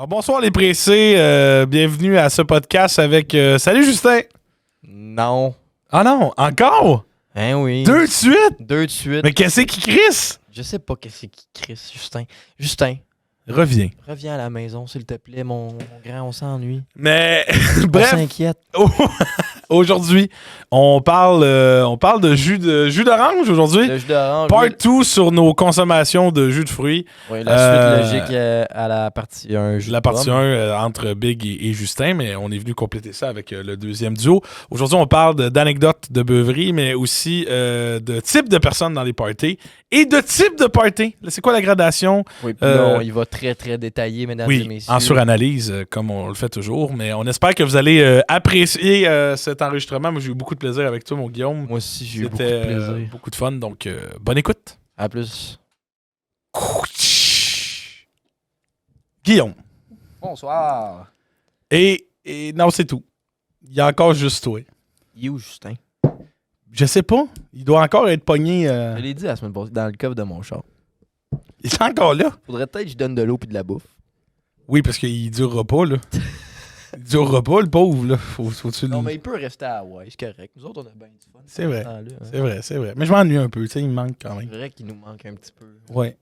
Alors, bonsoir les pressés, bienvenue à ce podcast avec... salut Justin! Non. Ah non, encore? Hein, oui. Deux de suite? Deux de suite. Mais qu'est-ce qui crisse? Je sais pas qu'est-ce qui crisse, Justin. Justin, Reviens. reviens à la maison, s'il te plaît, mon grand, on s'ennuie. Mais, On bref, s'inquiète. aujourd'hui, on parle de jus d'orange aujourd'hui. Le jus d'orange. Part Oui, 2 sur nos consommations de jus de fruits. oui, la suite logique à la partie 1. La partie 1 entre Big et Justin, mais on est venu compléter ça avec le deuxième duo. Aujourd'hui, on parle d'anecdotes de beuverie, mais aussi de type de personnes dans les parties et de type de party. Là, c'est quoi la gradation? Oui, puis là, il va très, très détaillé, mesdames et Oui, messieurs. en suranalyse, comme on le fait toujours. Mais on espère que vous allez apprécier cet enregistrement. Moi, j'ai eu beaucoup de plaisir avec toi, mon Guillaume. Moi aussi, j'ai eu beaucoup C'était de plaisir. beaucoup de fun, donc bonne écoute. À plus. Guillaume. Bonsoir. Et non, c'est tout. Il y a encore juste toi. Il est où, Justin? Je sais pas. Il doit encore être pogné. Je l'ai dit la semaine passée, dans le coffre de mon char. Il est encore là. Faudrait peut-être que je donne de l'eau puis de la bouffe. Oui, parce qu'il durera pas, là. Il durera pas, le pauvre, là. Faut-tu Non, le- mais il peut rester à Hawaï, c'est correct. Nous autres, on a bien du fun. C'est vrai. Temps-là, hein. C'est vrai. Mais je m'ennuie un peu, tu sais, il me manque quand C'est même. vrai qu'il nous manque un petit peu. Ouais.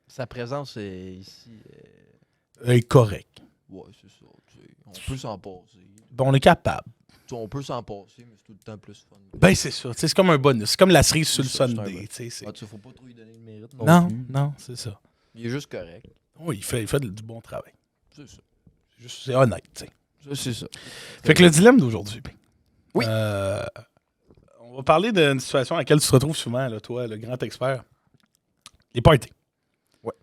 Sa présence est ici. Correct. Ouais, c'est ça. Tu sais. On peut s'en passer. Bon, on est capable. Tu sais, on peut s'en passer, mais c'est tout le temps plus fun. Ben, c'est ça. Tu sais, c'est comme un bonus. C'est comme la cerise sur le C'est ça, c'est un Sunday, bon. tu sais. c'est- Ah, tu sais, faut pas trop lui donner le mérite. Non, Plus. non, c'est ça. Il est juste correct. Oui, il fait du bon travail. C'est ça. C'est honnête, tu sais. C'est ça. Fait que le dilemme d'aujourd'hui, ben, Oui. on va parler d'une situation à laquelle tu te retrouves souvent, là, toi, le grand expert. Les parties. Ouais.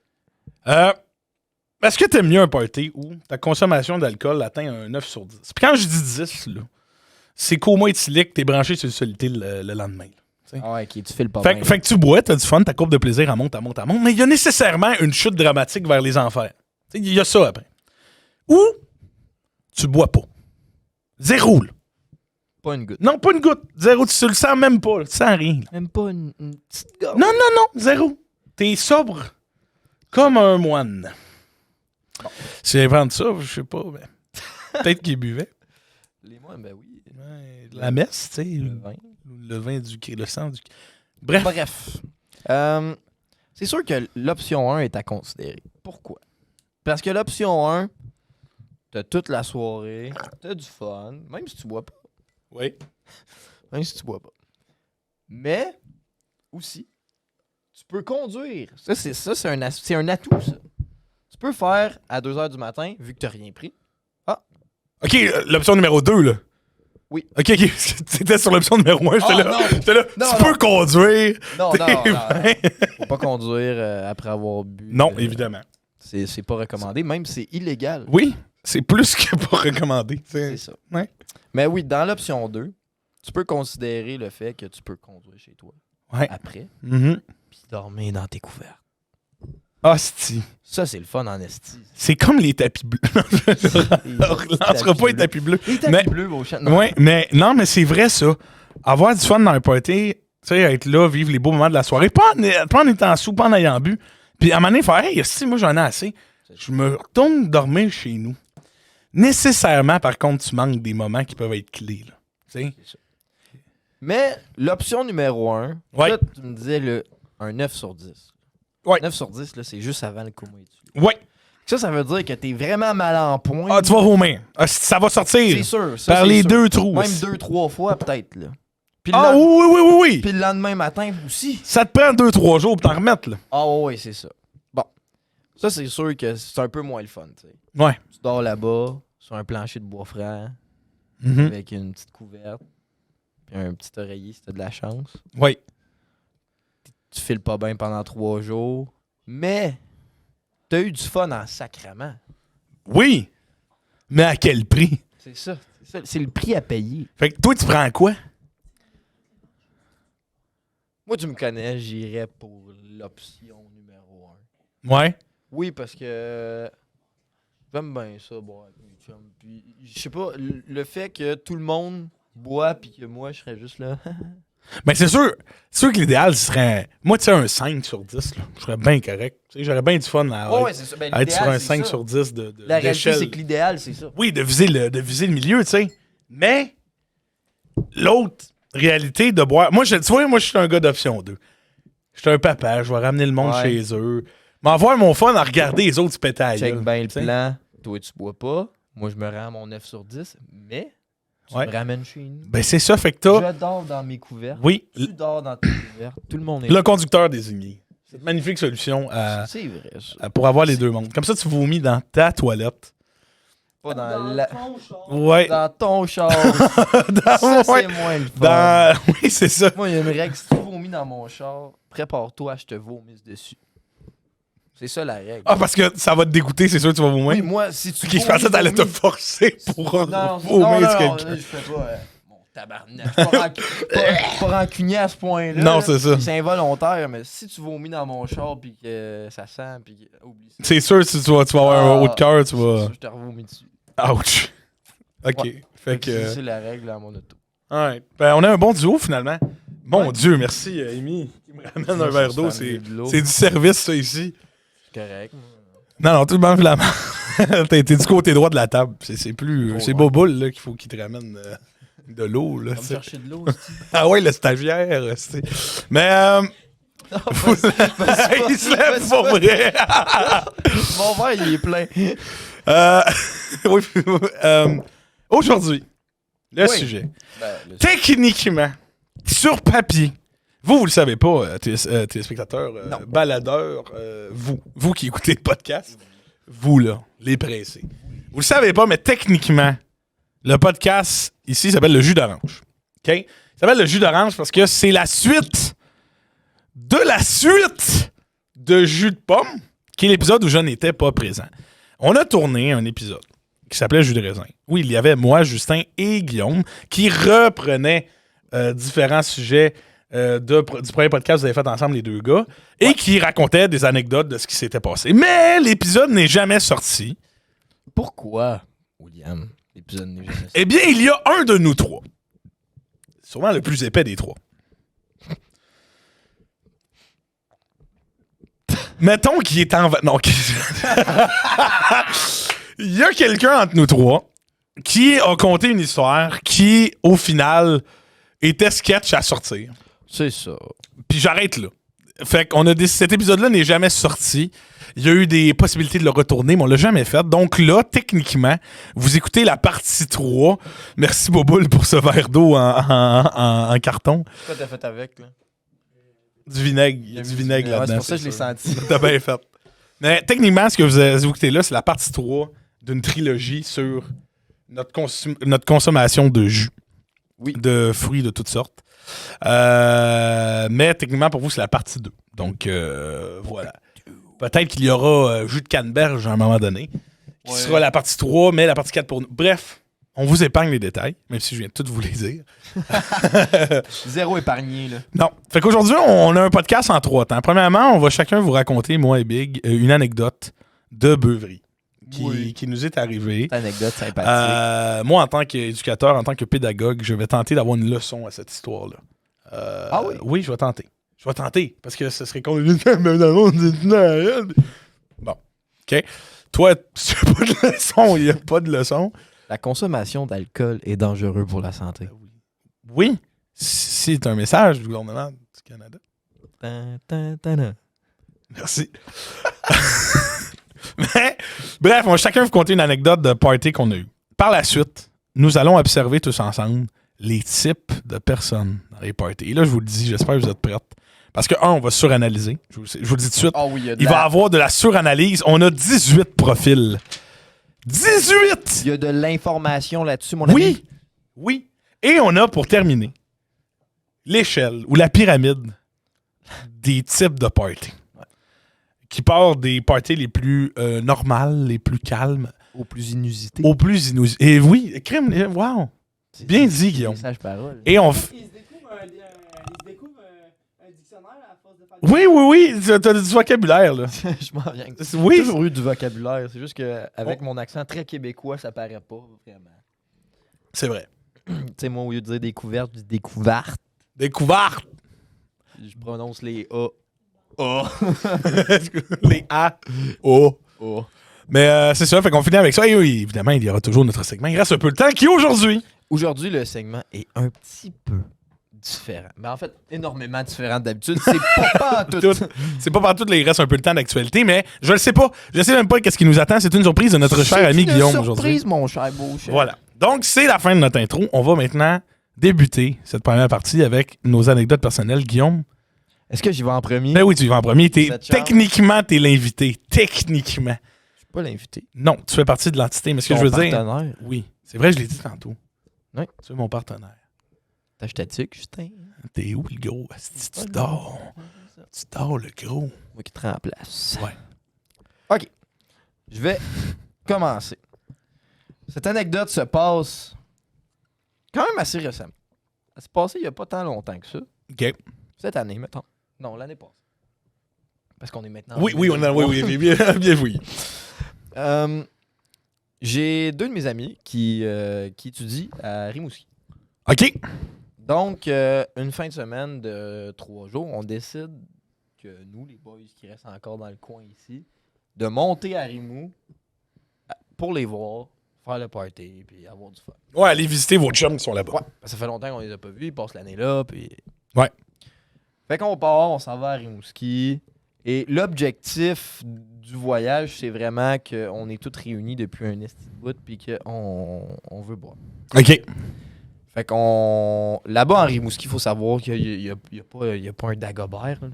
Est-ce que t'aimes mieux un party où ta consommation d'alcool atteint un 9 sur 10? Puis quand je dis 10, là, c'est qu'au moins éthylique, t'es branché sur le solité le lendemain. Là. Ah ouais, ok, tu fais le pas Fait, bien. fait que tu bois, t'as du fun, ta courbe de plaisir, elle monte, mais il y a nécessairement une chute dramatique vers les enfers. Il y a ça après. Ou tu bois pas. Zéro, là. Pas une goutte. Non, pas une goutte. Zéro, tu le sens même pas. Là. Tu sens rien. Là. Même pas une petite gorge. Non, zéro. T'es sobre comme un moine. Bon. Si j'invente ça, je sais pas, mais peut-être qu'il buvait. Les moines, ben oui. Ouais, la messe, tu sais. Le vin. Le vin le sang du... Bref. Bref. C'est sûr que l'option 1 est à considérer. Pourquoi? Parce que l'option 1, t'as toute la soirée, t'as du fun, même si tu bois pas. Oui. Même si tu bois pas. Mais, aussi, tu peux conduire. C'est un atout, ça. Tu peux faire à 2 h du matin, vu que t'as rien pris. OK, l'option numéro 2, là. Oui. OK. C'était sur l'option numéro 1. J'étais Ah, là. non. J'étais là. Non, Tu non. peux conduire. Non, T'es non. fin. Faut pas conduire après avoir bu. Non, évidemment. C'est pas recommandé, même c'est illégal. Oui, c'est plus que pas recommandé. C'est ça. Ouais. Mais oui, dans l'option 2, tu peux considérer le fait que tu peux conduire chez toi Ouais. après, Mhm. puis dormir dans tes couverts. Hostie. Ça, c'est le fun en esti. C'est comme les tapis bleus. On relancera pas les tapis bleus. Les tapis Mais- bleus, vos chats. Ouais, mais c'est vrai ça. Avoir du fun dans un party, tu sais, être là, vivre les beaux moments de la soirée, pas en étant sous, pas en ayant bu. Puis à un moment donné, faire hey, si moi j'en ai assez, je me retourne dormir chez nous. Nécessairement, par contre, tu manques des moments qui peuvent être clés. Là. Tu sais? C'est ça. Mais l'option numéro 1, Ouais. là, tu me disais un 9 sur 10. Ouais. 9 sur 10, là, c'est juste avant le coma étudié. Ouais. Ça veut dire que t'es vraiment mal en point. Ah, tu vas vomir. Ah, ça va sortir. C'est sûr. Ça, Par c'est les sûr. deux trous. Même 2-3 fois, peut-être. Là. Puis Ah oui. Puis le lendemain matin aussi. Ça te prend 2-3 jours pour t'en remettre, là. Ah ouais, c'est ça. Bon. Ça, c'est sûr que c'est un peu moins le fun, tu sais. Ouais. Tu dors là-bas, sur un plancher de bois franc, Mhm. avec une petite couverte, puis un petit oreiller si t'as de la chance. Oui. Tu files pas bien pendant 3 jours, mais t'as eu du fun en sacrament. Oui. Mais à quel prix? C'est ça. C'est le prix à payer. Fait que toi, tu prends quoi? Moi, tu me connais, j'irais pour l'option numéro 1. Ouais. Oui, parce que j'aime bien ça, boire avec mes chums. Puis, je sais pas, le fait que tout le monde boit puis que moi, je serais juste là. Mais c'est sûr que l'idéal, ce serait. Moi, tu sais, un 5 sur 10, là, je serais bien correct. Tu sais, j'aurais bien du fun Ouais, c'est ça. Ben, à être sur l'idéal, un c'est 5 ça. sur 10 La réalité, d'échelle. c'est que l'idéal, c'est ça. Oui, de viser le milieu, tu sais. Mais l'autre réalité de boire. Moi, tu vois, moi, je suis un gars d'option 2. Je suis un papa, je vais ramener le monde Ouais. chez eux. Mais avoir mon fun à regarder les autres se péter à la Check gueule, bien le tu sais. plan. Toi, tu bois pas. Moi, je me rends à mon 9 sur 10. Mais tu Ouais. me ramènes chez nous. Ben, c'est ça, fait que t'as. Je dors dans mes couverts. Oui, Tu dors dans tes couverts. Tout le monde est le conducteur désigné. Cette magnifique solution C'est vrai, ça. pour avoir les deux mondes. Comme ça, tu vomis dans ta toilette. Pas dans la... Ouais. Dans ton char. Dans- Ça, ouais. c'est moins le fun. Oui, c'est ça. Moi, il y a une règle. Si tu vomis dans mon char, prépare-toi, je te vomis dessus. C'est ça la règle. Ah, parce que ça va te dégoûter, c'est sûr que tu vas vomir. Oui, moi, si tu Ok, je pensais que t'allais te forcer pour vomir sur quelqu'un. je fais pas... mon tabarnak. Je suis pas rancunier à ce point-là. Non, c'est ça. C'est involontaire, mais si tu vomis dans mon char pis que ça sent, pis que... Oublie ça. C'est sûr, si tu vas avoir un haut de cœur, tu C'est vas. sûr, je te revomis dessus. Ouch. Ok. Ouais. Fait que. C'est la règle à mon auto. Ouais. Ben, on a un bon duo finalement. Mon Dieu, merci, Amy, qui me ramène un verre d'eau. C'est du service, ça, ici. C'est correct. moi. Non, tout le monde la main. T'es du côté droit de la table. C'est plus. C'est Boboul là, qu'il faut qu'il te ramène de l'eau. Là, Va me tu sais. chercher de l'eau, Ah ouais, le stagiaire. Tu sais. Mais. Il se lève pour vrai. Mon verre, il est plein. Oui, aujourd'hui, le Oui. sujet. Ben, Techniquement, sur papier, vous le savez pas, téléspectateurs, baladeurs, vous qui écoutez le podcast, vous là, les pressés. Vous le savez pas, mais techniquement, le podcast ici s'appelle le jus d'orange. OK? Il s'appelle le jus d'orange parce que c'est la suite de jus de pomme, qui est l'épisode où je n'étais pas présent. On a tourné un épisode qui s'appelait Jus de raisin. Oui, il y avait moi, Justin et Guillaume qui reprenaient différents sujets du premier podcast que vous avez fait ensemble, les deux gars, et qui racontaient des anecdotes de ce qui s'était passé. Mais l'épisode n'est jamais sorti. Pourquoi, William, l'épisode n'est jamais sorti? Eh bien, il y a un de nous trois. Sûrement le plus épais des trois. Mettons qu'il est en... Non, il y a quelqu'un entre nous trois qui a conté une histoire qui, au final, était sketch à sortir. C'est ça. Puis j'arrête là. Fait qu'on a cet épisode-là n'est jamais sorti. Il y a eu des possibilités de le retourner, mais on l'a jamais fait. Donc là, techniquement, vous écoutez la partie 3. Merci Boboul pour ce verre d'eau en carton. Quoi t'as fait avec, là? Du vinaigre. Il y a du vinaigre là-dedans. C'est pour ça que je l'ai senti. T'as bien fait. Mais techniquement, ce que vous écoutez là, c'est la partie 3 d'une trilogie sur notre consommation de jus. Oui. De fruits de toutes sortes. Mais techniquement, pour vous, c'est la partie 2. Donc, voilà. Peut-être qu'il y aura jus de canneberge à un moment donné, qui sera la partie 3, mais la partie 4 pour nous. Bref, on vous épargne les détails, même si je viens de tout vous les dire. Zéro épargné, là. Non. Fait qu'aujourd'hui, on a un podcast en 3 temps. Premièrement, on va chacun vous raconter, moi et Big, une anecdote de beuverie qui nous est arrivée. Anecdote sympathique. Moi, en tant qu'éducateur, en tant que pédagogue, je vais tenter d'avoir une leçon à cette histoire-là. Ah oui? Oui, je vais tenter. Je vais tenter, parce que ce serait comme... Bon, OK. Toi, tu n'as pas de leçon, il n'y a pas de leçon. La consommation d'alcool est dangereuse pour la santé. Oui, c'est un message du gouvernement du Canada. Merci. Mais, bref, on va chacun vous conter une anecdote de party qu'on a eu. Par la suite, nous allons observer tous ensemble les types de personnes dans les parties. Et là, je vous le dis, j'espère que vous êtes prêts. Parce que, on va suranalyser. Je vous le dis tout de suite. Oh oui, Il va y avoir de la suranalyse. On a 18 profils. 18! Il y a de l'information là-dessus, mon ami. Oui! Oui. Et on a, pour terminer, l'échelle ou la pyramide des types de parties. Qui part des parties les plus normales, les plus calmes, Au plus inusité. au plus inusité. Et oui, crime, wow! Bien dit, Guillaume. Message parole. Et on... Il se découvre un dictionnaire à force de faire... Oui, t'as du vocabulaire, là. Je m'en viens. Oui. J'ai toujours eu du vocabulaire. C'est juste qu'avec mon accent très québécois, ça paraît pas vraiment. C'est vrai. Tu sais, moi, au lieu de dire découverte, je dis découverte. Découverte. Je prononce les A. A. Les A. O. A. Mais c'est ça, fait qu'on finit avec ça. Et oui, évidemment, il y aura toujours notre segment. Il reste un peu de temps. Qui est aujourd'hui? Aujourd'hui, le segment est un petit peu différent. Mais en fait, énormément différent d'habitude. C'est pas tout. C'est pas partout, il reste un peu de temps d'actualité, mais je le sais pas. Je sais même pas qu'est-ce qui nous attend. C'est une surprise de notre cher ami Guillaume aujourd'hui. Surprise, mon cher beau cher. Voilà. Donc, c'est la fin de notre intro. On va maintenant débuter cette première partie avec nos anecdotes personnelles. Guillaume? Est-ce que j'y vais en premier? Ben oui, tu y vas en premier. Cette chance. Techniquement, t'es l'invité. Techniquement. Je suis pas l'invité. Non, tu fais partie de l'entité, mais ce que Ton je veux dire... partenaire. Oui, c'est vrai, je l'ai dit tantôt. Oui. Tu es mon partenaire. T'achètes-tu, Justin? T'es où, le gros? Asti, tu dors. Tu dors, le gros. Moi qui te remplace. Ouais. OK. Je vais commencer. Cette anecdote se passe quand même assez récemment. Elle s'est passée il n'y a pas tant longtemps que ça. OK. Cette année, mettons. Non, l'année passée. Parce qu'on est maintenant... en Oui, oui, oui, bien oui. J'ai deux de mes amis qui étudient à Rimouski. OK. Donc, une fin de semaine de 3 jours, on décide que nous, les boys qui restent encore dans le coin ici, de monter à Rimou pour les voir, faire le party, puis avoir du fun. Ouais, allez visiter vos chums qui sont là-bas. Ouais, ça fait longtemps qu'on les a pas vus, ils passent l'année là, puis... Ouais. Fait qu'on part, on s'en va à Rimouski, et l'objectif du voyage, c'est vraiment qu'on est tous réunis depuis un esti de bout, puis qu'on veut boire. OK. Fait qu'on... Là-bas, en Rimouski, il faut savoir qu'il y a pas un Dagobert, là.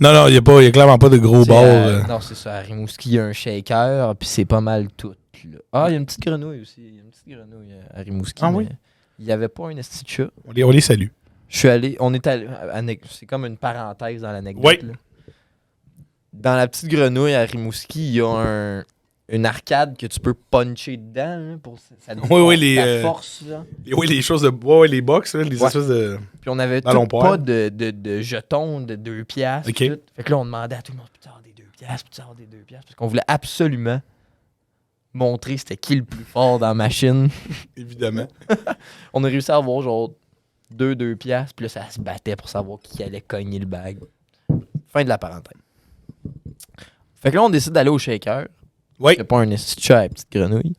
Non, il y a clairement pas de gros C'est bars. Non, c'est ça. À Rimouski, il y a un shaker, puis c'est pas mal tout. Là. Ah, il y a une petite grenouille aussi. Il y a une petite grenouille à Rimouski. Ah oui? mais Il n'y avait pas un esti de chat. On les salue. Je suis allé... On est allé... C'est comme une parenthèse dans l'anecdote. Oui. Là. Dans la petite grenouille à Rimouski, il y a une arcade que tu peux puncher dedans là, pour ça Oui, la force. Là. Oui, les choses de... Ouais, les box, là, les espèces de... Puis on avait Ballon tout poire. pas de jetons de 2 piastres. OK. Tout. Fait que là, on demandait à tout le monde, peux-tu avoir des 2 piastres, peux-tu avoir des 2 piastres? Parce qu'on voulait absolument montrer c'était qui le plus fort dans la machine. Évidemment. On a réussi à avoir genre 2 piastres, puis là, ça se battait pour savoir qui allait cogner le bag. Fin de la parenthèse. Fait que là, on décide d'aller au shaker. Oui. C'est pas un esti de chat à la petite grenouille.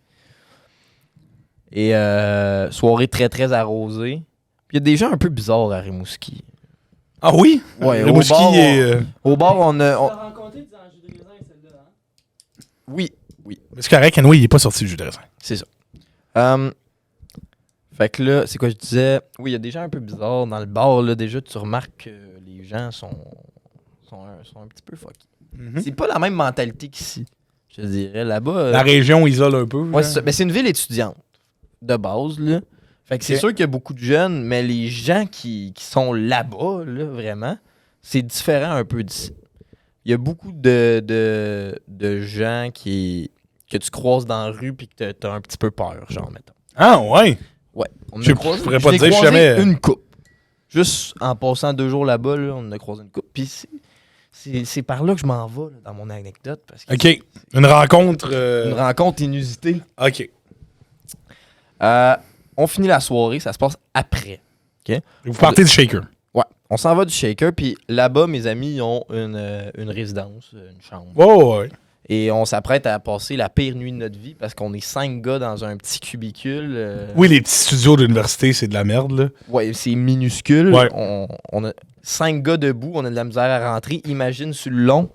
Et soirée très, très arrosée. Puis il y a des gens un peu bizarres à Rimouski. Ah oui? Ouais, Rimouski au bar, est... Au bar, on a... Tu l'as rencontré dans le jus de raisin, celle-là, hein? Oui, Mais c'est correct, Anouilh, il est pas sorti du jus de raisin. c'est ça. Fait que là, c'est quoi je disais? Oui, il y a des gens un peu bizarres dans le bar. Là, déjà, tu remarques que les gens sont un petit peu fuckés. C'est pas la même mentalité qu'ici, je dirais. Là-bas... La région isole un peu. ouais, là. c'est ça. Ben, c'est une ville étudiante, de base, là. Fait que c'est Ok. sûr qu'il y a beaucoup de jeunes, mais les gens qui sont là-bas, là, vraiment, c'est différent un peu d'ici. Il y a beaucoup de gens que tu croises dans la rue puis que t'as un petit peu peur, genre, mettons. Ah ouais? Ouais. On Je a croisé, pourrais pas je l'ai te dire, je croisé jamais- une coupe. Juste en passant 2 jours là-bas, là, on a croisé une coupe. Puis c'est par là que je m'en vais, là, dans mon anecdote. Parce que OK. Une rencontre... c'est une rencontre inusitée. OK. On finit la soirée, ça se passe après. Vous partez du shaker. Ouais. On s'en va du shaker, puis là-bas, mes amis ils ont une résidence, une chambre. Oh, ouais. Et on s'apprête à passer la pire nuit de notre vie parce qu'on est 5 gars dans un petit cubicule. Oui, les petits studios d'université, c'est de la merde, là. Ouais, c'est minuscule. Ouais. On a 5 gars debout, on a de la misère à rentrer. Imagine sur le long.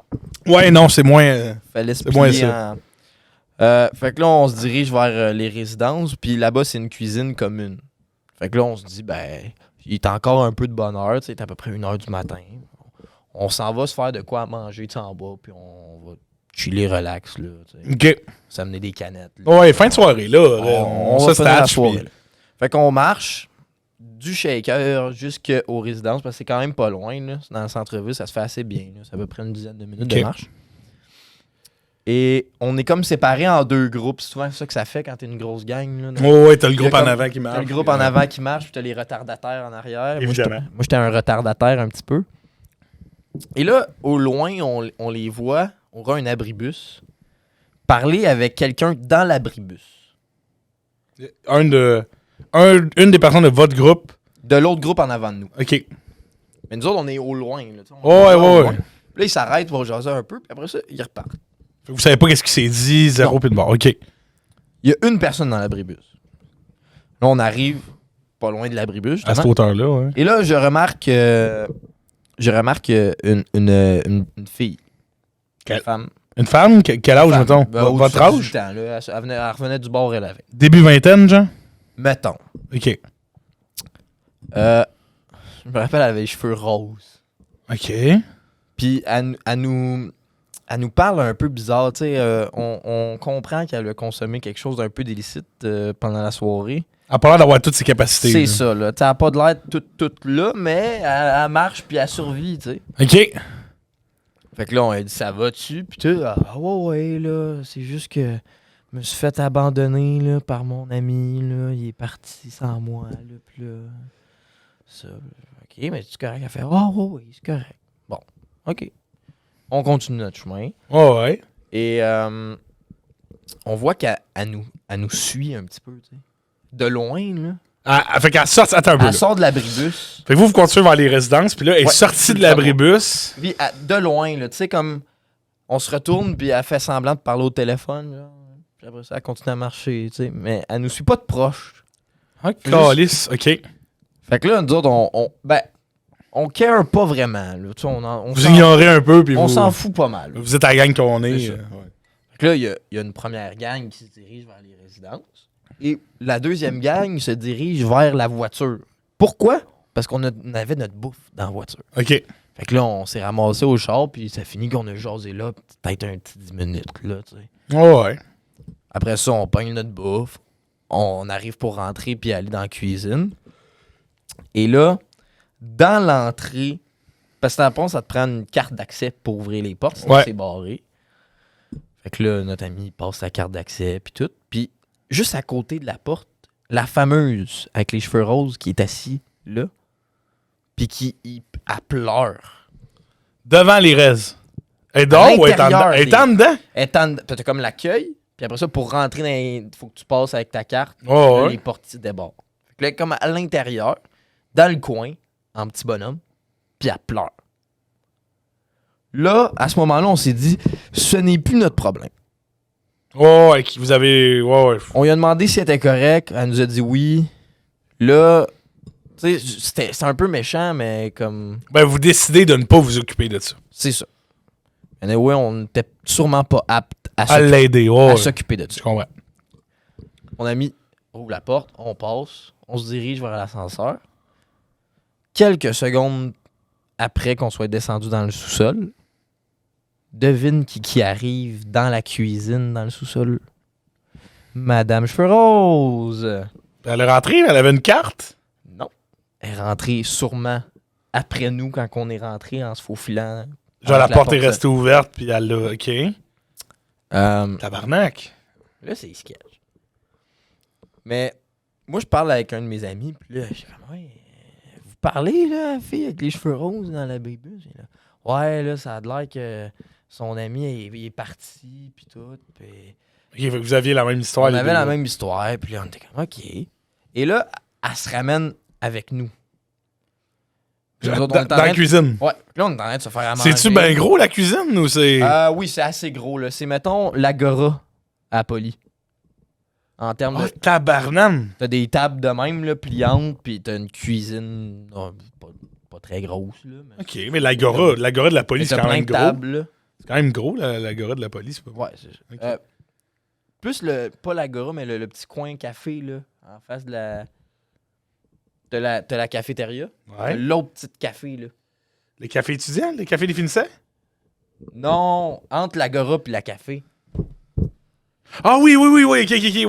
Ouais, non, c'est moins... Fallait se C'est moins plier en... fait que là, on se dirige vers les résidences, puis là-bas, c'est une cuisine commune. Fait que là, on se dit, ben, il est encore un peu de bonne heure, tu sais, il est à peu près 1h du matin. On s'en va se faire de quoi à manger, tu sais, en bas, puis on va chiller relax, là, tu sais. OK. S'amener des canettes. Là. Ouais, fin de soirée, là. On se va finir la statche, soirée, puis- là. Fait qu'on marche du shaker jusqu'aux résidences, parce que c'est quand même pas loin, là. C'est dans le centre-ville, ça se fait assez bien, là. C'est à peu près une dizaine de minutes Ok. de marche. Et on est comme séparés en 2 groupes. C'est souvent ça que ça fait quand t'es une grosse gang. Là, Ouais, t'as le Il y a groupe en comme- avant qui marche. T'as le groupe en avant qui marche, puis t'as les retardataires en arrière. Évidemment. Moi, j'étais un retardataire un petit peu. Et là, au loin, on les voit, on aura un abribus, parler avec quelqu'un dans l'abribus. Une des personnes de votre groupe de l'autre groupe en avant de nous. OK. Mais nous autres, on est au loin. Là, Ouais. Puis là, ils s'arrêtent pour jaser un peu, puis après ça, ils repartent. Vous savez pas qu'est-ce qui s'est dit, zéro pis de bord. OK. Il y a une personne dans l'abribus. Là, on arrive pas loin de l'abribus, À cette justement. hauteur-là, ouais. Et là, je remarque une fille. Quelle- Une femme. Une femme, quel âge, Femme. mettons? Ben, Votre au-dessus de âge? 18 ans, là. Elle revenait du bord, elle avait. Début vingtaine, genre? Mettons. OK. Je me rappelle, elle avait les cheveux roses. OK. Puis elle nous parle un peu bizarre. Tu sais, on comprend qu'elle a consommé quelque chose d'un peu délicite pendant la soirée. Elle a pas l'air d'avoir toutes ses capacités. C'est là. ça, là. Tu sais, elle n'a pas de l'air toute là, mais elle marche puis elle survit, tu sais. OK. Fait que là, on a dit, ça va-tu? Puis tu ouais, là, c'est juste que je me suis fait abandonner, là, par mon ami, là. Il est parti sans moi, là, puis là, ça. OK, mais c'est correct? Elle fait, oui, c'est correct. Bon, OK. On continue notre chemin. Ouais. Et on voit qu'elle nous suit un petit peu, tu sais. De loin, là. Fait qu'elle sort. Attends un peu. Elle Là. sort de l'abribus. Fait que vous continuez vers les résidences, puis là, elle est Ouais, sortie de l'abribus. Puis de loin, là, tu sais, comme on se retourne, puis elle fait semblant de parler au téléphone, là. Puis après ça, elle continue à marcher, tu sais. Mais elle nous suit pas de proche. Ah, calice. OK. Fait que là, nous autres, on care pas vraiment, là. Tu sais, on Vous ignorez un peu, puis on vous... s'en fout pas mal. Vous êtes à la gang qu'on est. C'est ça. Ouais. Fait que là, il y a une première gang qui se dirige vers les résidences. Et la deuxième gang se dirige vers la voiture. Pourquoi? Parce qu'on avait notre bouffe dans la voiture. OK. Fait que là, on s'est ramassé au char, puis ça finit qu'on a jasé là, peut-être un petit 10 minutes, là, tu sais. Ouais. Après ça, on pogne notre bouffe. On arrive pour rentrer puis aller dans la cuisine. Et là, dans l'entrée, parce que dans la pont, ça te prend une carte d'accès pour ouvrir les portes, sinon Ouais. c'est barré. Fait que là, notre ami passe sa carte d'accès puis tout. Puis juste à côté de la porte, la fameuse avec les cheveux roses qui est assise là, puis elle pleure. Devant les raises. Elle est dehors ou elle est en dedans? l'intérieur Elle est en dedans? Elle t'as comme l'accueil, puis après ça, pour rentrer dans il faut que tu passes avec ta carte. Ouais, Là, ouais. les portiers débordent. Fait que là, comme à l'intérieur, dans le coin, en petit bonhomme, puis elle pleure. Là, à ce moment-là, on s'est dit, ce n'est plus notre problème. Ouais, vous avez... Ouais. On lui a demandé si elle était correcte, elle nous a dit oui. Là, tu sais, c'était un peu méchant, mais comme, Ben, vous décidez de ne pas vous occuper de ça. c'est ça. Anyway, on n'était sûrement pas apte à À l'aider, ouais. s'occuper de ça. Je comprends. Mon ami ouvre la porte, on passe, on se dirige vers l'ascenseur. Quelques secondes après qu'on soit descendu dans le sous-sol, devine qui arrive dans la cuisine, dans le sous-sol. Madame Cheveux Rose. Elle est rentrée, elle avait une carte. Non. Elle est rentrée sûrement après nous quand on est rentré en se faufilant. Genre, la Avec porte est restée ouverte, puis elle l'a... OK. Tabarnak. Là, c'est sketch. Mais moi, je parle avec un de mes amis, puis là, je suis comme, ouais, vous parlez, là, la fille avec les cheveux roses dans la baby? Ouais, là, ça a l'air que son ami, il est parti, puis tout. Puis OK, fait que vous aviez la même histoire. on les avait deux, la là. même histoire, puis là, on était comme, OK. Et là, elle se ramène avec nous. Puis nous autres, on est en Dans train la de- cuisine. Ouais, puis là, on est en train de se faire à manger. C'est-tu bien gros, la cuisine, ou c'est... Oui, c'est assez gros, là. C'est, mettons, l'agora à Poly. En termes Oh, de... tabarnane. T'as des tables de même, là, pliantes, puis t'as une cuisine pas très grosse, là. Mais OK, mais l'agora de la police, c'est t'as quand plein même de gros. tables, là. C'est quand même gros, l'agora de la police. c'est pas- Ouais, c'est ça. Ok. Plus pas l'agora, mais le petit coin café, là, en face de la... T'as la cafétéria. T'as Ouais. l'autre petite café, là. Les cafés étudiants, les cafés des finissants? Non, entre l'agora puis la café. Ah oui, OK.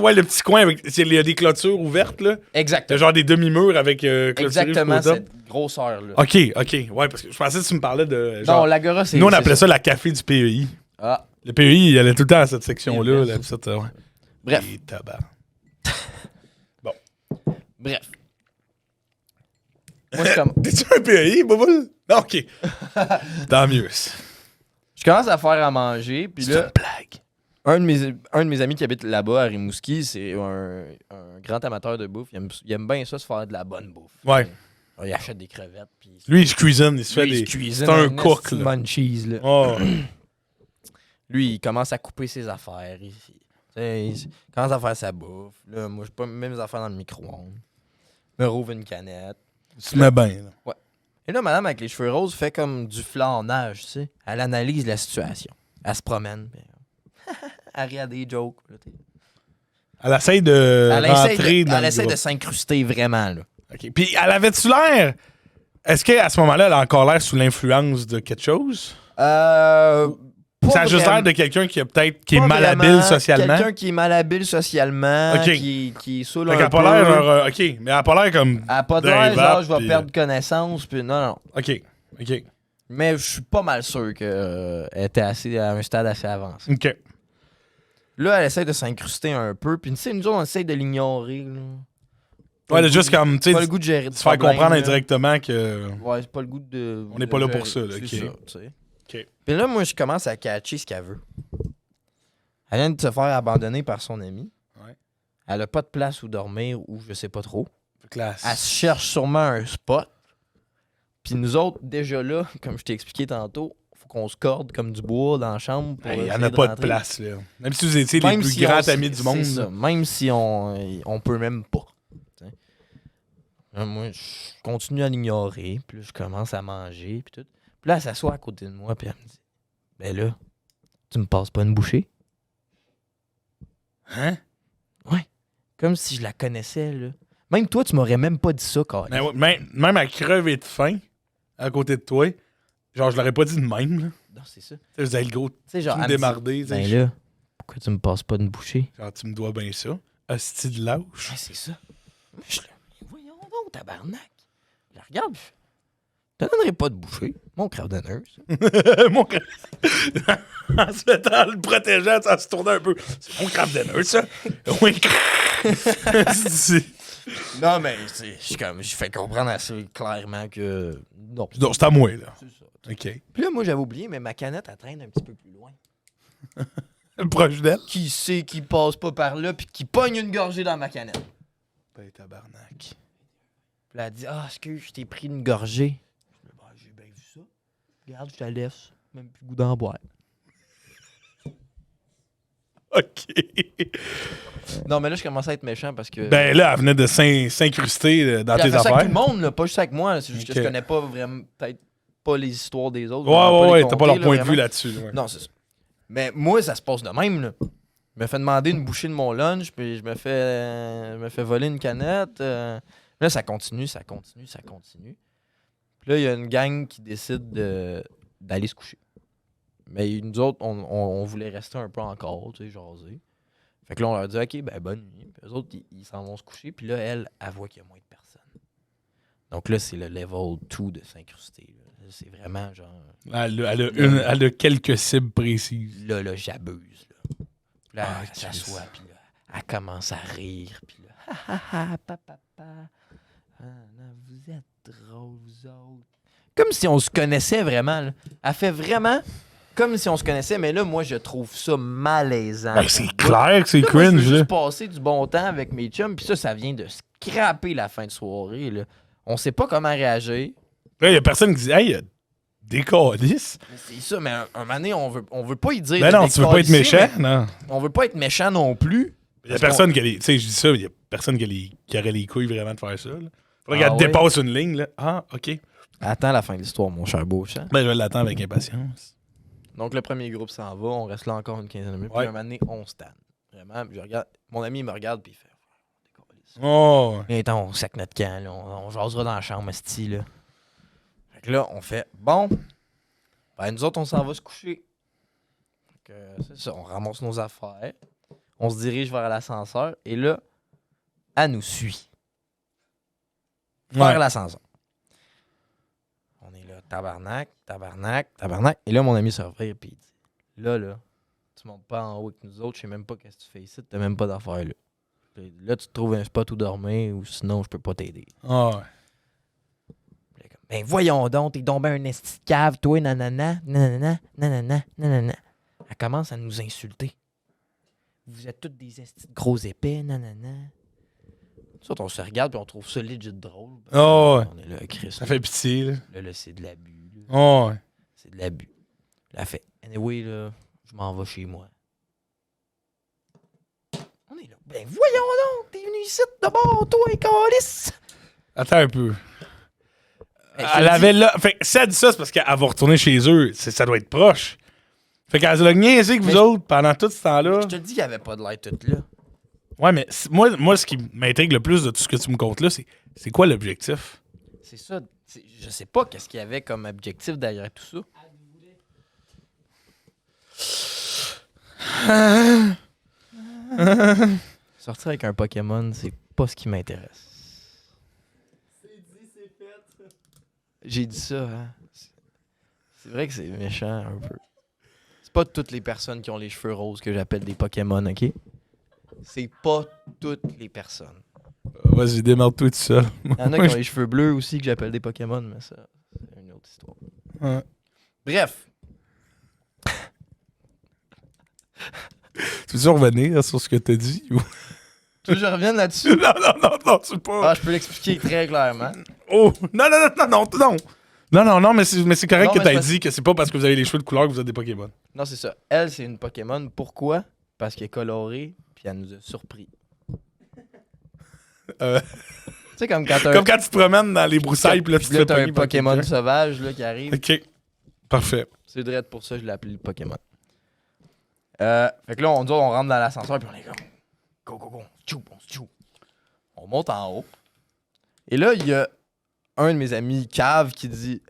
Ouais, le petit coin, avec il y a des clôtures ouvertes, là. T'as Exactement. genre des demi-murs avec clôture Exactement jusqu'au top. cette grosseur-là. OK. Ouais, parce que je pensais que tu me parlais de... Non, Genre, l'agora, c'est... nous, on c'est appelait ça la café du PEI. Ah, Le PEI, il allait tout le temps à cette section-là. Yes. Là, puis ça, ouais. bref. Et tabac. Bref. Moi, je comme... T'es-tu un PEI, Boboul? Non, OK. Tant mieux. Je commence à faire à manger, puis C'est là, une blague. un de mes amis qui habite là-bas, à Rimouski, c'est un grand amateur de bouffe. Il aime bien ça, se faire de la bonne bouffe. Ouais. Il achète des crevettes. Puis Lui, il se cuisine, il se fait lui, il des. se cuisine C'est un esti cook, de là. munchies, là. Oh. Lui, il commence à couper ses affaires. Il commence à faire sa bouffe. Là, moi, je pas même mes affaires dans le micro-ondes. Me rouvre une canette. Il se met bien, là. Et là, madame avec les cheveux roses fait comme du flânage, tu sais. Elle analyse la situation. Elle se promène. Puis, elle rit à des jokes. Là, Elle essaye de elle rentrer dans elle le essaie de groupe. s'incruster vraiment, là. OK. Puis elle avait-tu l'air... Est-ce qu'à ce moment-là, elle a encore l'air sous l'influence de quelque chose? Ça a juste l'air de quelqu'un qui est malhabile socialement. Quelqu'un qui est malhabile socialement, Ok. qui est saoul Fait un qu'elle a peu. pas l'air... OK. Mais elle a pas l'air comme... Elle a pas de d'un l'air, genre, vape, je vais puis, perdre connaissance, puis non. OK. OK. Mais je suis pas mal sûr qu'elle était à un stade assez avancé. OK. Là, elle essaie de s'incruster un peu, puis tu sais, nous autres, on essaie de l'ignorer, là. Ouais, là, juste comme, tu Pas sais, le goût de gérer de se faire problème, comprendre là. indirectement que... Ouais, c'est pas le goût de... On n'est de pas là gérer. pour ça, là, C'est ok. ça, tu sais. OK. Puis là, moi, je commence à catcher ce qu'elle veut. Elle vient de se faire abandonner par son ami. Ouais. Elle a pas de place où dormir ou je sais pas trop. Classe. Elle se cherche sûrement un spot. Puis nous autres, déjà là, comme je t'ai expliqué tantôt, faut qu'on se corde comme du bois dans la chambre. Il n'y essayer en a pas de rentrer. place, là. Même si vous étiez les Même plus si grands on- amis du monde. c'est ça, là. même si on peut même pas. T'sais. Là, moi, je continue à l'ignorer. Puis là, je commence à manger. Puis tout. Puis là, elle s'assoit à côté de moi. Puis elle me dit, ben là, tu me passes pas une bouchée? Hein? Comme si je la connaissais, là. Même toi, tu m'aurais même pas dit ça, Carl. Mais ouais, même à crever de faim, à côté de toi, genre, je l'aurais pas dit de même, là. Non, c'est ça. Tu sais, vous avez le gros Tu sais, genre, tout elle me dit, démardé. tu sais, ben là, pourquoi tu me passes pas une bouchée? Genre, tu me dois bien ça. Hostie de lâche. Ouais, c'est ça. Moi, je suis là, voyons donc, tabarnak. Je la regarde, puis je te donnerai pas de bouchée, mon cravedonneuse. Mon crabe. En se mettant le protégeant, ça se tournait un peu. C'est mon crabe de ça. Oui. C'est- Non, mais je fais comprendre assez clairement que non. Non, c'est à moi, là. C'est ça. OK. Puis là, moi, j'avais oublié, mais ma canette, elle traîne un petit peu plus loin. Proche d'elle. Qui sait qui passe pas par là, puis qui pogne une gorgée dans ma canette? Ben, tabarnak. Puis là, elle dit, ah, excuse, je t'ai pris une gorgée. Je dis, bah, j'ai bien vu ça. Regarde, je te laisse. Même plus le goût d'en boire. OK. Non, mais là, je commençais à être méchant parce que. Ben là, elle venait de s'incruster dans Puis tes elle fait ça avec affaires. tout le monde, là, pas juste avec moi. C'est juste Ok. que je connais pas vraiment, peut-être pas les histoires des autres. Ouais, t'as pas compter, leur là, point de vraiment. vue là-dessus. Ouais. Non, c'est ça. Mais moi, ça se passe de même, là. Je me fais demander une bouchée de mon lunch, puis je me fais voler une canette. Là, ça continue. Puis là, il y a une gang qui décide d'aller se coucher. Mais nous autres, on voulait rester un peu encore, tu sais, jaser. Fait que là, on leur dit, OK, ben bonne nuit. Puis eux autres, ils s'en vont se coucher. Puis là, elle voit qu'il y a moins de personnes. Donc là, c'est le level 2 de s'incruster. Là. C'est vraiment genre... Elle a quelques cibles précises. Là, j'abuse. Là, puis là Ah, elle Christ. s'assoit, puis là, elle commence à rire, puis là, ha ha ha, papa, vous êtes drôles, vous autres. Comme si on se connaissait vraiment, là. Elle fait vraiment comme si on se connaissait, mais là, moi, je trouve ça malaisant. Ben, c'est clair que c'est Là, moi, je veux cringe, là. juste passer du bon temps avec mes chums, puis ça vient de scraper la fin de soirée, là. On sait pas comment réagir. Là, il y a personne qui dit, hey, des calices. C'est ça, mais un moment donné, on veut pas y dire. Ben de non, tu veux pas être décalisser, méchant, mais non. On veut pas être méchant non plus. Il y a personne qui a les. Tu sais, je dis ça, il y a personne qui aurait les couilles vraiment de faire ça. Là. Faudrait Ah qu'elle ouais? dépasse une ligne, là. Ah, OK. Attends la fin de l'histoire, mon cher Beauchamp. Ben, je l'attends avec impatience. Donc, le premier groupe s'en va. On reste là encore une quinzaine de minutes. Ouais. Puis, un moment donné, on stanne. Vraiment. Puis je regarde. Mon ami, il me regarde. Puis il fait. Oh. Viens, attends, on sac notre camp. Là. On jasera dans la chambre, esti, là. Fait que là, on fait. Bon. Ben, nous autres, on s'en va se coucher. Fait que, c'est ça. On ramasse nos affaires. On se dirige vers l'ascenseur. Et là, elle nous suit. Vers Ouais. l'ascenseur. On est là, tabarnak. Et là, mon ami se revient puis il dit, là, tu montes pas en haut avec nous autres, je sais même pas qu'est-ce que tu fais ici, t'as même pas d'affaires là. Puis là, tu te trouves un spot où dormir ou sinon, je peux pas t'aider. Ah, ouais. Puis là, comme, ben voyons donc, t'es tombé un esti de cave, toi, nanana. Elle commence à nous insulter. Vous êtes tous des estis de gros épais, nanana. Ça, on se regarde puis on trouve ça legit drôle. Oh, ouais. On est là, Chris. Ça fait pitié, là. Là, c'est de l'abus. Là. Oh, ouais. C'est de l'abus. Là, elle fait, anyway, là, je m'en vais chez moi. On est là. Ben, voyons donc, t'es venu ici d'abord, toi, et calice. Attends un peu. Ben, Elle avait là. Fait que si elle dit ça, c'est parce qu'elle va retourner chez eux. Ça doit être proche. Fait qu'elle a niaisé que vous Mais autres pendant tout ce temps-là. Je te dis qu'il n'y avait pas de light tout là. Ouais, mais moi, ce qui m'intrigue le plus de tout ce que tu me comptes là, c'est quoi l'objectif? C'est ça. Je sais pas qu'est-ce qu'il y avait comme objectif derrière tout ça. Sortir avec un Pokémon, c'est pas ce qui m'intéresse. C'est dit, c'est fait. J'ai dit ça, hein. C'est vrai que c'est méchant un peu. C'est pas toutes les personnes qui ont les cheveux roses que j'appelle des Pokémon, ok? C'est pas toutes les personnes. Vas-y, démerde-toi tout seul. Il y en a qui ont les cheveux bleus aussi que j'appelle des Pokémon, mais ça, c'est une autre histoire. Ouais. Bref. Tu veux revenir sur ce que t'as dit? Ou... Tu veux que je revienne là-dessus? non, tu peux pas. Ah, je peux l'expliquer très clairement. Oh, non, mais c'est correct Non, que mais t'aies c'est dit que c'est pas parce que vous avez les cheveux de couleur que vous êtes des Pokémon. Non, c'est ça. Elle, c'est une Pokémon. Pourquoi? Parce qu'elle est colorée, puis elle nous a surpris. Euh, Tu sais, comme quand t'as Comme quand tu te promènes dans les broussailles, puis là, tu te fais t'as un pogner par Pokémon quelqu'un. sauvage là, qui arrive. Ok, parfait. C'est direct pour ça que je l'ai appelé le Pokémon. Fait que là, on rentre dans l'ascenseur, puis on est comme... Go. On se tchou. On monte en haut. Et là, il y a un de mes amis cave qui dit...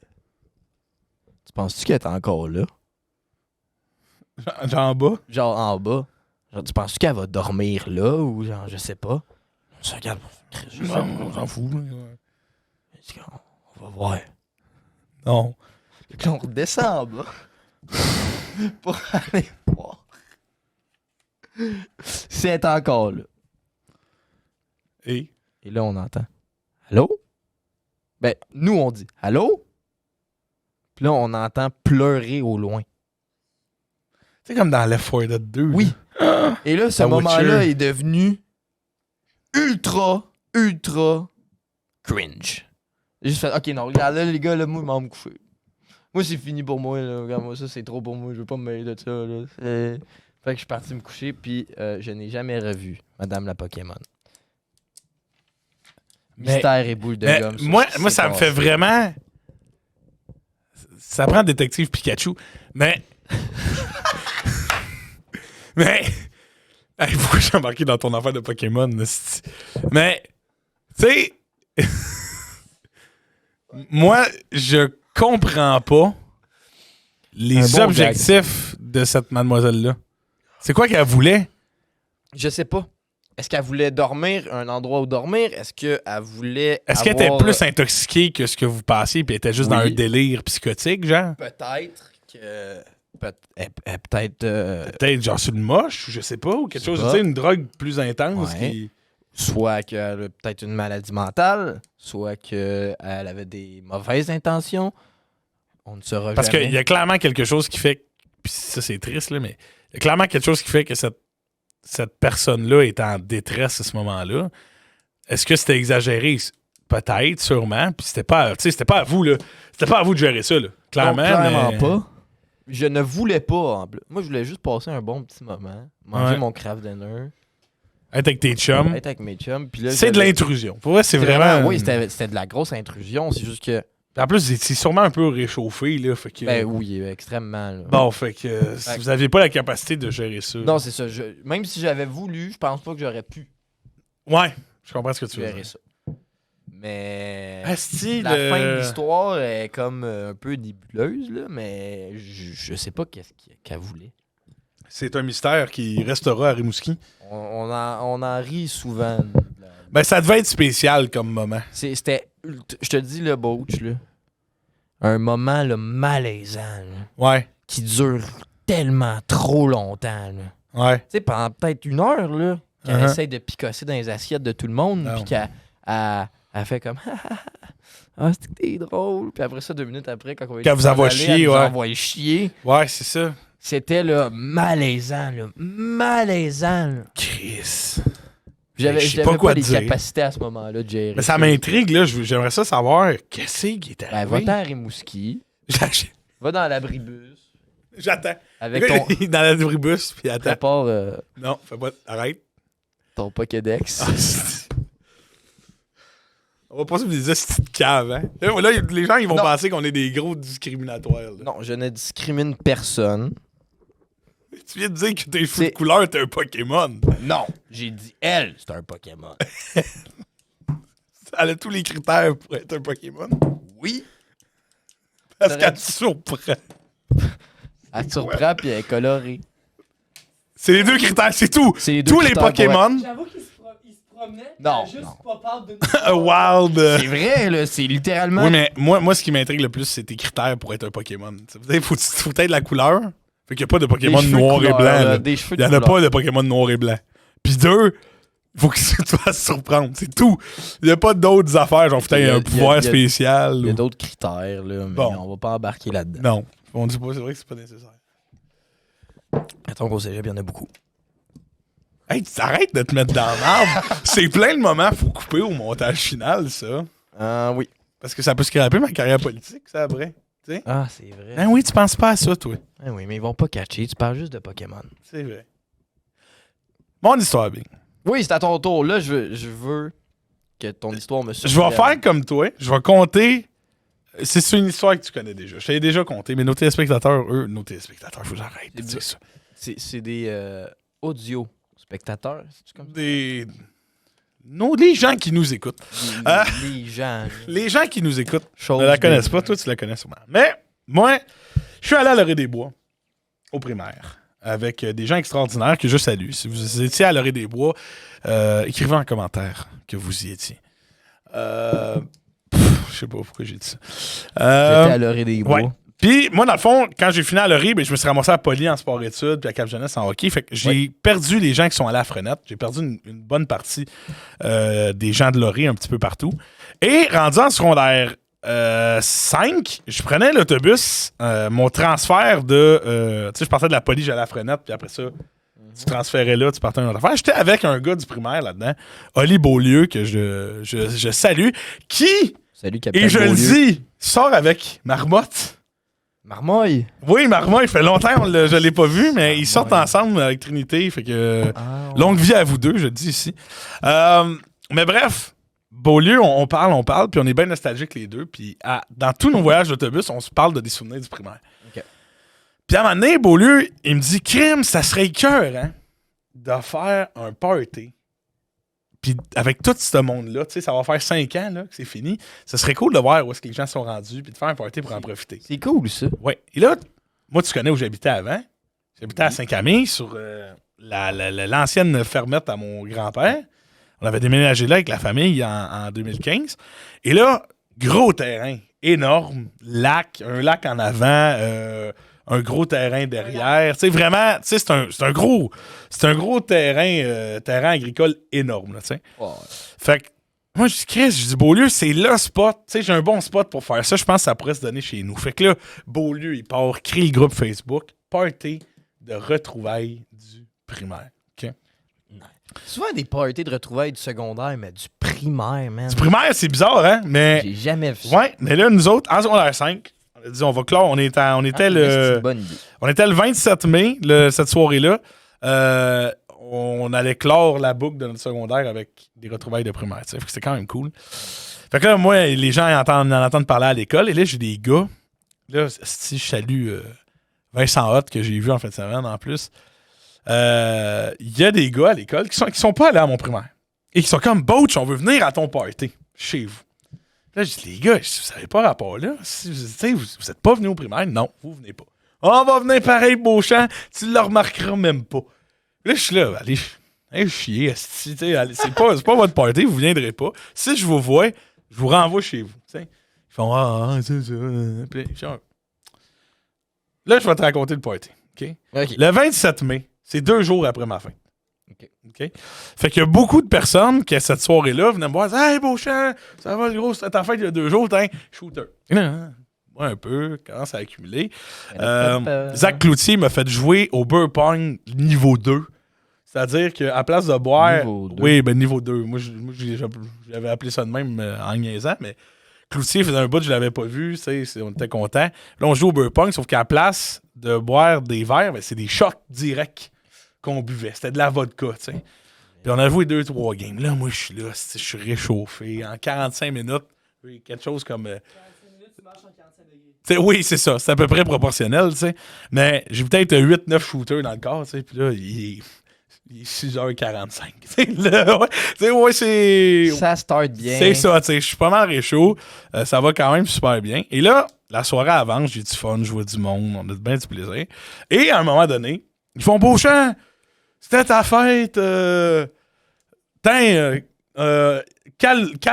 Tu penses-tu qu'elle est encore là? Genre en bas. Genre en bas. Genre, tu penses qu'elle va dormir là ou genre, je sais pas. On se regarde. Je sais pas. On s'en fout. On va voir. Non. Fait que là, on redescend en bas pour aller voir si elle est encore là. Et? Et là, on entend. Allô? Ben, nous, on dit allô? Puis là, on entend pleurer au loin. C'est comme dans Left 4 Dead 2. Oui. Et là, ce Dans moment-là Witcher. est devenu ultra cringe. J'ai juste fait, ok, non, regarde, là, les gars, là, moi, je m'en vais me coucher. Moi, c'est fini pour moi, là. Regarde, moi, ça, c'est trop pour moi. Je veux pas me mêler de ça, là. Fait que je suis parti me coucher, puis je n'ai jamais revu Madame la Pokémon. Mystère et boule de Mais gomme. moi, ça me fait vraiment... Ça prend Détective Pikachu. Mais... Hey, pourquoi j'ai embarqué dans ton affaire de Pokémon? Mais... Tu sais... Moi, je comprends pas les Un bon objectifs de cette mademoiselle-là. C'est quoi qu'elle voulait? Je sais pas. Est-ce qu'elle voulait dormir, un endroit où dormir? Est-ce qu'elle voulait. Est-ce qu'elle était avoir- plus intoxiquée que ce que vous passiez puis elle était juste dans Oui. un délire psychotique, genre? Peut-être que. Peut-être. Peut-être genre sur une moche, je sais pas, ou quelque Je sais chose, pas. tu sais, une drogue plus intense Ouais. qui... Soit qu'elle a peut-être une maladie mentale, soit qu'elle avait des mauvaises intentions. On ne saura Parce jamais. qu'il y a clairement quelque chose qui fait... Puis ça, c'est triste, là, mais... Il y a clairement quelque chose qui fait que cette personne-là est en détresse à ce moment-là. Est-ce que c'était exagéré? Peut-être, sûrement. Puis c'était pas à vous, là. C'était pas à vous de gérer ça, là. Clairement, Non, clairement mais... pas. Je ne voulais pas, en plus. Moi, je voulais juste passer un bon petit moment. Manger Ouais. mon craft dinner. Être avec tes chums, Être avec mes chums. Puis là, c'est de j'avais- l'intrusion. Pour vrai, c'est vraiment... Oui, c'était de la grosse intrusion. C'est juste que. En plus, c'est sûrement un peu réchauffé, là. Fait que... Ben oui, extrêmement. Là. Bon, fait que si Fait que- vous aviez pas la capacité de gérer ça... Non, c'est ça. Même si j'avais voulu, je pense pas que j'aurais pu Ouais, je comprends ce que tu veux gérer dire. ça. Mais. Asti, La fin de l'histoire est comme un peu nébuleuse, là, mais je sais pas qu'est-ce qu'elle voulait. C'est un mystère qui restera à Rimouski. On en rit souvent. Ben, ça devait être spécial comme moment. C'était, je te dis le Botch, là, un moment là, malaisant là, Ouais, qui dure tellement trop longtemps. là. ouais. Tu sais, pendant peut-être 1 heure, là, qu'elle Uh-huh. essaie de picosser dans les assiettes de tout le monde, Non. puis qu'elle elle fait comme ah, c'est que t'es drôle. Puis après ça, 2 minutes après, quand on va Qu'elle vous envoie chier, ouais. envoie chier. Ouais, c'est ça. C'était là, malaisant, là. Malaisant. Là. Chris. Je sais pas quoi les dire. capacités à ce moment-là de gérer. Mais ça m'intrigue, là. J'aimerais ça savoir qu'est-ce qui est Ben, va arrivé. à Rimouski, va dans l'abribus, J'attends. avec ton... Dans l'abribus, puis attends. prépare Non, fais pas. Arrête. ton Pokédex. Ah, c'est- On va passer pour des hosties de cave, hein. Là, les gens, ils vont Non. penser qu'on est des gros discriminatoires, là. Non, je ne discrimine personne. Tu viens de dire que tes cheveux de C'est- couleur, t'es un Pokémon. Non, j'ai dit elle, c'est un Pokémon. Elle a tous les critères pour être un Pokémon. Oui. Parce T'aurais qu'elle dit- te surprend. Elle te surprend puis elle est colorée. C'est les deux critères, c'est tout. C'est les deux Tous les critères pour Pokémon, J'avoue qu'il se promenait. Non, il a juste non. pas peur de wild. C'est vrai, là, c'est littéralement... Oui, mais moi, ce qui m'intrigue le plus, c'est tes critères pour être un Pokémon. Ça veut dire, faut être la couleur. Fait qu'il n'y a pas de Des Pokémon cheveux noir couleur, et blanc. là, là. des cheveux Il n'y en de a couleur. pas de Pokémon noir et blanc. Puis deux, faut que tu te fasses surprendre. C'est tout. Il n'y a pas d'autres affaires, genre, faut Il y a- un il y a- pouvoir il y a- spécial. Il y a ou- d'autres critères, là, mais Bon. on va pas embarquer là-dedans. Non. On dit pas, c'est vrai que c'est pas nécessaire. Attends qu'au cégep, il y en a beaucoup. Hey, arrête de te mettre dans l'arbre. C'est plein de moments, faut couper au montage final, ça. Oui. Parce que ça peut scraper ma carrière politique, ça, après. Ah, c'est vrai. Ben oui, tu penses pas à ça, toi. Ah oui, mais ils vont pas catcher. Tu parles juste de Pokémon. C'est vrai. Mon histoire, Bing. Oui, c'est à ton tour. Là, je veux que ton histoire me Je vais surprenne. faire comme toi. Je vais compter. C'est une histoire que tu connais déjà. Je t'ai déjà compté, mais nos téléspectateurs, faut que j'arrête de dire ça. C'est des audio spectateurs. C'est comme ça? Les gens qui nous écoutent. Ah. Les gens. Les gens qui nous écoutent Chose ne la connaissent des- pas. Toi, tu la connais sûrement. Mais moi, je suis allé à Lorée-des-Bois, au primaire, avec des gens extraordinaires que je salue. Si vous étiez à Lorée-des-Bois, écrivez en commentaire que vous y étiez. Je sais pas pourquoi j'ai dit ça. J'étais à l'orée des bois. ouais. Puis, moi, dans le fond, quand j'ai fini à Laurie, ben, je me suis ramassé à Poly en sport-études, puis à Cap-Jeunesse en hockey. Fait que j'ai perdu les gens qui sont allés à Frenette. J'ai perdu une bonne partie des gens de Laurie un petit peu partout. Et rendu en secondaire 5, je prenais l'autobus, mon transfert de... tu sais, je partais de la Poly, j'allais à Frenette, puis après ça, tu transférais là, tu partais à une autre affaire. J'étais avec un gars du primaire là-dedans, Oli Beaulieu, que je salue, qui, Salut, Capitaine et je le Beaulieu. dis, sort avec Marmotte. Marmoille. Oui, Marmotte, il fait longtemps je l'ai pas vu, mais ils sortent ensemble avec Trinité. Fait que Ah, ouais. longue vie à vous deux, je le dis ici. Mais bref, Beaulieu, on parle, puis on est bien nostalgiques les deux. Puis dans tous nos voyages d'autobus, on se parle de des souvenirs du primaire. Ok. Puis à un moment donné, Beaulieu, il me dit, crime, ça serait écœurant de faire un party. Puis avec tout ce monde-là, tu sais, ça va faire 5 ans là, que c'est fini. Ça serait cool de voir où est-ce que les gens sont rendus, puis de faire un party pour en profiter. C'est cool, ça. Oui. Et là, moi, tu connais où j'habitais avant. J'habitais à Saint-Camille, sur l'ancienne fermette à mon grand-père. On avait déménagé là avec la famille en 2015. Et là, gros terrain, énorme, un lac en avant, un gros terrain derrière. Tu sais, vraiment, tu sais, c'est un gros terrain agricole énorme, là, tu sais. Fait que, moi, je dis, Chris, je dis, Beaulieu, c'est le spot. Tu sais, j'ai un bon spot pour faire ça. Je pense que ça pourrait se donner chez nous. Fait que là, Beaulieu, il part, crée le groupe Facebook, party de retrouvailles du primaire. OK? Souvent des parties de retrouvailles du secondaire, mais du primaire, man. Du primaire, c'est bizarre, hein? Mais, J'ai jamais vu ça. ouais, mais là, nous autres, en secondaire 5, on a dit, on va clore. On était Ah, mais c'est le. une bonne idée. On était le 27 mai, cette soirée-là. On allait clore la boucle de notre secondaire avec des retrouvailles de primaire. Fait que c'était quand même cool. Fait que là, moi, les gens en entendent parler à l'école. Et là, j'ai des gars. Là, si je salue Vincent Hott, que j'ai vu en fin de semaine en plus. Il y a des gars à l'école qui sont pas allés à mon primaire. Et qui sont comme, Bouch, on veut venir à ton party chez vous. Là, je dis, les gars, vous savez pas rapport là. Si, vous êtes pas venus au primaire, non, vous venez pas. On va venir pareil, Beauchamp, tu le remarqueras même pas. Là, je suis là, allez chier, esti, c'est pas votre party, vous viendrez pas. Si je vous vois, je vous renvoie chez vous. T'sais. Ils font, c'est ça. Puis, là, je vais te raconter le party. OK? OK. Le 27 mai, c'est 2 jours après ma fin. OK. Fait qu'il y a beaucoup de personnes qui, à cette soirée-là, venaient me voir, hey, Beauchamp, ça va, le gros, c'était ta fête il y a 2 jours, t'es shooter. Moi, un peu, commence à accumuler. Zach Cloutier m'a fait jouer au Beer Pong niveau 2. C'est-à-dire qu'à place de boire... Niveau 2. Oui, ben niveau 2. J'avais appelé ça de même en niaisant, mais Cloutier faisait un bout, je l'avais pas vu, on était contents. Là, on joue au beer pong, sauf qu'à la place de boire des verres, ben, c'est des shots directs qu'on buvait. C'était de la vodka, tu sais. Puis on a joué 2-3 games. Là, moi, je suis là, je suis réchauffé. En 45 minutes, oui, quelque chose comme... 45 minutes, tu marches en 45 degrés. oui, c'est ça. C'est à peu près proportionnel, tu sais. Mais j'ai peut-être 8-9 shooters dans le corps, tu sais. Puis là, il est 6h45. Ouais, c'est... Ça start bien. C'est ça, tu sais. Je suis pas mal réchaud. Ça va quand même super bien. Et là, la soirée avance, j'ai du fun, je vois du monde, on a bien du plaisir. Et à un moment donné, ils font Beauchamp, c'était ta fête. Cale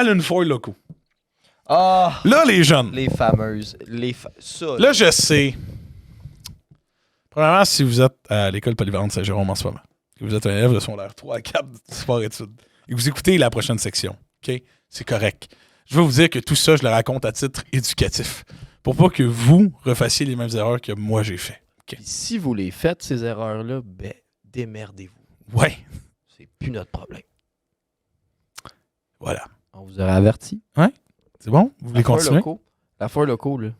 une foile locaux. Ah! Là, les jeunes. Les fameuses. Ça. Là, je sais. Premièrement, si vous êtes à l'école polyvalente Saint-Jérôme en ce moment, que vous êtes un élève de secondaire 3 à 4 de sport-études, et que vous écoutez la prochaine section, OK? C'est correct. Je veux vous dire que tout ça, je le raconte à titre éducatif. Pour pas que vous refassiez les mêmes erreurs que moi j'ai fait. OK? Puis si vous les faites, ces erreurs-là, ben, démerdez-vous. Ouais. C'est plus notre problème. Voilà. On vous aurait averti. C'est bon? Vous voulez continuer? La foire locaux, là.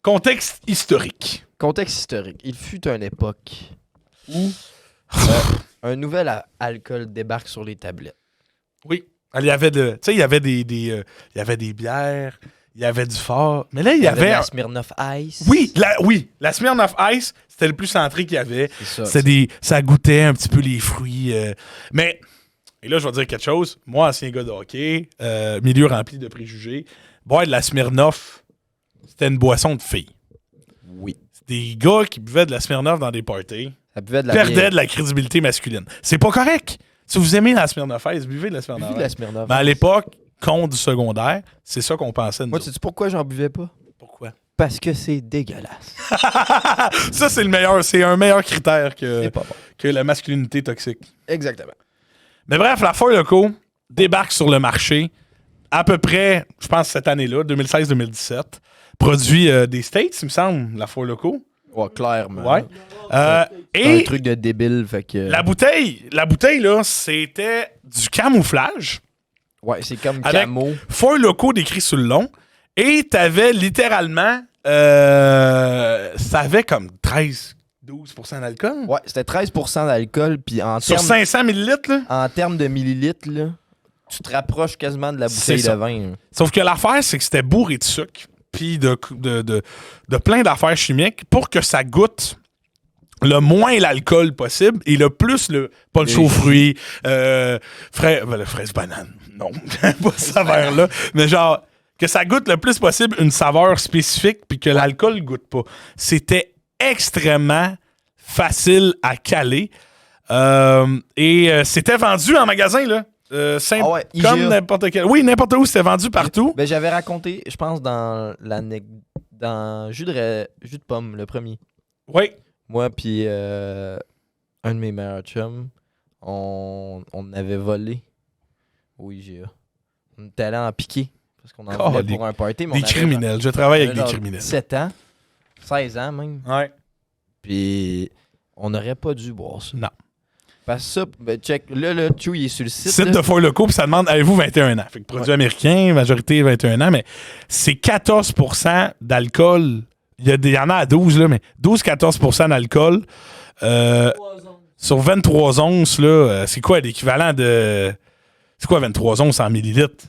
Contexte historique. Contexte historique. Il fut une époque où un nouvel alcool débarque sur les tablettes. Oui. Il y avait tu sais, il y avait il y avait des bières, il y avait du fort. Mais là, il y avait la Smirnoff Ice. Oui, la Smirnoff Ice, c'était le plus centré qu'il y avait. C'est ça. Ça goûtait un petit peu les fruits. Mais, et là, je vais dire quelque chose. Moi, ancien gars de hockey, milieu rempli de préjugés, boire de la Smirnoff, c'était une boisson de filles. Oui. C'est des gars qui buvaient de la Smirnoff dans des parties, Ça buvait de la perdaient bière. de la crédibilité masculine. C'est pas correct. Si vous aimez la Smirnoff Ice, buvez de la Smirnoff Buvez de la Ice. Smirnoff Mais à Ice. l'époque, con du secondaire, c'est ça qu'on pensait. Nous Moi, autres. sais-tu pourquoi j'en buvais pas? Pourquoi? Parce que c'est dégueulasse. Ça, c'est le meilleur. C'est un meilleur critère C'est pas bon. que la masculinité toxique. Exactement. Mais bref, la foire locaux débarque sur le marché à peu près, je pense, cette année-là, 2016-2017. Produit des States, il me semble, la foire locaux. Ouais, clairement. Ouais. C'est un Et truc de débile, fait que... la bouteille, là, c'était du camouflage. Ouais, c'est comme Avec- camo. Foire locaux décrit sur le long. Et t'avais littéralement... ça avait comme 13-12% d'alcool. Ouais, c'était 13% d'alcool, puis Sur 500 millilitres, là. en termes de millilitres, là, tu te rapproches quasiment de la bouteille C'est ça. de vin. Là. Sauf que l'affaire, c'est que c'était bourré de sucre, puis de plein d'affaires chimiques pour que ça goûte le moins l'alcool possible et le plus le punch aux fruits, le fraise banane. Non, pas ce saveur-là. Mais genre, que ça goûte le plus possible une saveur spécifique puis que l'alcool goûte pas. C'était extrêmement facile à caler. Et c'était vendu en magasin, là. Ah ouais, comme IGA. n'importe quel. Oui, n'importe où, c'était vendu partout. Ben, j'avais raconté, je pense, dans jus de pomme, le premier. Oui. Moi, puis un de mes meilleurs chums, on avait volé au IGA. On était allé en piquer parce qu'on en voulait pour un party. Mais Des on avait criminels. Je travaille avec des genre criminels. 17 ans, 16 ans même. Ouais. Puis on n'aurait pas dû boire ça. Non. Parce que ça, ben, check, là, le Chew, il est sur le site. Site là. de foire locaux, puis ça demande, avez-vous 21 ans? Fait que produit américain, majorité 21 ans, mais c'est 14% d'alcool. Il y en a à 12, là, mais 12-14% d'alcool. 3 onces. Sur 23 onces, là, c'est quoi l'équivalent de. C'est quoi 23 onces en millilitres?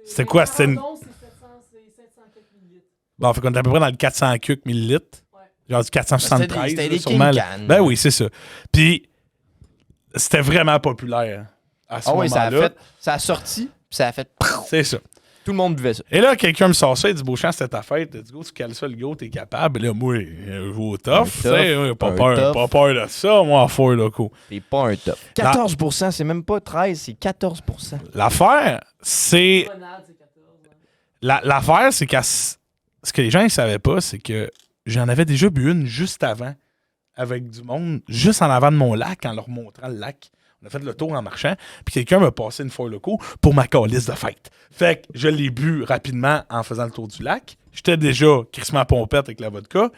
C'était quoi? C'était une- 40 onces, c'est 700 quelques millilitres. Bon, fait qu'on est à peu près dans le 400 quelques millilitres. Ouais. Genre du 473. C'était là, des sûrement, là. King Can. Ben oui, c'est ça. Puis, c'était vraiment populaire à ce Ah oui, moment-là. ça a sorti, puis ça a fait. C'est ça. Tout le monde buvait ça. Et là, quelqu'un me sort ça, il dit Beauchamp, c'était ta fête. Du go, tu cales ça, le go, t'es capable. Et là, moi, je vais au tough. Tu sais, pas peur de ça, moi, en foire locaux. C'est pas un top. 14%, c'est même pas 13, c'est 14%. L'affaire, c'est. Limonade, c'est 14. Hein. L'affaire, c'est que ce que les gens ne savaient pas, c'est que j'en avais déjà bu une juste avant, avec du monde, juste en avant de mon lac, en leur montrant le lac. On a fait le tour en marchant, puis quelqu'un m'a passé une foire locaux pour ma calice de fête. Fait que je l'ai bu rapidement en faisant le tour du lac. J'étais déjà crissement pompette avec la vodka.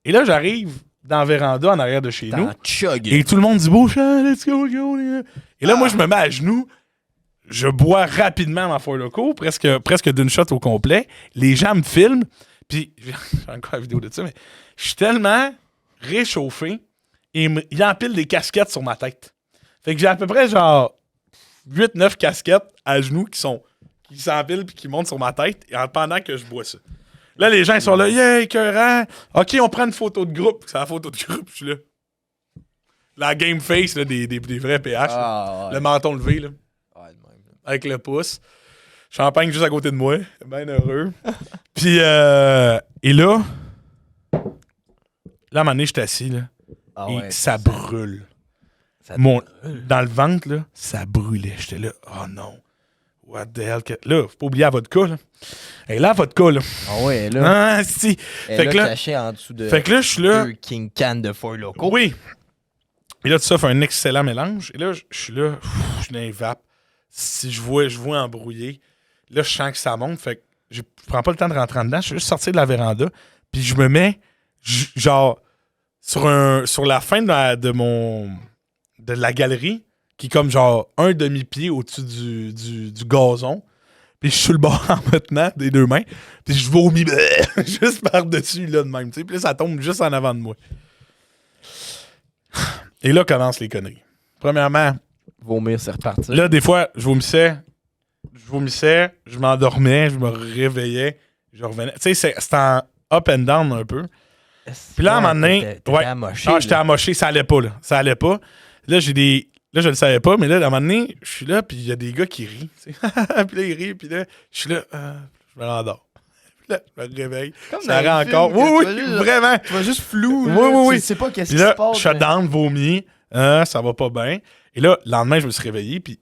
Et là, j'arrive dans la véranda en arrière de chez nous. T'en chug. Et tout le monde dit, beau chat, let's go, go, les gars. Et là, moi, je me mets à genoux. Je bois rapidement ma Four Loko, presque d'une shot au complet. Les gens me filment. Puis, j'ai encore la vidéo de ça, mais je suis tellement réchauffé. Et il empile des casquettes sur ma tête. Fait que j'ai à peu près genre 8-9 casquettes à genoux qui s'empilent puis qui montent sur ma tête pendant que je bois ça. Là, les gens, ils sont là, yeah, écœurant. OK, on prend une photo de groupe. C'est la photo de groupe, je suis là. La game face là, des vrais PH. Ah, ouais. Le menton levé, là. Ouais, de même, là. Avec le pouce. Champagne juste à côté de moi. Bien heureux. Puis, et là, à un moment donné, je suis assis, là. Ah Et ouais, ça brûle. ça Dans le ventre, là, ça brûlait. J'étais là, oh non. What the hell? Là, faut pas oublier la vodka, là. Et là, la vodka, là. Ah ouais, là. Ah, si. Elle Fait là, que là, caché en dessous de fait que là, je suis là. 2 King Can de Four Loko. Oui. Et là, tout ça fait un excellent mélange. Et là, je suis là, je suis dans les vapes. Si je vois embrouiller, là, je sens que ça monte. Fait que je prends pas le temps de rentrer en dedans. Je suis juste sorti de la véranda. Puis je me mets, genre, sur la fin de la galerie, qui est comme genre un demi-pied au-dessus du gazon. Puis je suis sur le bord en me tenant des deux mains. Puis je vomis juste par-dessus, là, de même. T'sais. Puis là, ça tombe juste en avant de moi. Et là commencent les conneries. Premièrement, Vomir, c'est reparti. là, des fois, je vomissais, je m'endormais, je me réveillais, je revenais. Tu sais, c'était en up and down un peu. Puis là, à un moment donné, T'étais ouais. amoché, Ah, j'étais amoché, ça allait pas, là. Ça allait pas. Là, là, je le savais pas, mais là, à un moment donné, je suis là, puis il y a des gars qui rient. Tu sais. Puis là, ils rient, puis là, je suis là, je me rendors. Puis là, je me réveille. Comme Ça dans rend les films, encore. que Oui, tu vas juste- vraiment. Tu vas juste flou. Oui, là. oui, oui. Tu sais pas qu'est-ce Puis qui là, se passe. shut down, vomi, ça va pas bien. Et là, le lendemain, je me suis réveillé, puis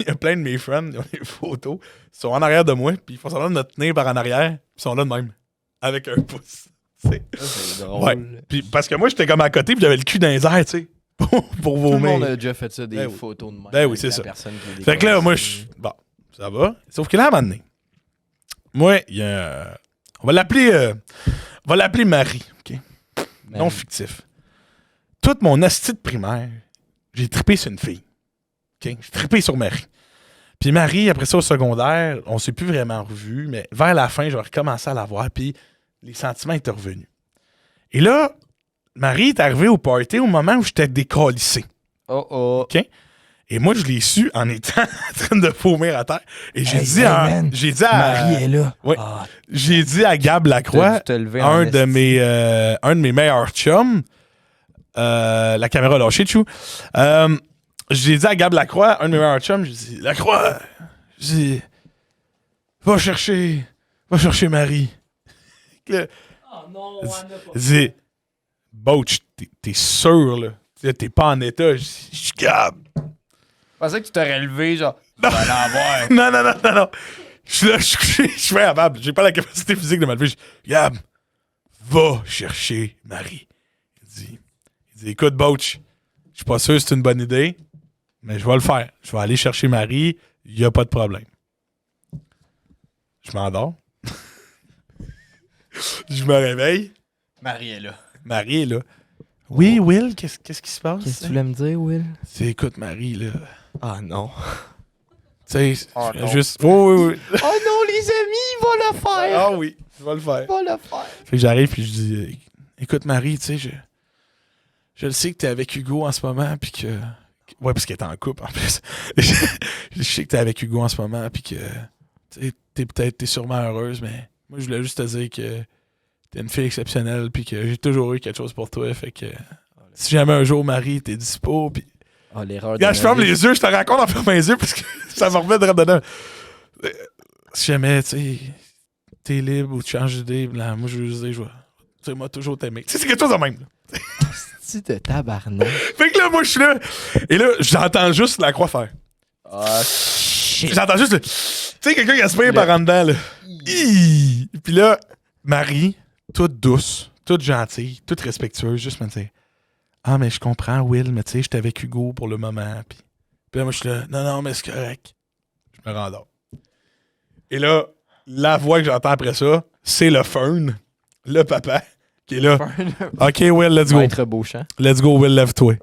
il y a plein de mes friends, ils ont des photos, ils sont en arrière de moi, puis ils font semblant de me tenir par en arrière, puis ils sont là de même, avec un pouce. Tu sais. Ça, c'est drôle. Ouais. Puis parce que moi, j'étais comme à côté, puis j'avais le cul dans les airs, tu sais, pour Tout le vomir. monde a déjà fait ça, des Ben oui. photos de même. Ben oui, avec c'est la ça. personne qui est Fait que là, moi, décollée. bon, ça va. Sauf que là, à un moment donné, moi, il y a. On va l'appeler Marie, OK? Ben Non fictif. Toute mon asti de primaire, j'ai trippé sur une fille. OK? J'ai trippé sur Marie. Puis Marie, après ça, au secondaire, on s'est plus vraiment revus, mais vers la fin, j'ai recommencé à la voir, puis les sentiments étaient revenus. Et là, Marie est arrivée au party au moment où j'étais décalissé. Oh oh. OK? Et moi, je l'ai su en étant en train de vomir à terre. Et j'ai Hey, dit, hey, à, man. j'ai dit à. Marie est là. Ouais. Ah, J'ai dit à Gab t'as Lacroix, dû te lever en un de esti. mes meilleurs chums, la caméra lâchée, Chou. J'ai dit à Gab Lacroix, un de mes meilleurs chums, j'ai dit, Lacroix, j'ai dit, va chercher Marie. Là, Oh non, on en a pas. il dit, Bouch, t'es sûr, là? T'es pas en état. Je dis, Gab. Je pensais que tu t'aurais levé, genre. Non. Tu vas l'avoir. Non. Je suis là, je suis couché, je suis incapable. J'ai pas la capacité physique de me lever. Je dis, Gab, va chercher Marie. Il dit, écoute, Bouch, je suis pas sûr que c'est une bonne idée, mais je vais le faire. Je vais aller chercher Marie, il y a pas de problème. Je m'endors. Je me réveille. Marie est là. Marie est là. Oui, Will, qu'est-ce qui se passe? Qu'est-ce que tu voulais me dire, Will? C'est, écoute, Marie, là. Ah non. Tu sais, Oh, non. juste. Oui. Oh non, les amis, il va le faire. Ah oui, je vais le faire. Il va le faire. Fait que j'arrive puis je dis écoute Marie, tu sais, je le sais que t'es avec Hugo en ce moment puis que ouais, parce qu'elle est en couple en plus. Je sais que t'es avec Hugo en ce moment puis que tu sais, t'es sûrement heureuse, mais moi je voulais juste te dire que t'es une fille exceptionnelle puis que j'ai toujours eu quelque chose pour toi, fait que si jamais un jour Marie t'es dispo puis Oh, l'erreur quand je ferme les yeux, je te raconte en fermant les yeux parce que ça me remet de dedans. Si jamais, tu sais, t'es libre ou tu changes d'idée, là, moi, je veux juste dire, tu sais, moi, toujours t'aimer. Tu sais, c'est quelque chose de même. Là. C'est de tabarnak. Fait que là, moi, je suis là. Et là, j'entends juste la croix faire. Ah, shit. J'entends juste le. Tu sais, quelqu'un qui aspire par en dedans, là. Hi! Puis là, Marie, toute douce, toute gentille, toute respectueuse, juste me dire ah, mais je comprends, Will, mais tu sais, j'étais avec Hugo pour le moment. Puis là, moi, je suis là, non, mais c'est correct. Je me rendors. Et là, la voix que j'entends après ça, c'est le Fern, le papa, Qui est là. OK, Will, let's go. Maître Beauchamp. Let's go, Will, lève-toi.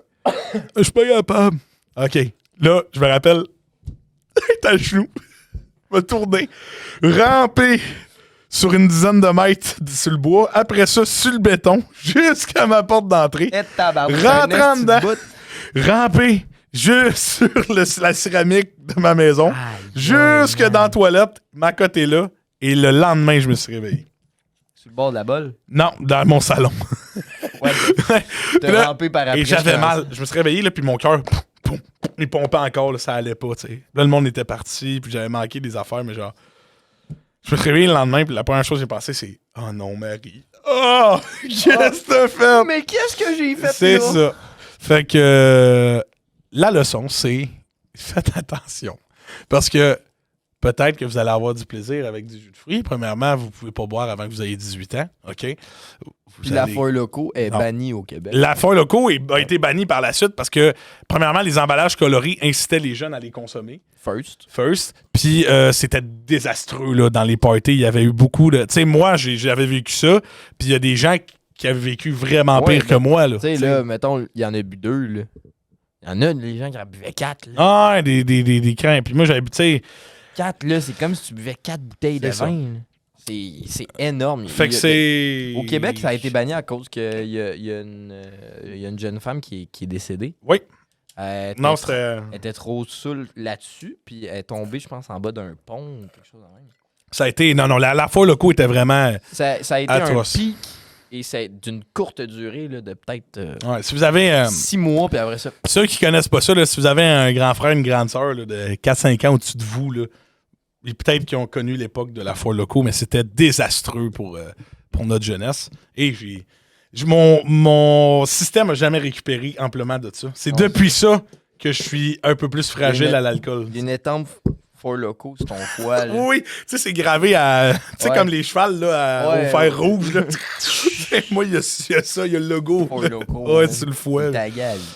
Je suis pas capable. OK. Là, je me rappelle. T'as le genou. Je vais tourner. Ramper sur une dizaine de mètres sur le bois. Après ça, sur le béton, jusqu'à ma porte d'entrée. Rentrant dedans. Ramper juste sur la céramique de ma maison. Jusque dans la toilette. Ma cote est là. Et le lendemain, je me suis réveillé. Sur le bord de la bolle? Non, dans mon salon. Ouais. T'as rampé par après. Et j'avais mal. Je me suis réveillé, là, puis mon cœur, il pompait encore, là, ça allait pas, tu sais. Là, le monde était parti, puis j'avais manqué des affaires, mais genre... Je me suis réveillé le lendemain, puis la première chose que j'ai pensé, c'est « Oh non, Marie! Oh! Qu'est-ce que t'as fait? » Mais qu'est-ce que j'ai fait, C'est là? ça. Fait que... la leçon, c'est... Faites attention. Parce que... Peut-être que vous allez avoir du plaisir avec du jus de fruits. Premièrement, vous ne pouvez pas boire avant que vous ayez 18 ans. OK? Puis la foire locaux est bannie au Québec. La foire locaux a été bannie par la suite parce que, premièrement, les emballages colorés incitaient les jeunes à les consommer. First. Puis c'était désastreux là, dans les parties. Il y avait eu beaucoup de... Tu sais, moi, j'avais vécu ça. Puis il y a des gens qui avaient vécu vraiment pire que moi. Tu sais, là, mettons, il y en a bu 2. Là. Il y en a des gens qui en buvaient 4. Là. Ah, des crins. Puis moi, j'avais bu, tu sais... 4, là, c'est comme si tu buvais 4 bouteilles de vin. C'est énorme. Fait que c'est... Au Québec, ça a été banni à cause qu'il y a une jeune femme qui est décédée. Oui. Elle était trop saoule là-dessus, puis elle est tombée, je pense, en bas d'un pont ou quelque chose de même. Ça a été... Non, la foire locaux était vraiment ça a été atroce. Un pic, et c'est d'une courte durée, là, de peut-être ouais, si vous avez 6 mois, puis après ça... Ceux qui connaissent pas ça, là, si vous avez un grand frère, une grande sœur là, de 4-5 ans au-dessus de vous, là, et peut-être qu'ils ont connu l'époque de la foire locaux, mais c'était désastreux pour notre jeunesse. Et mon système n'a jamais récupéré amplement de ça. C'est depuis ça que je suis un peu plus fragile à l'alcool. Il y a une étampe foire locaux sur ton foie. Là. Oui, tu sais, c'est gravé à... Tu sais, comme les chevals là, au fer rouge. Là. Moi, il y a ça, il y a le logo. Foire locaux. Ouais, sur le foie.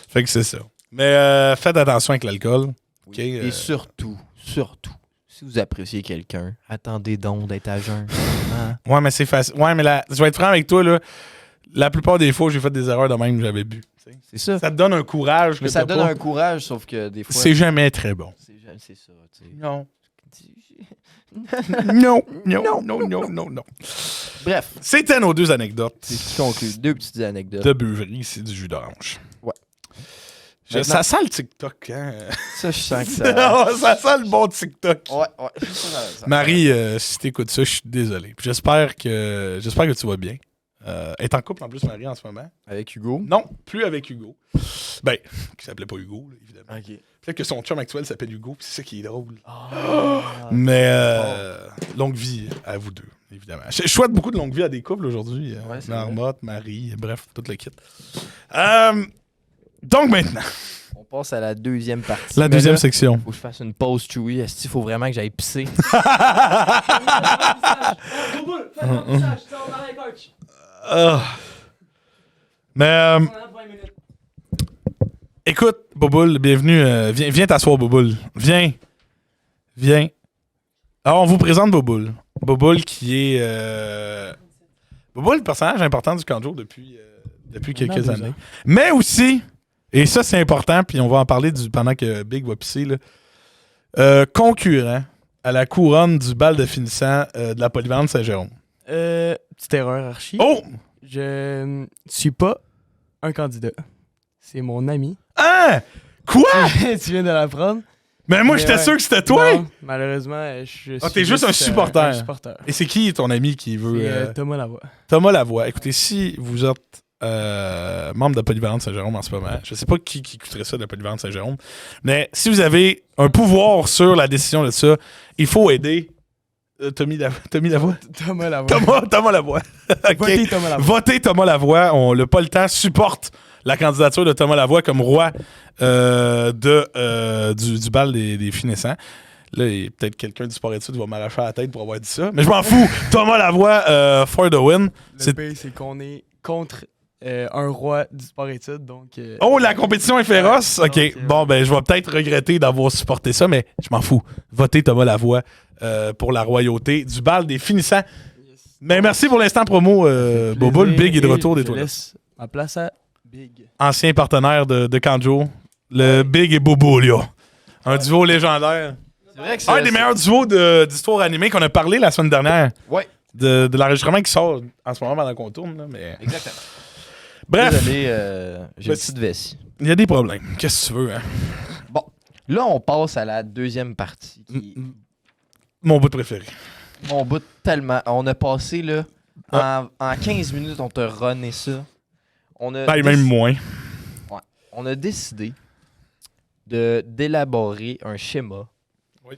Fait que c'est ça. Mais faites attention avec l'alcool. Oui. Okay, et surtout, si vous appréciez quelqu'un, attendez donc d'être à jeun. Hein? Ouais, mais c'est facile. Ouais, mais je vais être franc avec toi, là. La plupart des fois, j'ai fait des erreurs de même que j'avais bu. C'est ça. Ça te donne un courage. Mais ça te donne un courage, sauf que des fois... C'est jamais très bon. C'est ça, tu sais. Non. Non. Bref. C'était nos 2 anecdotes. C'est ce qui conclut. 2 petites anecdotes. De beuverie, c'est du jus d'orange. Ouais. Ça sent le TikTok, hein? Ça, je sens que ça... ça sent le bon TikTok. Ouais. Marie, si t'écoutes ça, je suis désolé. Puis j'espère que tu vas bien. Elle est en couple en plus, Marie, en ce moment. Avec Hugo? Non, plus avec Hugo. Ben, qui s'appelait pas Hugo, là, évidemment. OK. Peut-être que son chum actuel s'appelle Hugo, puis c'est ça qui est drôle. Oh. Mais longue vie à vous deux, évidemment. Je souhaite beaucoup de longue vie à des couples aujourd'hui. Marmotte, Marie, bref, tout le kit. Donc maintenant... On passe à la deuxième partie. La deuxième section. Faut que je fasse une pause chewy. Est-ce qu'il faut vraiment que j'aille pisser? Mais écoute, Boboul, bienvenue. Viens t'asseoir, Boboul. Viens. Alors, on vous présente Boboul. Boboul qui est... Boboul, le personnage important du Kanjo depuis quelques années. Mais aussi, et ça c'est important, puis on va en parler pendant que Big va pisser, là, concurrent à la couronne du bal de finissant de la polyvalente Saint-Jérôme. Petite erreur, Archie. Oh! Je ne suis pas un candidat. C'est mon ami. Hein? Quoi? Tu viens de l'apprendre. Mais moi, j'étais sûr que c'était toi! Non, malheureusement, je suis... Ah, t'es juste un supporter. Un supporter. Et c'est qui ton ami qui veut... C'est Thomas Lavoie. Thomas Lavoie. Écoutez, si vous êtes membre de Polyvalente Saint-Jérôme en ce moment, je sais pas qui écouterait ça de Polyvalente Saint-Jérôme, mais si vous avez un pouvoir sur la décision de ça, il faut aider Tommy Lavoie? Thomas Lavoie. Thomas Lavoie. Okay. Votez Thomas Lavoie. Votez Thomas Lavoie. On n'a pas le temps. Supporte la candidature de Thomas Lavoie comme roi du bal des finissants. Là, il y a peut-être quelqu'un du sport-études qui va m'arracher la tête pour avoir dit ça. Mais je m'en fous. Thomas Lavoie, for the win. Le pire, c'est qu'on est contre un roi du sport-études. Donc, oh, la compétition est féroce? OK. Bon, ben, je vais peut-être regretter d'avoir supporté ça, mais je m'en fous. Votez Thomas Lavoie pour la royauté du bal des finissants. Yes. Mais merci pour l'instant promo, Bobo. Le Big est de retour des Je toilettes. laisse ma place à Big. Ancien partenaire de Kanjo. Le Big et Bobo, là. Un duo légendaire. C'est vrai que Un des meilleurs duos d'histoire animée qu'on a parlé la semaine dernière. Ouais, De l'enregistrement qui sort en ce moment pendant qu'on tourne. Là, mais... exactement. Bref, Désolé, j'ai une Mais- petite vessie. il y a des problèmes. Qu'est-ce que tu veux, hein? Bon, là, on passe à la deuxième partie. Qui Mon bout préféré. mon bout tellement. On a passé, là, en 15 minutes, on t'a runné ça. On a, Ben, même moins. on a décidé d'élaborer un schéma Oui.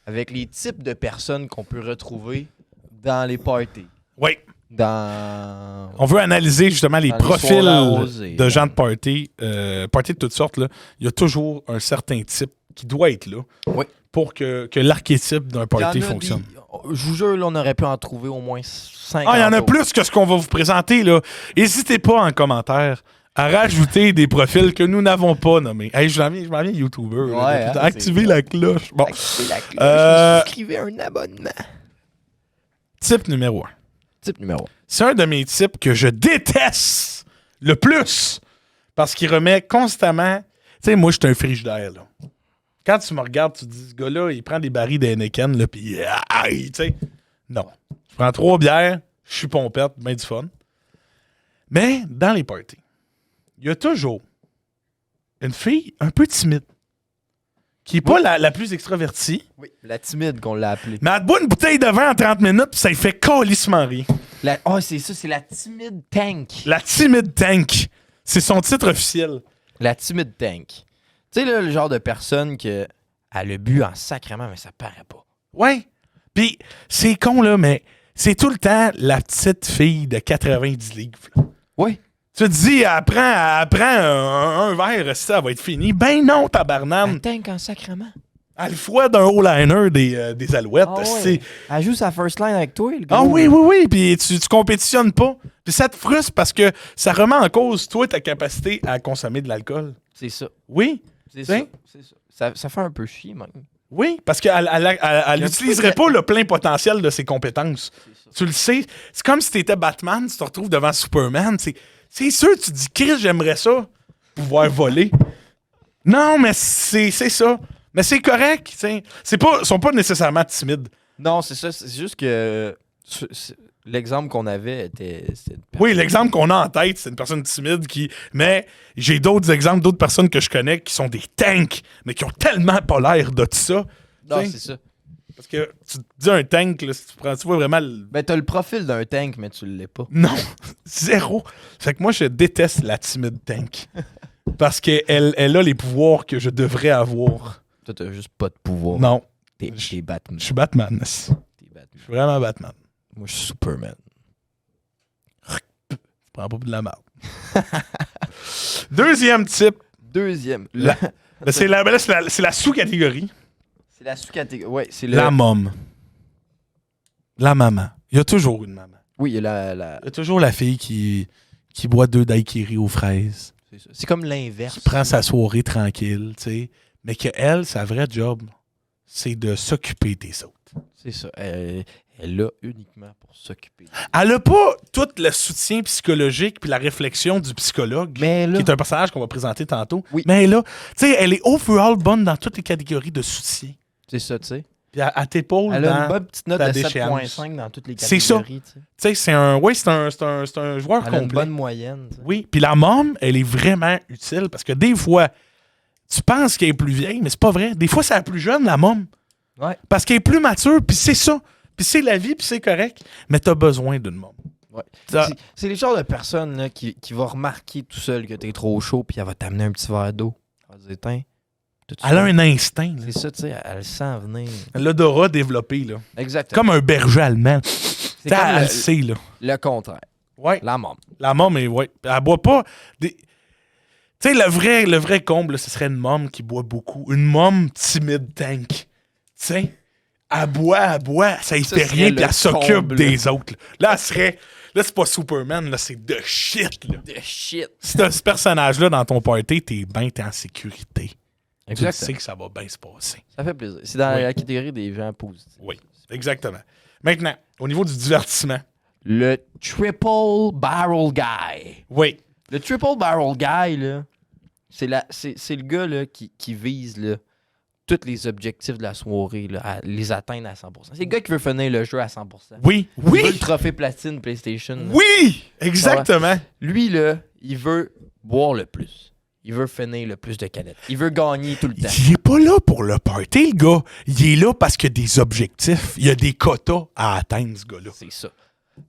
avec les types de personnes qu'on peut retrouver dans les parties. Oui. Dans. On veut analyser justement les Dans les profils soirées arrosées, de ouais. gens de party. Party de toutes sortes, là. Il y a toujours un certain type qui doit être là Oui. pour que l'archétype d'un Il y en party a fonctionne. je vous jure, là, on aurait pu en trouver au moins 5. Ah, il y en a plus que ce qu'on va vous présenter, là. N'hésitez pas en commentaire à rajouter des profils que nous n'avons pas nommés. Hey, je m'en viens YouTuber. là, Ouais, depuis- hein, activez c'est la cloche. Bon. Activez la cloche, souscrivez un abonnement. Type numéro 1. Type numéro 1. C'est un de mes types que je déteste le plus parce qu'il remet constamment. Tu sais, moi, je suis un frigidaire, là. Quand tu me regardes, tu te dis, ce gars-là, il prend des barils d'Heineken, là, puis tu sais. Non. Je prends 3 bières, je suis pompette, ben du fun. Mais dans les parties, il y a toujours une fille un peu timide qui n'est pas la plus extravertie, Oui. La timide qu'on l'a appelée. mais elle te boit une bouteille de vin en 30 minutes, puis ça lui fait calissement rien. Oh, c'est ça, c'est la timide tank. La timide tank. C'est son titre officiel. La timide tank. Tu sais, là, le genre de personne que elle a bu en sacrement, mais ça paraît pas. Ouais. Puis, c'est con, là, mais c'est tout le temps la petite fille de 90 livres. là. Oui. Tu te dis, elle prend un verre, ça va être fini. Ben non, La tabarnane. tank en sacrement. Elle le fouette d'un haut-liner des Alouettes. Ah ouais. c'est... Elle joue sa first line avec toi, le gars. Ah oui, oui, oui. Puis tu compétitionnes pas. Puis ça te frustre parce que ça remet en cause, toi, ta capacité à consommer de l'alcool. C'est ça. Oui. C'est T'sais? ça. C'est ça. Ça fait un peu chier, même. Oui, parce qu'elle n'utiliserait pas le plein potentiel de ses compétences. C'est ça. Tu le sais. C'est comme si t'étais Batman, tu te retrouves devant Superman. C'est sûr, tu te dis, Chris, j'aimerais ça, pouvoir voler. Non, mais c'est ça. Mais c'est correct. Ils sont pas nécessairement timides. Non, c'est ça. C'est juste que l'exemple qu'on avait était. Oui, l'exemple qu'on a en tête, c'est une personne timide qui. Mais j'ai d'autres exemples, d'autres personnes que je connais qui sont des tanks, mais qui ont tellement pas l'air de ça. Non, T'sais. c'est ça. Parce que tu te dis un tank, là, si tu vois vraiment. Ben, t'as le profil d'un tank, mais tu l'es pas. Non, zéro. Fait que moi, je déteste la timide tank. Parce qu'elle a les pouvoirs que je devrais avoir. Toi, t'as juste pas de pouvoir. Non, T'es Batman. je suis Batman. Je T'es Batman. suis vraiment Batman. Moi, je suis Superman. Je prends pas de la merde. Deuxième type, Deuxième. ben, c'est la sous-catégorie. C'est la sous-catégorie. Ouais, c'est le. La môme. La maman. Il y a toujours une maman. Oui, il y a la. Il y a toujours la fille qui boit 2 daiquiris aux fraises, C'est ça. C'est comme l'inverse. qui prend sa soirée tranquille, tu sais. Mais que elle, sa vraie job, c'est de s'occuper des autres. C'est ça. Elle est là uniquement pour s'occuper. Elle a pas tout le soutien psychologique puis la réflexion du psychologue, Mais là. qui est un personnage qu'on va présenter tantôt. Oui. Mais là, tu sais, elle est overall bonne dans toutes les catégories de soutien. C'est ça, tu sais. Puis à t'épaule Elle a une dans... bonne petite note ta de déchéance. 7.5 dans toutes les C'est ça. catégories. Tu sais. Tu sais, c'est un joueur Elle a une complet. bonne moyenne. Tu sais. Oui, puis la môme, elle est vraiment utile parce que des fois, tu penses qu'elle est plus vieille, mais c'est pas vrai. Des fois, c'est la plus jeune, la môme. Ouais. Parce qu'elle est plus mature, puis c'est ça. Puis c'est la vie, puis c'est correct. Mais t'as besoin d'une môme. Ouais. Ça- C'est les genres de personnes là, qui va remarquer tout seul que t'es trop chaud, puis elle va t'amener un petit verre d'eau. Elle va dire, tiens. Elle a un instinct. là. C'est ça, tu sais, elle sent venir. L'odorat développé, là. Exactement. Comme un berger allemand. C'est T'sais, comme elle le sait, là. le contraire. Ouais. La môme. La môme, ouais. Elle boit pas des... Tu sais, le vrai comble, là, ce serait une môme qui boit beaucoup. Une môme timide tank. Tu sais, elle boit, ça y Ça fait serait rien, le puis elle s'occupe comble. des autres. Là, elle serait... Là, c'est pas Superman, là, c'est de shit, là. De shit. Si t'as ce personnage-là dans ton party, t'es en sécurité. Tu Exactement. sais que ça va bien se passer. Ça fait plaisir. C'est dans Oui. la catégorie des gens positifs. Oui, exactement. Maintenant, au niveau du divertissement, le Triple Barrel Guy. Oui. Le Triple Barrel Guy, là, c'est le gars là, qui vise là, tous les objectifs de la soirée, là, à les atteindre à 100%. C'est le gars qui veut finir le jeu à 100%. Oui. Il veut le Oui. trophée platine PlayStation. Là. Oui. Exactement. Lui, là, il veut boire le plus. Il veut finir le plus de canettes. Il veut gagner tout le temps. Il est pas là pour le party, le gars. Il est là parce qu'il y a des objectifs. Il y a des quotas à atteindre, ce gars-là. C'est ça.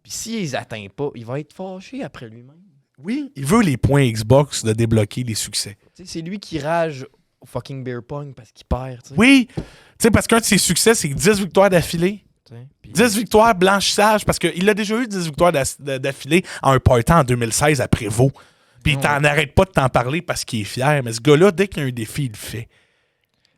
Puis s'il les atteint pas, il va être fâché après lui-même. Oui. Il veut les points Xbox de débloquer les succès. Tu sais, c'est lui qui rage au fucking beer pong parce qu'il perd. Tu sais. Oui. Tu sais, parce qu'un de ses succès, c'est 10 victoires d'affilée. Tu sais, puis- 10 victoires blanchissage, parce qu'il a déjà eu 10 victoires d'affilée à un party en 2016 à Prévost. Puis il t'en arrête pas de t'en parler parce qu'il est fier. Mais ce gars-là, dès qu'il y a un défi, il le fait.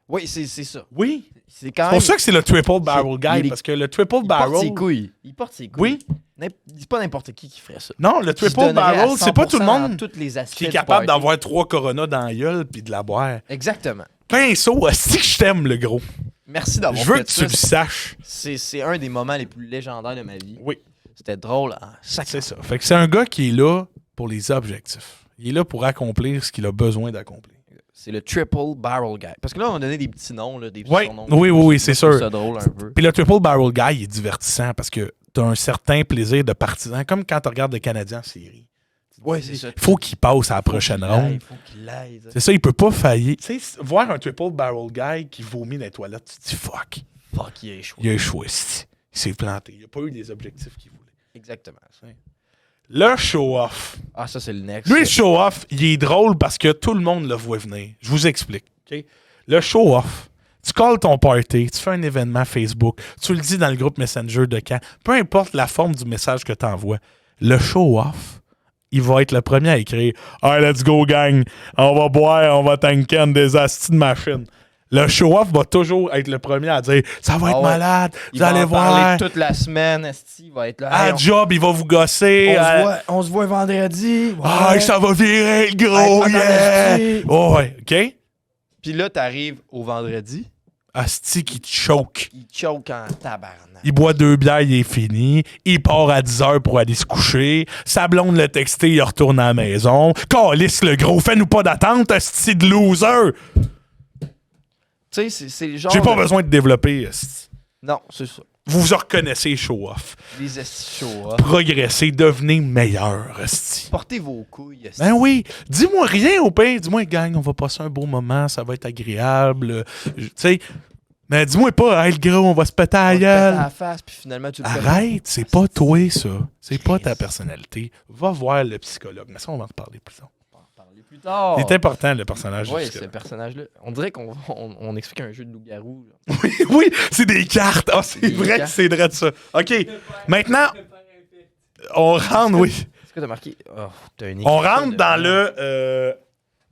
Oui, c'est ça. Oui. C'est quand C'est même... pour ça que c'est le Triple Barrel il Guy, est- parce que le Triple il porte ses Barrel... couilles. Il porte ses couilles. Oui. C'est pas n'importe qui ferait ça. Non, le Qui se Triple donnerait à Barrel, c'est pas tout le 100% dans monde tous les aspects qui est du capable party. d'avoir 3 Corona dans la gueule puis de la boire. Exactement. Pinceau, si je t'aime, le gros. Merci d'avoir Je veux fait que tu ça. le saches. C'est un des moments les plus légendaires de ma vie. Oui. C'était drôle. Hein? C'est ça. Fait que c'est un gars qui est là pour les objectifs. Il est là pour accomplir ce qu'il a besoin d'accomplir. C'est le Triple Barrel Guy. Parce que là, on a donné des petits noms, là, des petits Oui, surnoms. oui, c'est Je trouve sûr. ça drôle un peu. Puis le Triple Barrel Guy il est divertissant parce que t'as un certain plaisir de partisan, comme quand tu regardes le Canadien en série. Ouais, c'est ça. Il faut qu'il passe à la prochaine ronde. Il faut qu'il aille. C'est ça, il peut pas faillir. Tu sais, voir un Triple Barrel Guy qui vomit dans les toilettes, tu te dis fuck. Fuck, il a échoué. Il a échoué, c'ti. Il s'est planté. Il a pas eu les objectifs qu'il voulait. Exactement. Le show-off. Ah, ça, c'est le next. Lui, le show-off, il est drôle parce que tout le monde le voit venir. Je vous explique. OK? Le show-off, tu calls ton party, tu fais un événement Facebook, tu le dis dans le groupe Messenger de camp, peu importe la forme du message que tu envoies, le show-off, il va être le premier à écrire « Hey, let's go, gang! On va boire, on va tanker des astis de machine. » Le show-off va toujours être le premier à dire « Ça va être ouais. malade, Il vous allez va en parler voir. toute la semaine. Esti, il va être là. À Hey, job, il va vous gosser. on se voit vendredi. Ah, Ouais. ça va virer, le gros, Hey, yeah! esti. Oh, ouais, OK? Puis là, t'arrives au vendredi. Asti qui te choke. Il choke en tabarnak. Il boit 2 bières, il est fini. Il part à 10h pour aller se coucher. Sa blonde l'a texté, il retourne à la maison. Calisse le gros, fais-nous pas d'attente, asti de loser! Tu sais, c'est le genre. J'ai pas de- besoin de développer, asti. Non, c'est ça. Vous vous reconnaissez, show-off. Les esti show, hein. Progressez, devenez meilleur, asti. Portez vos couilles. Esti. Ben oui, dis-moi rien au pire. Dis-moi, gang, on va passer un beau moment, ça va être agréable. Tu sais, mais dis-moi pas, hey, le gros, on va se péter à On te la pète à gueule. la face, puis finalement, tu le fais Arrête, c'est pas toi, ça. C'est pas ta personnalité. Va voir le psychologue. Mais ça, on va en reparler plus tard. pas. On va en parler plus tard. C'est important, le personnage. du Oui, ce psychologue. personnage-là. On dirait qu'on explique un jeu de loup-garou. là. Oui, oui, c'est des cartes. Ah, c'est Des vrai que cartes. c'est vrai de ça. OK, maintenant, on rentre, oui. Est-ce que t'as marqué. Oh, t'as une On écriture rentre de- dans le...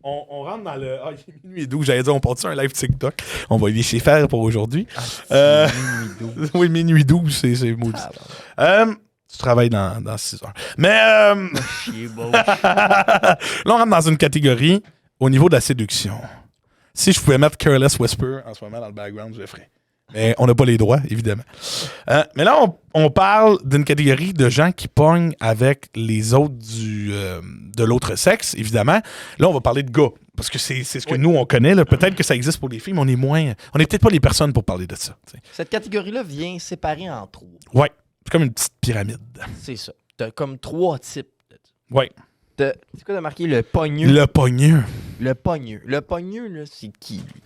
on rentre dans le... Ah, il est minuit et 12. J'allais dire, on part-tu un live TikTok? On va y laisser faire pour aujourd'hui. Ah, Euh, minuit 12. Oui, minuit 12, c'est maudit. Ah, bon. Tu travailles dans 6 heures. Mais Chier, beau. là, on rentre dans une catégorie au niveau de la séduction. Si je pouvais mettre Careless Whisper en ce moment dans le background, je le ferais. Mais on n'a pas les droits, évidemment. Mais là, on parle d'une catégorie de gens qui pognent avec les autres de l'autre sexe, évidemment. Là, on va parler de gars. Parce que c'est ce que Oui. nous, on connaît. Là. Peut-être que ça existe pour les filles, mais on est moins... On n'est peut-être pas les personnes pour parler de ça. T'sais. Cette catégorie-là vient séparer en trois. Ouais. C'est comme une petite pyramide. C'est ça. T'as comme trois types. Ouais. C'est quoi t'as marqué? Le pogneux. Le pogneux. Le pogneux. Le pogneux, là, c'est qui, lui?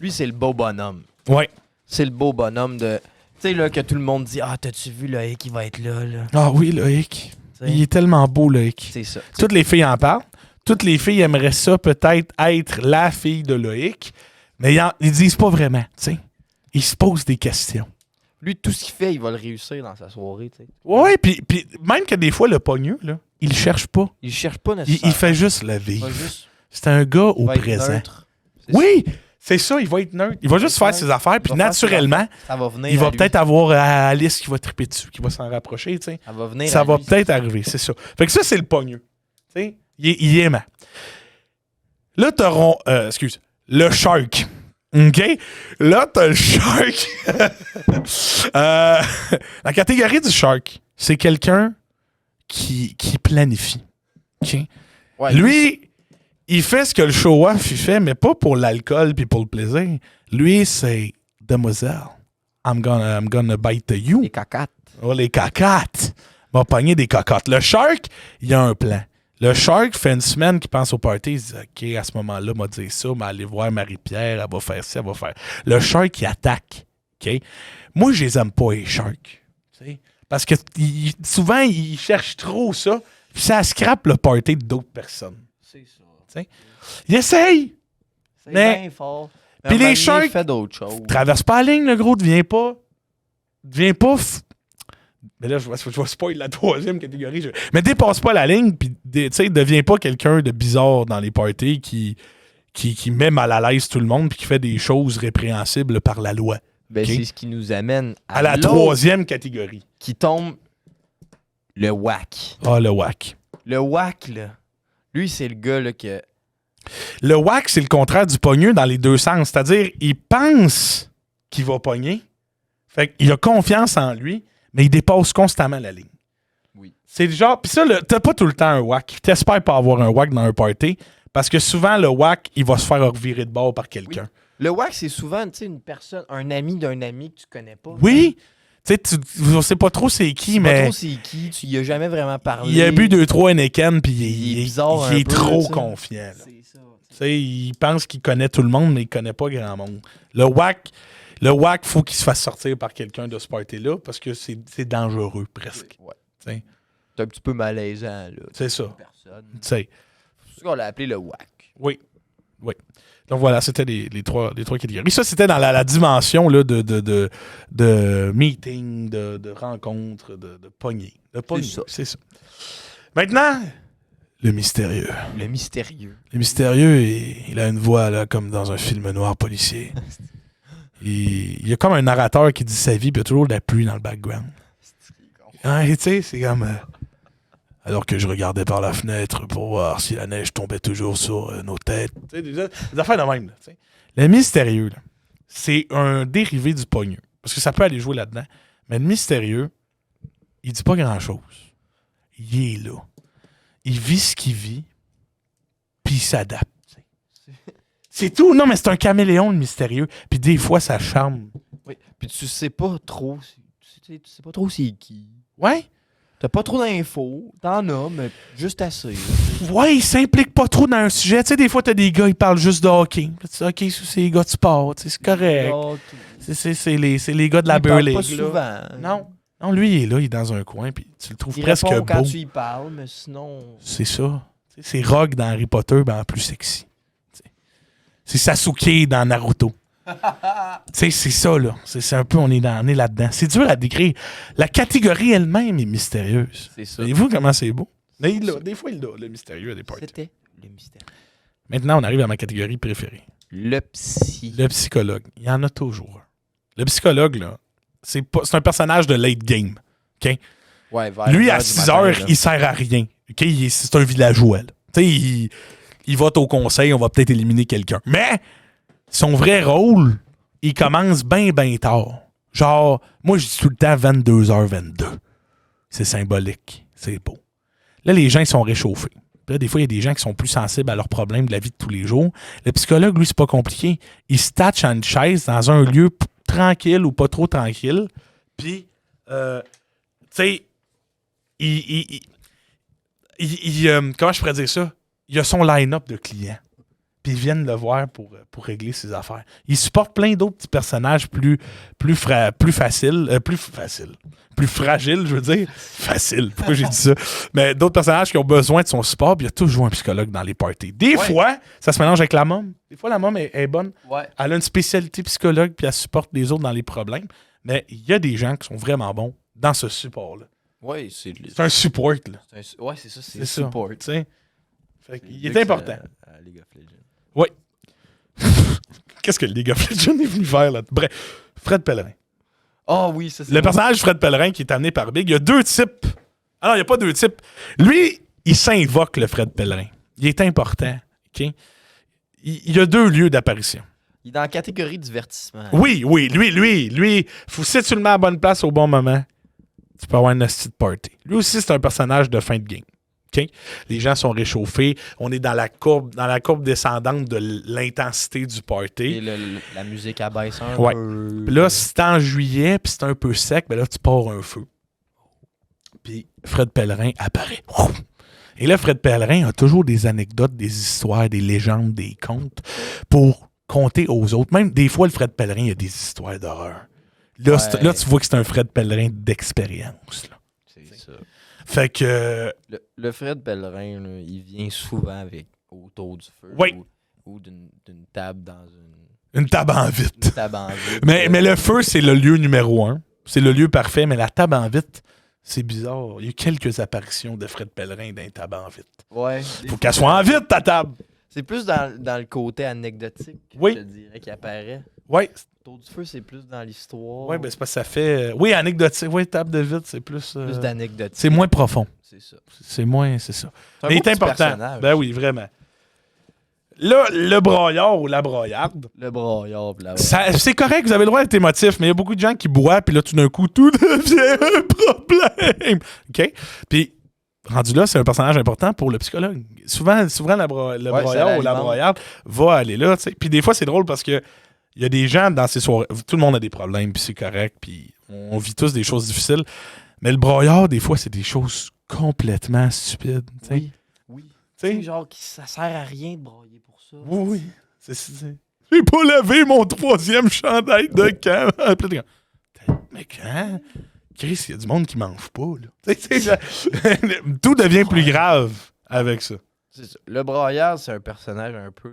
Lui, c'est le beau bonhomme. Ouais. C'est le beau bonhomme de... Tu sais, là, que tout le monde dit « Ah, t'as-tu vu Loïc qui va être là, là? Ah oui, Loïc. » T'sais, Il est tellement beau, Loïc. c'est ça. Toutes les filles en parlent. Toutes les filles aimeraient ça peut-être être la fille de Loïc, mais ils disent pas vraiment, tu sais. Ils se posent des questions. Lui, tout ce qu'il fait, il va le réussir dans sa soirée, tu sais. Ouais, puis même que des fois, le pogneux, là, il cherche pas. Il cherche pas Il nécessairement. fait juste la Il vivre. va juste... C'est un gars il au va être présent. neutre. C'est Oui, c'est ça, il va être neutre. Il va juste faire neutre. ses affaires, puis Il va faire ses naturellement, affaires. Ça va venir il va à lui. peut-être avoir Alice qui va triper dessus, qui va s'en rapprocher, tu sais. Ça va venir Ça à va lui. peut-être arriver, c'est ça. Fait que ça, c'est le pogneux. Tu sais, il est aimant. Là, t'auras, le shark. OK? Là, t'as le shark. La catégorie du shark, c'est quelqu'un qui planifie. OK? Ouais, Lui, il fait ce que le show-off il fait, mais pas pour l'alcool puis pour le plaisir. Lui, c'est demoiselle. I'm gonna bite you. les cacates. Oh, les cacates. Va pogner des cocottes. Le shark, il a un plan. Le shark fait une semaine qu'il pense au party. Il se dit, OK, à ce moment-là, m'a dit ça, mais aller voir Marie-Pierre, elle va faire ça, elle va faire. Le shark, il attaque. OK? Moi, je les aime pas, les sharks. T'sais? Parce que souvent, ils cherchent trop ça, puis ça scrape le party d'autres personnes. C'est ça. Il essaye. C'est Mais- bien fort. Puis les sharks sharks- fait d'autres choses. Traverse pas la ligne, le gros, deviens pas. Mais là, je vais spoil la troisième catégorie. Mais dépasse pas la ligne, puis deviens pas quelqu'un de bizarre dans les parties qui met mal à l'aise tout le monde, puis qui fait des choses répréhensibles par la loi. Ben, Ok. c'est ce qui nous amène À la l'autre troisième catégorie. qui tombe le whack. Ah, le whack. Le whack, là. Lui, c'est le gars là, que. Le whack, c'est le contraire du pogneux dans les deux sens. C'est-à-dire, il pense qu'il va pogner. Fait qu'il a confiance en lui, mais il dépasse constamment la ligne. Oui. C'est le genre. Puis ça, t'as pas tout le temps un whack. T'espères pas avoir un whack dans un party, parce que souvent, le whack, il va se faire revirer de bord par quelqu'un. Le whack, c'est souvent une personne, un ami d'un ami que tu connais pas. Oui! Tu sais, on sait pas trop c'est qui, Tu sais pas mais trop c'est qui, tu y as jamais vraiment parlé. il a bu 2-3 Heineken, puis Il est bizarre il un est peu, trop tu sais. confiant. là. C'est ça. Tu sais, il pense qu'il connaît tout le monde, mais il connaît pas grand monde. Le whack, faut qu'il se fasse sortir par quelqu'un de ce party-là, parce que c'est dangereux, presque. Ouais. T'sais. C'est un petit peu malaisant, là. C'est ça. Personne. Tu sais. C'est ce qu'on l'a appelé le whack. Oui. Donc voilà, c'était les trois catégories. Ça, c'était dans la dimension là, de meeting, de rencontre, de pognée. De pognée, ça. c'est ça. Maintenant, le mystérieux. Le mystérieux. Le mystérieux, il a une voix là, comme dans un film noir policier. Il y a comme un narrateur qui dit sa vie, puis il y a toujours de la pluie dans le background. Tu sais, c'est comme... alors que je regardais par la fenêtre pour voir si la neige tombait toujours sur nos têtes. Tu sais, des affaires de même. Là, tu sais. Le mystérieux, là, c'est un dérivé du pogneux. Parce que ça peut aller jouer là-dedans. Mais le mystérieux, il dit pas grand-chose. Il est là. Il vit ce qu'il vit, puis il s'adapte. Tu sais. C'est tout. Non, mais c'est un caméléon, le mystérieux. Puis des fois, ça charme. Oui. Puis tu sais pas trop. Tu sais pas trop c'est qui. Ouais? T'as pas trop d'infos. T'en as, mais juste assez. là. Ouais, il s'implique pas trop dans un sujet. Tu sais, des fois, t'as des gars, ils parlent juste de hockey. Tu dis, OK, c'est les gars de sport, tu sais, c'est correct. Ah, C'est les gars de la il parle Bear pas League, là. souvent. Non. Non, lui, il est là, il est dans un coin, puis tu le trouves Il presque répond beau. quand tu y parles, mais sinon. C'est ça. Tu sais, c'est Rogue dans Harry Potter, ben en plus sexy. Tu sais. C'est Sasuke dans Naruto. Tu sais, c'est ça, là. C'est un peu, on est là-dedans. C'est dur à décrire. La catégorie elle-même est mystérieuse. C'est ça. Voyez-vous comment c'est beau? Mais des fois, il l'a, le mystérieux à des parties. C'était le mystère. Maintenant, on arrive à ma catégorie préférée. Le psy. Le psychologue. Il y en a toujours un. Le psychologue, là, c'est un personnage de late game. OK? Ouais, vers Lui, 1 à du 6 matin, heures, là. il sert à rien. OK? C'est un villageois. là. Tu sais, il vote au conseil, on va peut-être éliminer quelqu'un. Mais son vrai rôle, il commence bien tard. Genre, moi, je dis tout le temps 22h22. C'est symbolique. C'est beau. Là, les gens, ils sont réchauffés. Puis là, des fois, il y a des gens qui sont plus sensibles à leurs problèmes de la vie de tous les jours. Le psychologue, lui, c'est pas compliqué. Il se tatche à une chaise dans un lieu tranquille ou pas trop tranquille. Puis, tu sais, comment je pourrais dire ça? Il a son line-up de clients. Puis ils viennent le voir pour régler ses affaires. Il supporte plein d'autres petits personnages plus fragiles, je veux dire. Facile, pourquoi j'ai dit ça? Mais d'autres personnages qui ont besoin de son support, puis il y a toujours un psychologue dans les parties. Des fois, ça se mélange avec la môme. Des fois, la môme est bonne. Ouais. Elle a une spécialité psychologue, puis elle supporte les autres dans les problèmes. Mais il y a des gens qui sont vraiment bons dans ce support-là. Ouais, c'est un support, là. ouais, c'est ça, c'est C'est ça. support. Tu sais. Fait qu'il est important. À League of Legends. Oui. Qu'est-ce que le League of Legends est venu faire là? Bref, Fred Pellerin. Ah oui, ça c'est. Le personnage Fred Pellerin qui est amené par Big, il y a deux types. Ah non, il n'y a pas deux types. Lui, il s'invoque le Fred Pellerin. Il est important. OK? Il y a deux lieux d'apparition. Il est dans la catégorie divertissement. Oui, lui. Si tu le mets à la bonne place au bon moment, tu peux avoir une hostie de party. Lui aussi, c'est un personnage de fin de game. OK? Les gens sont réchauffés. On est dans la courbe descendante de l'intensité du party. Et la musique abaisse un Ouais. peu. Puis là, si c'est en juillet, puis c'est un peu sec, ben là, tu pars un feu. Puis Fred Pellerin apparaît. Et là, Fred Pellerin a toujours des anecdotes, des histoires, des légendes, des contes pour conter aux autres. Même des fois, le Fred Pellerin, il a des histoires d'horreur. Là, Ouais. là, tu vois que c'est un Fred Pellerin d'expérience. Là. C'est ça. Fait que... Le Fred Pellerin, là, il vient souvent autour du feu. Oui. Ou d'une table dans une Une table en vite. table en vide. Mais le feu, c'est le lieu numéro 1. C'est le lieu parfait, mais la table en vite, c'est bizarre. Il y a eu quelques apparitions de Fred Pellerin dans une table en vite. Ouais. Faut qu'elle soit en vite, ta table. C'est plus dans le côté anecdotique, Oui. je te dirais, qui apparaît. Oui, Autour du feu, c'est plus dans l'histoire. ben c'est parce que ça fait... Oui, anecdotique. Oui, table de vite, c'est plus... Plus d'anecdotique. c'est moins profond. C'est ça. C'est ça. C'est un Mais il beau est petit important. personnage. Ben oui, vraiment. Là, le broyard ou la broyarde, Le braillard, pis la c'est correct, vous avez le droit d'être émotif, mais il y a beaucoup de gens qui boivent, puis là, tout d'un coup, tout devient un problème. OK? Puis, rendu là, c'est un personnage important pour le psychologue. Souvent le ça broyard ou la l'alimente. broyarde va aller là, tu sais. Puis des fois, c'est drôle parce que il y a des gens dans ces soirées, tout le monde a des problèmes, puis c'est correct, puis on vit tous des choses difficiles. Mais le broyard, des fois, c'est des choses complètement stupides, tu sais. Oui. Oui. Tu Tu sais? sais, genre, ça sert à rien de brailler pour ça. Oui. J'ai pas lavé mon 3e chandail de camp. Puis là, t'es comme, mais quand? Chris, il y a du monde qui mange pas, là. Tu sais, tout devient plus grave avec ça. C'est ça. Le braillard, c'est un personnage un peu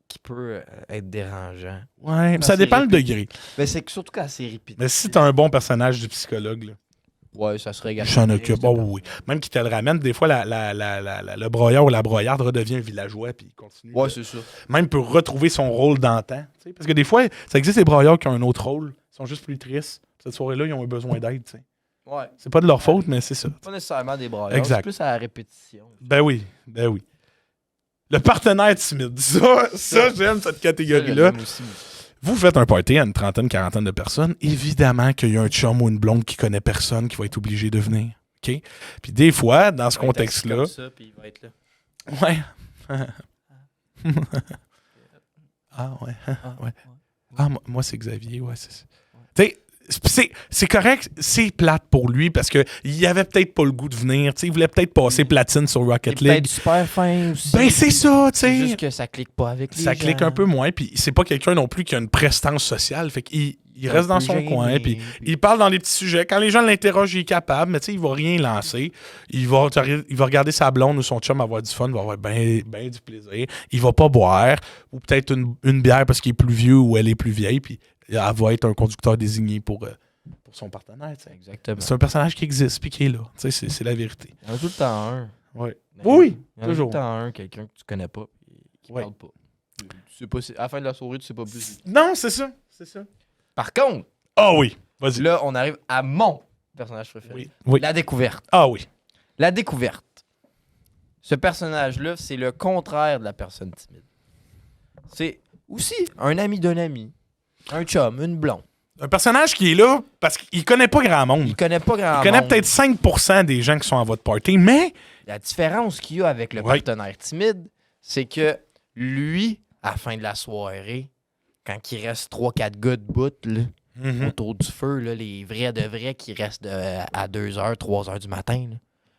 qui peut être dérangeant. Ouais, mais Quand ça c'est dépend le répété. degré. Mais c'est que surtout quand c'est répété. Mais si t'as un bon personnage du psychologue, là, Ouais, ça serait il s'en occupe. Oh oui. Même qu'il te le ramène, des fois, le broyard ou la broyarde redevient villageois, puis il continue. Ouais, c'est ça. Même pour retrouver son rôle d'antan. Tu sais, parce que des fois, ça existe des broyards qui ont un autre rôle. Ils sont juste plus tristes. Cette soirée-là, ils ont eu besoin d'aide. Tu sais. Ouais. C'est pas de leur faute, mais c'est ça. Pas nécessairement des braillards. Exact. C'est plus à la répétition. Ben oui. Le partenaire timide. Ça j'aime cette catégorie-là. Ça, aussi. Vous faites un party à une trentaine, quarantaine de personnes. Évidemment qu'il y a un chum ou une blonde qui connaît personne qui va être obligé de venir. OK? Puis des fois, dans ce Il va être assis contexte-là... comme ça, puis il va être là. Ouais. Ah ouais. Ouais. Ah, moi, c'est Xavier. Ouais, c'est ça. Tu sais, c'est correct, c'est plate pour lui parce qu'il avait peut-être pas le goût de venir. Tu sais, il voulait peut-être passer platine sur Il Rocket est League. peut-être super fin aussi. Ben, c'est ça, tu C'est sais. juste que ça clique pas avec les Ça gens. clique un peu moins, puis c'est pas quelqu'un non plus qui a une prestance sociale. Fait qu'il il reste dans son coin, puis il parle dans les petits sujets. Quand les gens l'interrogent, il est capable, mais tu sais, il va rien lancer. Il va regarder sa blonde ou son chum avoir du fun, il va avoir ben du plaisir. Il va pas boire, ou peut-être une bière parce qu'il est plus vieux ou elle est plus vieille, puis elle va être un conducteur désigné pour son partenaire. Tu sais. Exactement. C'est un personnage qui existe, puis qui est là. Tu sais, c'est la vérité. Il y en a tout le temps un. Ouais. Mais Oui, il y en a toujours. tout le temps un, quelqu'un que tu connais pas, qui Ouais. parle pas. Tu sais pas à la fin de la soirée, tu sais pas plus. Non, c'est ça. Par contre, Ah oui, vas-y. là, on arrive à mon personnage préféré. Oui. La découverte. Ah oui. La découverte. Ce personnage-là, c'est le contraire de la personne timide. C'est aussi un ami d'un ami, un chum, une blonde. Un personnage qui est là parce qu'il connaît pas grand monde. Il connaît pas grand Il connaît monde. peut-être 5% des gens qui sont à votre party, mais La différence qu'il y a avec le Ouais. partenaire timide, c'est que lui, à la fin de la soirée, quand il reste 3-4 gars debout là, autour du feu, là, les vrais de vrais qui restent à 2h, 3h du matin, là,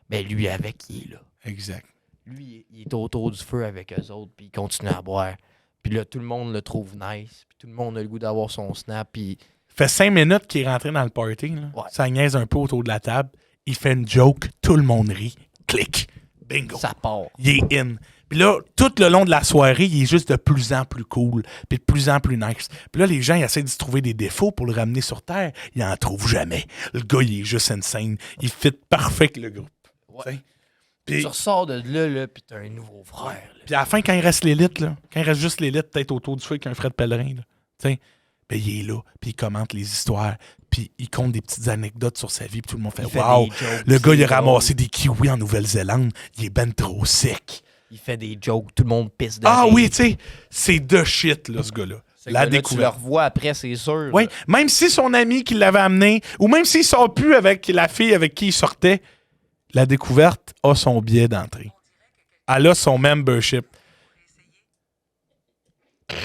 ben lui avec, il est là. Exact. Lui, il est autour du feu avec eux autres, puis il continue à boire. Puis là, tout le monde le trouve nice, puis tout le monde a le goût d'avoir son snap, puis Fait 5 minutes qu'il est rentré dans le party. Là. Ouais. Ça niaise un peu autour de la table. Il fait une joke, tout le monde rit. Clic. Bingo. ça part. Il est in. Puis là, tout le long de la soirée, il est juste de plus en plus cool, puis de plus en plus nice. Puis là, les gens ils essaient de se trouver des défauts pour le ramener sur Terre. Ils en trouvent jamais. Le gars, il est juste insane. Il fit parfait avec le groupe. Ouais. T'sais. Puis, Tu ressors de là, puis t'as un nouveau frère. là. puis à la fin, quand il reste l'élite, là, quand il reste juste l'élite, peut-être autour du feu avec un Fred Pellerin, là, t'sais, ben, il est là, puis il commente les histoires, puis il compte des petites anecdotes sur sa vie, puis tout le monde fait Il fait wow, des jokes, le gars, il a c'est ramassé des kiwis en Nouvelle-Zélande, il est ben trop sec. Il fait des jokes, tout le monde pisse de Ah rire. oui, tu sais, c'est de shit, là, ce gars-là. la Tu le découverte. revois après, c'est sûr. Oui, même si son ami qui l'avait amené, ou même s'il sort plus avec la fille avec qui il sortait, la découverte a son billet d'entrée. Elle a son membership. T'as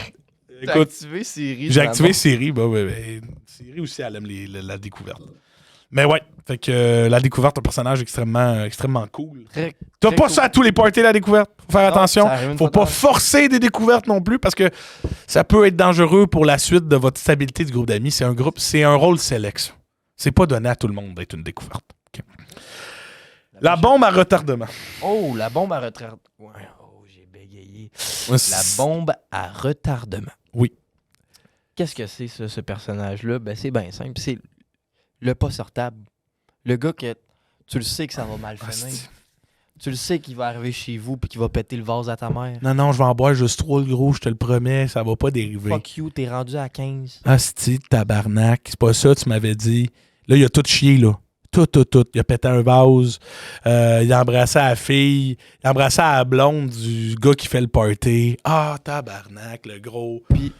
Écoute, activé Siri. j'ai activé Siri. Siri aussi, elle aime la découverte. Mais ouais, fait que la découverte, un personnage extrêmement cool. T'as pas ça à tous les parties, la découverte. Faut faire attention. Faut pas forcer des découvertes non plus parce que ça peut être dangereux pour la suite de votre stabilité du groupe d'amis. C'est un rôle sélection. C'est pas donné à tout le monde d'être une découverte. Okay. La bombe à retardement. Oh, la bombe à retardement. Ouais, oh, j'ai bégayé. La bombe à retardement. Oui. Qu'est-ce que c'est, ça, ce personnage-là? Ben, c'est bien simple. C'est le pas sortable. Le gars que tu le sais que ça va mal finir. Tu le sais qu'il va arriver chez vous puis qu'il va péter le vase à ta mère. Non, je vais en boire juste 3, le gros, je te le promets, ça va pas dériver. Fuck you, t'es rendu à 15. Asti, tabarnak, c'est pas ça, tu m'avais dit. Là, il a tout chié, là. Tout. Il a pété un vase, il a embrassé la fille, il a embrassé la blonde du gars qui fait le party. Ah, tabarnak, le gros. Puis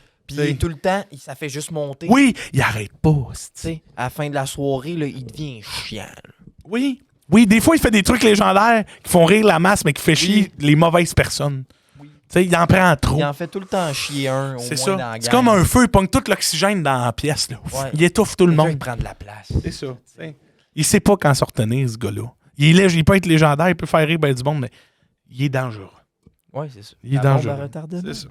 tout le temps, ça fait juste monter. Oui, il arrête pas. Tu sais, à la fin de la soirée, là, il devient chiant. Oui, des fois, il fait des trucs légendaires qui font rire la masse, mais qui fait chier les mauvaises personnes. Oui. Tu sais, il en prend trop. Il en fait tout le temps chier un, au C'est moins ça. dans la C'est gang. comme un feu, il pogne tout l'oxygène dans la pièce. Là. Ouais. Il étouffe tout le Quelqu'un monde. qui prend de la place. C'est ça. T'sais. Il sait pas quand se retenir, ce gars-là. Il peut être légendaire, il peut faire rire ben du monde, mais il est dangereux. Ouais, c'est ça. Il est La bombe dangereux. à retardement. C'est ça.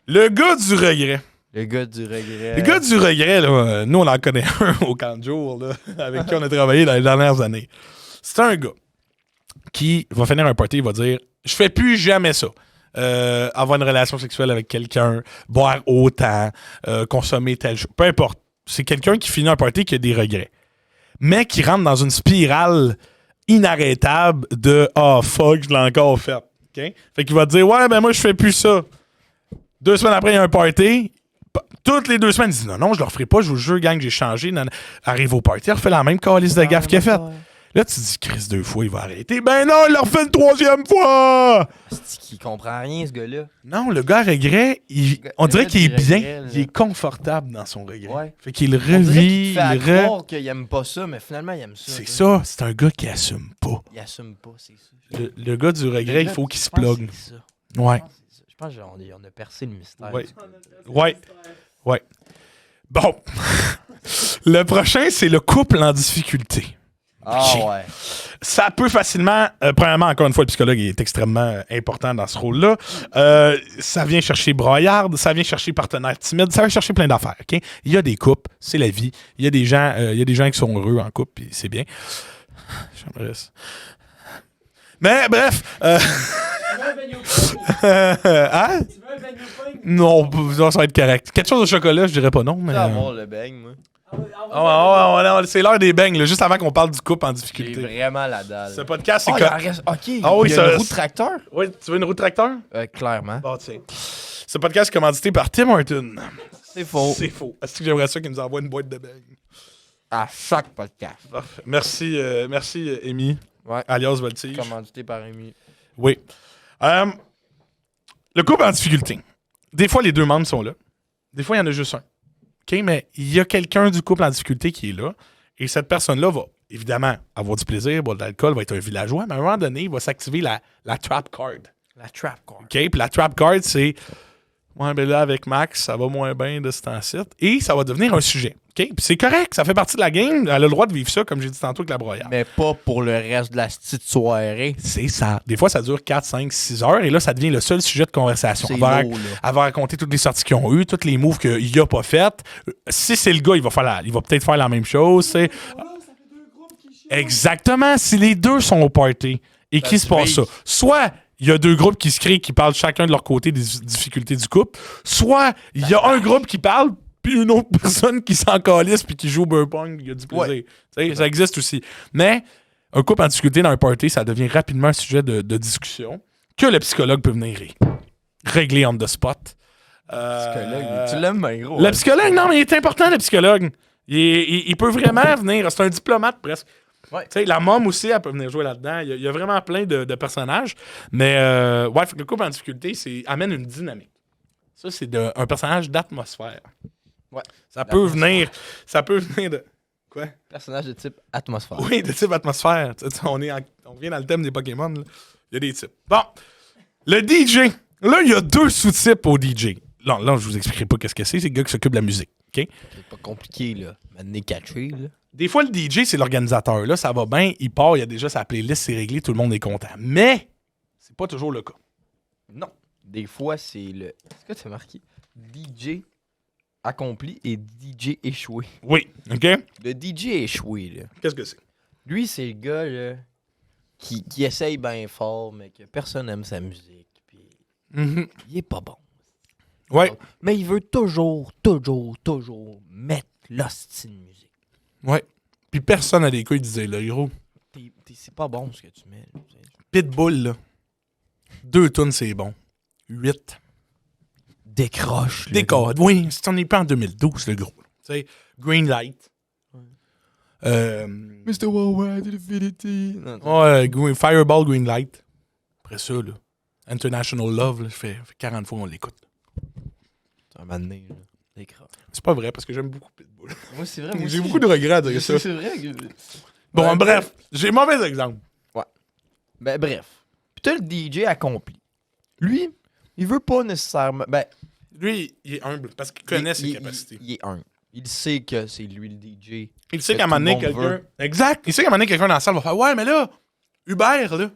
Le gars du regret. Le gars du regret. Le gars du regret, là, nous, on en connaît un au camp de jour, là, avec qui on a travaillé dans les dernières années. C'est un gars qui va finir un party, il va dire « Je fais plus jamais ça. Avoir une relation sexuelle avec quelqu'un, boire autant, consommer telle chose. Peu importe. C'est quelqu'un qui finit un party qui a des regrets. Mais qui rentre dans une spirale inarrêtable de « Ah, fuck, je l'ai encore fait. Okay? » Fait qu'il va te dire « Ouais, ben moi, je fais plus ça. » 2 semaines après, il y a un party. Toutes les 2 semaines, il dit non, je le referai pas, je vous jure, gang, j'ai changé. Arrive au party, il refait la même calice de gaffe qu'il a faite. Là, tu te dis, Chris, 2 fois, il va arrêter. Ben non, il le refait une 3e fois! C'est qu'il comprend rien, ce gars-là. Non, le gars à regret, on Le dirait gars qu'il est du bien, regret, là. il est confortable dans son regret. Ouais. Fait qu'il On dirait revit, qu'il te fait il croire qu'il aime pas ça, mais finalement, il aime ça. C'est tu sais. ça, c'est un gars qui assume pas. Il assume pas, c'est ça. Le gars du regret, il faut qu'il se plug. Ouais. Je pense qu'on a percé le mystère. Ouais. Bon. Le prochain, c'est le couple en difficulté. Ah Ok. ouais. Ça peut facilement, premièrement, encore une fois, le psychologue est extrêmement important dans ce rôle-là. Ça vient chercher broyarde, ça vient chercher partenaire timide, ça vient chercher plein d'affaires. Okay? Il y a des couples, c'est la vie. Il y a des gens qui sont heureux en couple, puis c'est bien. J'aimerais ça. Mais bref. Hein? Non, ça va être correct. Quelque chose au chocolat, je dirais pas non, mais. Je veux avoir le beigne, moi. C'est l'heure des beignes, là, juste avant qu'on parle du couple en J'ai difficulté. vraiment la dalle. Ce podcast, c'est Ah, il en reste... OK. Ah oui, il y a ça- une roue de tracteur? Oui, tu veux une roue de tracteur? Clairement. Bon, tiens. Ce podcast est commandité par Tim Horton. C'est faux. C'est faux. Est-ce que j'aimerais ça qu'il nous envoie une boîte de beignes? À chaque podcast. Parfait. Merci, Amy, Ouais. alias Voltige. Commandité par Rémi. Oui. Le couple en difficulté. Des fois, les 2 membres sont là. Des fois, il y en a juste un. OK? Mais il y a quelqu'un du couple en difficulté qui est là. Et cette personne-là va, évidemment, avoir du plaisir, boire de l'alcool, va être un villageois. Mais à un moment donné, il va s'activer la trap card. La trap card. OK? Puis la trap card, c'est ouais, ben là, avec Max, ça va moins bien de ce temps-ci. Et ça va devenir un sujet. OK? Puis c'est correct, ça fait partie de la game. Elle a le droit de vivre ça, comme j'ai dit tantôt avec la broyade. Mais pas pour le reste de la petite soirée. C'est ça. Des fois, ça dure 4, 5, 6 heures. Et là, ça devient le seul sujet de conversation. C'est Elle va, lourd, là. elle va raconter toutes les sorties qu'ils ont eues, tous les moves qu'il a pas faites. Si c'est le gars, il va peut-être faire la même chose. C'est... Exactement. Si les 2 sont au party et qu'il se passe ça, soit il y a 2 groupes qui se créent, qui parlent chacun de leur côté des difficultés du couple, soit il y a un groupe qui parle, puis une autre personne qui s'en calisse puis qui joue au beer pong, puis il y a du plaisir. Ouais. Tu sais, ça existe aussi. Mais un couple en difficulté dans un party, ça devient rapidement un sujet de discussion que le psychologue peut venir régler on the spot. Psychologue, tu l'aimes bien gros. Le psychologue, non, mais il est important, le psychologue. Il peut vraiment venir. C'est un diplomate presque. Ouais. Tu sais, la môme aussi, elle peut venir jouer là-dedans. Il y a vraiment plein de personnages. Mais ouais, fait que le couple en difficulté, amène une dynamique. Ça, c'est un personnage d'atmosphère. Ouais. Ça peut venir de... Quoi? Personnage de type atmosphère. Oui, de type atmosphère. Tu sais, on vient dans le thème des Pokémon. Là. Il y a des types. Bon. Le DJ. Là, il y a 2 sous-types au DJ. Là, je vous expliquerai pas qu'est-ce que c'est. C'est le gars qui s'occupe de la musique. OK? C'est pas compliqué, là. Maintenant, catché, là. Des fois, le DJ, c'est l'organisateur. Là, ça va bien. Il part, il y a déjà sa playlist, c'est réglé, tout le monde est content. Mais, c'est pas toujours le cas. Non. Des fois, c'est le... Est-ce que tu as marqué? DJ accompli et DJ échoué. Oui. OK? Le DJ échoué, là. Qu'est-ce que c'est? Lui, c'est le gars, là, qui essaye bien fort, mais que personne n'aime sa musique. Puis, il est pas bon. Ouais. Mais il veut toujours mettre l'hostie de musique. Ouais. Puis personne à l'école disait, là, gros. C'est pas bon ce que tu mets. Là. Pitbull, là. 2 tonnes, c'est bon. 8. Décroche. Décode. Oui, c'est on est pas en 2012, le gros. Tu sais, Green Light. Mr. Worldwide Infinity. Fireball Green Light. Après ça, là. International Love, là, fait 40 fois qu'on l'écoute. C'est un moment donné, là. Décroche. C'est pas vrai, parce que j'aime beaucoup Pitbull. Moi, c'est vrai. J'ai beaucoup de regrets à dire ça. C'est vrai que... Bon, Ouais. bref, j'ai mauvais exemple. Ben, bref. Puis t'as le DJ accompli. Lui, il veut pas nécessairement... Ben, Lui, il est humble, parce qu'il connaît ses capacités. Il est humble. Il sait que c'est lui le DJ. Il sait que qu'à un moment donné, tout le monde quelqu'un... veut. Exact. Il sait qu'à un moment donné, quelqu'un dans la salle va faire « Ouais, mais là, Uber, là,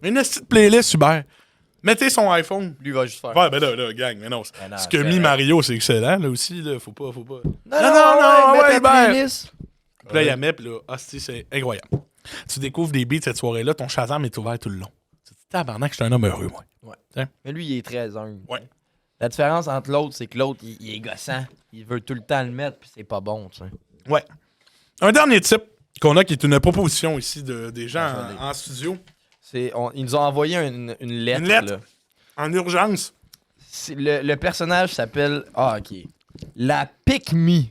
une petite playlist Uber. Mettez son iPhone. » Lui va juste faire... Ouais, ben là, gang, mais non. Ben non, Ce que c'est mis vrai. Mario, c'est excellent, là, aussi, là. Faut pas... Non, ouais, mets ta Hubert. playlist. Puis là, il y a met, puis là, c'est incroyable. Tu découvres des beats cette soirée-là, ton Shazam est ouvert tout le long. Tu te dis, tabarnak, je suis un homme heureux, moi. Mais lui, il est très humble. Ouais. La différence entre l'autre, c'est que l'autre, il est gossant. Il veut tout le temps le mettre, puis c'est pas bon, tu sais. Ouais. Un dernier type qu'on a, qui est une proposition ici des gens en studio, Ils nous ont envoyé une lettre. Une lettre? Là. en urgence. Le personnage s'appelle... Ah, OK. La Pick-Me.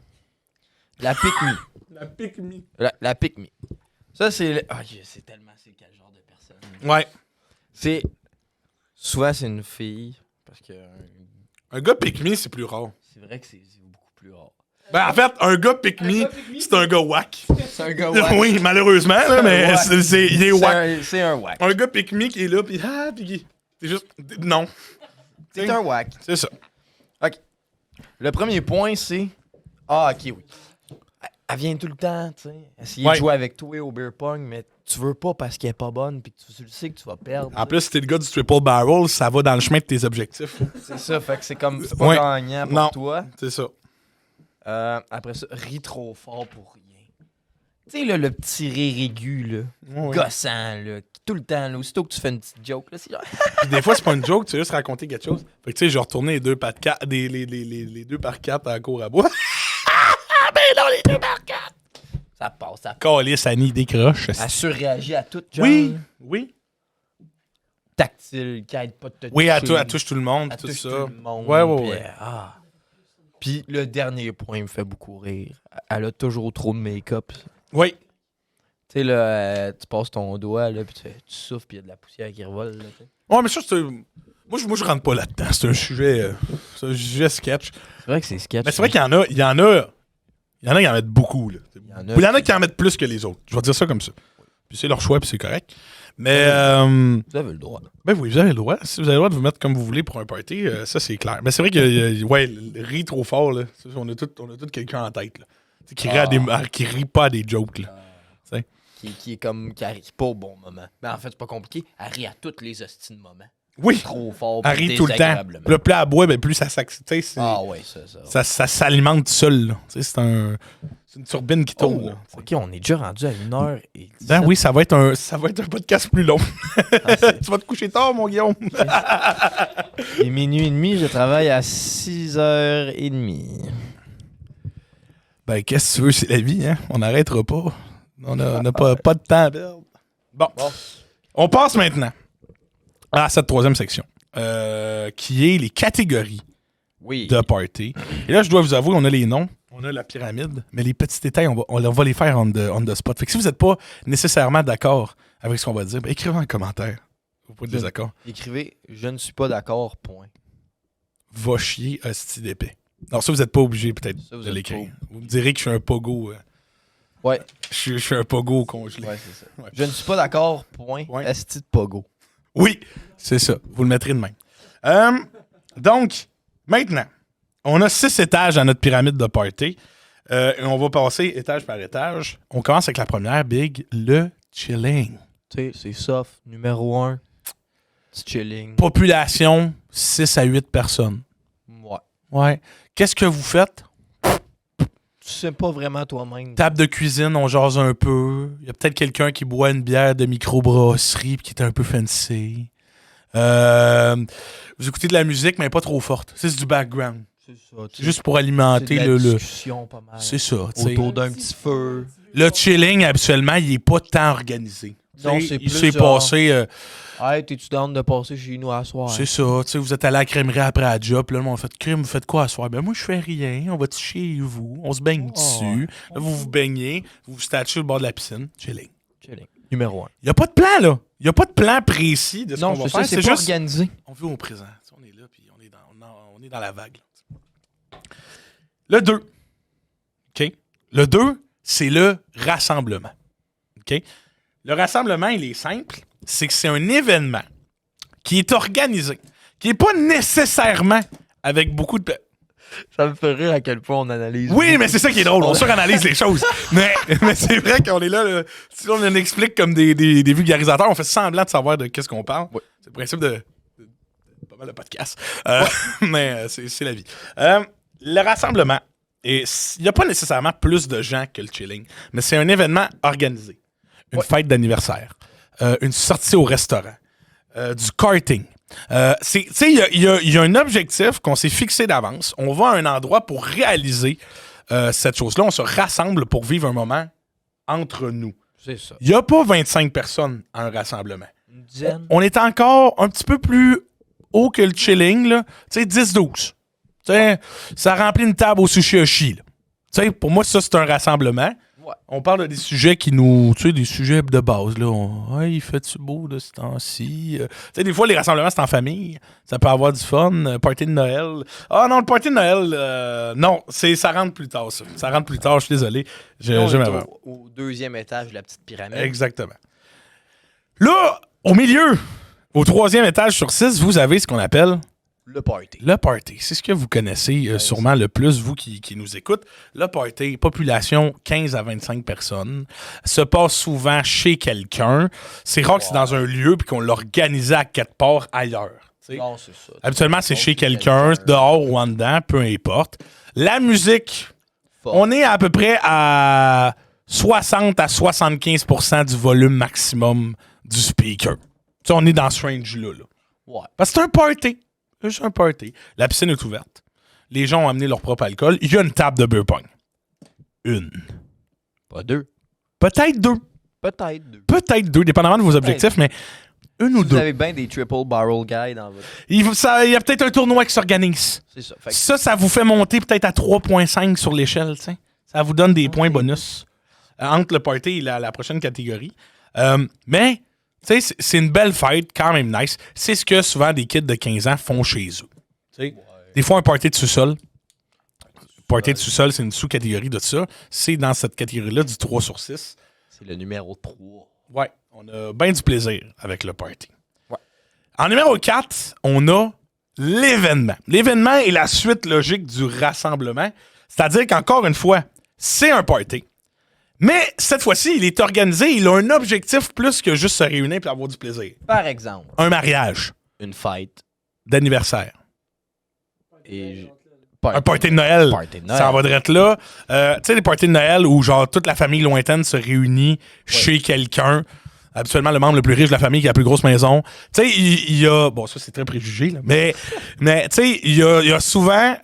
La Pick-Me. La pique-me. La Pick-Me. Ça, c'est... Ah, c'est tellement... C'est quel genre de personne? Ouais. C'est... Souvent, c'est une fille, parce que... Un gars pique-me, c'est plus rare. C'est vrai que c'est beaucoup plus rare. Ben, en fait, un gars pique-me, c'est un gars whack. C'est un gars wack. Oui, malheureusement, là, mais wack. il est whack. C'est un wack. Un gars pique-me qui est là, pis c'est juste... Non. C'est un wack. C'est ça. OK. Le premier point, c'est... Ah, OK, oui. Elle vient tout le temps, tu sais, essayer Ouais. de jouer avec toi au beer pong, mais tu veux pas parce qu'elle est pas bonne, puis tu le sais que tu vas perdre. En plus, si t'es le gars du triple barrel, ça va dans le chemin de tes objectifs. C'est ça, fait que c'est comme... C'est pas Ouais. gagnant pour Non. toi. C'est ça. Après ça, ris trop fort pour rien. Tu sais, là, le petit rire aigu, là, Ouais. gossant, là, qui, tout le temps, là, aussitôt que tu fais une petite joke, là, c'est genre... Puis des fois, c'est pas une joke, tu veux juste raconter quelque chose. Fait que tu sais, j'ai retourné les 2 par 4, les 2 par 4 à la cour à bois. Ben non, les 2 par 4! Ça passe, ça passe. Calice, Annie décroche. Elle surréagit à tout, genre. Oui, oui. Tactile, qui aide pas de te Oui, toucher. elle touche tout le monde, Elle tout touche ça. tout le monde. Ouais, puis, ouais. Puis le dernier point me fait beaucoup rire. Elle a toujours trop de make-up. Tu Oui. sais, là, tu passes ton doigt, là, puis tu souffles, puis il y a de la poussière qui revole. Là, tu sais. Ouais, mais ça, c'est. Moi, je rentre pas là-dedans. C'est un sujet sketch. C'est vrai que c'est sketch. Mais c'est vrai qu'il y en a qui en mettent beaucoup, là. Il y en a qui en mettent plus que les autres. Je vais dire ça comme ça. Puis c'est leur choix, puis c'est correct. Mais, Vous avez le droit. ben oui, vous avez le droit. Si vous avez le droit de vous mettre comme vous voulez pour un party, ça, c'est clair. Mais c'est vrai que, ouais, rit trop fort, là. Ça, on a tout quelqu'un en tête, là. Tu sais, qui rit pas à des jokes, là. Qui est comme. Qui arrive pas au bon moment. Mais en fait, c'est pas compliqué. Elle rit à tous les hosties de moments. Oui! Trop fort. Elle puis rit tout le temps. désagréablement. Puis là, plus elle boit, ben plus ça s'accepte. Ah ouais, ça. Ça s'alimente seul, là. Tu sais, c'est une turbine qui tourne, Oh, là. ok, on est déjà rendu à 1h et 17. Ben oui, ça va être un podcast plus long. Tu vas te coucher tard, mon Guillaume. Il est minuit et demi, je travaille à 6h30. Ben, qu'est-ce que tu veux, c'est la vie, hein? On n'arrêtera pas. On n'a pas de temps à perdre. Bon. On passe maintenant à cette troisième section, qui est les catégories Oui. de party. Et là, je dois vous avouer, on a les noms, on a la pyramide, mais les petits détails, on va les faire on the spot. Fait que si vous n'êtes pas nécessairement d'accord avec ce qu'on va dire, ben, écrivez en commentaire. Vous pas de désaccord. Écrivez « Je ne suis pas d'accord, point va chier, hostie d'épais. Non, ça, vous n'êtes pas obligé peut-être Ça, vous de êtes l'écrire. Vous me direz que je suis un pogo. Ouais. Je suis un pogo congelé. Ouais, c'est ça. Ouais. Je ne suis pas d'accord, point. Ouais. Esti de pogo. Oui, c'est ça. Vous le mettrez de même. Donc, maintenant, on a 6 étages à notre pyramide de party. Et on va passer étage par étage. On commence avec la première, Big, le chilling. Tu sais, c'est soft. Numéro 1. Petit chilling. Population, 6 à 8 personnes. Ouais. Ouais. Qu'est-ce que vous faites? Tu sais pas vraiment toi-même. Table de cuisine, on jase un peu. Il y a peut-être quelqu'un qui boit une bière de microbrasserie puis qui est un peu fancy. Vous écoutez de la musique, mais pas trop forte. C'est du background. C'est ça. C'est juste pour alimenter c'est de la le. discussion pas mal. C'est ça. tu sais. Autour d'un petit feu. Le chilling, habituellement, il est pas tant organisé. Non, Tu sais, c'est il plus s'est genre- passé. Hey, t'es-tu down de passer chez nous à soir? C'est ça. Tu sais, vous êtes allé à la crèmerie après la job. Puis là, on fait crème, vous faites quoi à soir? Ben, moi, je fais rien. On va chez vous. On se baigne dessus. Là, vous vous baignez. Vous vous statchez sur le bord de la piscine. Chilling. Chilling. Numéro 1. Il n'y a pas de plan, là. Il n'y a pas de plan précis de ce Non, qu'on va c'est faire. ça, c'est pas organisé. On vit au présent. Tu sais, on est là, puis on est dans la vague. Là. Le 2. OK? Le 2, c'est le rassemblement. OK? Le rassemblement, il est simple. C'est que c'est un événement qui est organisé, qui n'est pas nécessairement avec beaucoup de... Ça me fait rire à quel point on analyse. Oui, mais c'est ça qui est drôle. On suranalyse les choses. Mais c'est vrai qu'on est là. Si on en explique comme des vulgarisateurs, on fait semblant de savoir de qu'est-ce qu'on parle. Oui. C'est le principe de pas mal de podcasts. Mais c'est la vie. Le rassemblement, il n'y a pas nécessairement plus de gens que le chilling, mais c'est un événement organisé. Une fête d'anniversaire, une sortie au restaurant, du karting. Tu sais, il y a un objectif qu'on s'est fixé d'avance. On va à un endroit pour réaliser cette chose-là. On se rassemble pour vivre un moment entre nous. C'est ça. Il n'y a pas 25 personnes à un rassemblement. Une dizaine. On est encore un petit peu plus haut que le chilling, là. Tu sais, 10-12. Tu sais, ça remplit une table au sushi Oshi, là. Tu sais, pour moi, ça, c'est un rassemblement. Ouais. On parle de des sujets qui nous... Tu sais, des sujets de base, là. Ouais, il fait-tu beau de ce temps-ci? Tu sais, des fois, les rassemblements, c'est en famille. Ça peut avoir du fun. Party de Noël. Ah non, le party de Noël, non, ça rentre plus tard, ça. Ça rentre plus tard, je suis désolé. On J'aime est avant. au deuxième étage de la petite pyramide. Exactement. Là, au milieu, au 3e étage sur 6, vous avez ce qu'on appelle Le party. le party. C'est ce que vous connaissez sûrement le plus, vous qui nous écoutez. Le party, population 15 à 25 personnes, se passe souvent chez quelqu'un. C'est rare que c'est dans un lieu puis qu'on l'organise à quelque part ailleurs. T'sais. Non, c'est ça. Habituellement, c'est chez quelqu'un, dehors ou en dedans, peu importe. La musique, Fort. on est à peu près à 60 à 75% du volume maximum du speaker. T'sais, on est dans ce range-là. Là. Ouais. Parce que c'est un party. C'est juste un party. La piscine est ouverte. Les gens ont amené leur propre alcool. Il y a une table de beer pong. Une. Pas deux. Peut-être deux. Peut-être deux. Peut-être deux, dépendamment de vos objectifs, mais une ou Vous deux. avez bien des triple barrel guys dans votre... Il y a peut-être un tournoi qui s'organise. C'est ça. Fait que Ça vous fait monter peut-être à 3.5 sur l'échelle. T'sais. Ça vous donne des points bonus entre le party et la prochaine catégorie. Mais, tu sais, c'est une belle fête, quand même nice. C'est ce que souvent des kids de 15 ans font chez eux. T'sais. Des fois, un party de sous-sol. Party de sous-sol, c'est une sous-catégorie de ça. C'est dans cette catégorie-là du 3 sur 6. c'est le numéro 3. Ouais, on a bien du plaisir avec le party. Ouais. En numéro 4, on a l'événement. L'événement est la suite logique du rassemblement. C'est-à-dire qu'encore une fois, c'est un party. Mais cette fois-ci, il est organisé. Il a un objectif plus que juste se réunir et avoir du plaisir. Par exemple, Un mariage une fête d'anniversaire. et... Un party de Noël. Party de Noël. Ça va être là. Tu sais, des parties de Noël où genre toute la famille lointaine se réunit chez quelqu'un. Habituellement, le membre le plus riche de la famille qui a la plus grosse maison. Tu sais, il y a... Bon, ça, c'est très préjugé, là. Mais tu sais, il y a souvent...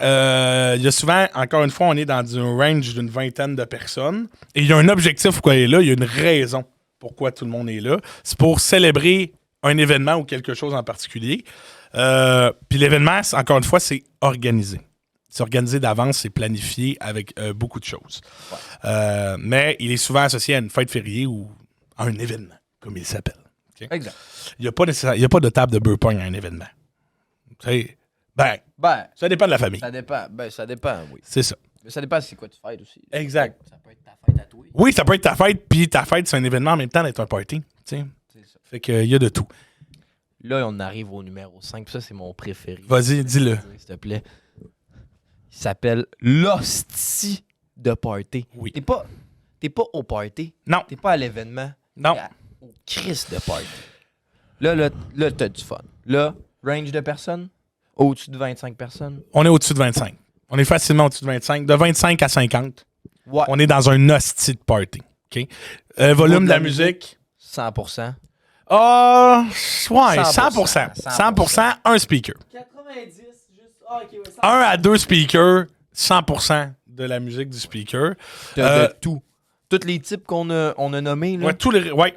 encore une fois, on est dans un range d'une 20aine de personnes. Et il y a un objectif pourquoi il est là. Il y a une raison pourquoi tout le monde est là. C'est pour célébrer un événement ou quelque chose en particulier. Puis l'événement, encore une fois, c'est organisé. C'est organisé d'avance, c'est planifié avec beaucoup de choses. Ouais. Mais il est souvent associé à une fête fériée ou à un événement, comme il s'appelle. Okay? Exact. Il n'y a pas de table de beer pong à un événement. T'sais, Ben, Ben, ça dépend de la famille. ça dépend. Ben, ça dépend, oui. C'est ça. Mais ça dépend c'est quoi tu fêtes aussi. Exact. Ça peut être ta fête à toi. Oui, ça peut être ta fête, puis ta fête, c'est un événement en même temps d'être un party. T'sais. C'est ça. Fait qu'il y a de tout. Là, on arrive au numéro 5. Ça, c'est mon préféré. Vas-y, dis-le. S'il te plaît. Il s'appelle l'hostie de party. Oui. T'es pas au party. Non. T'es pas à l'événement. Non. T'es au Christ de party. Là, t'as du fun. Là, range de personnes, au-dessus de 25 personnes. On est au-dessus de 25. On est facilement au-dessus de 25. De 25 à 50, Ouais. on est dans un hostie de party. OK? Volume de la musique. 100%. Ah, ouais, 100%. 100%. 100%, un speaker. 90, juste. Ah, ok, ouais. 1 à 2 speakers, 100% de la musique du speaker. T'as de tout. Tous les types on a nommés, là. Ouais, tous les. Ouais.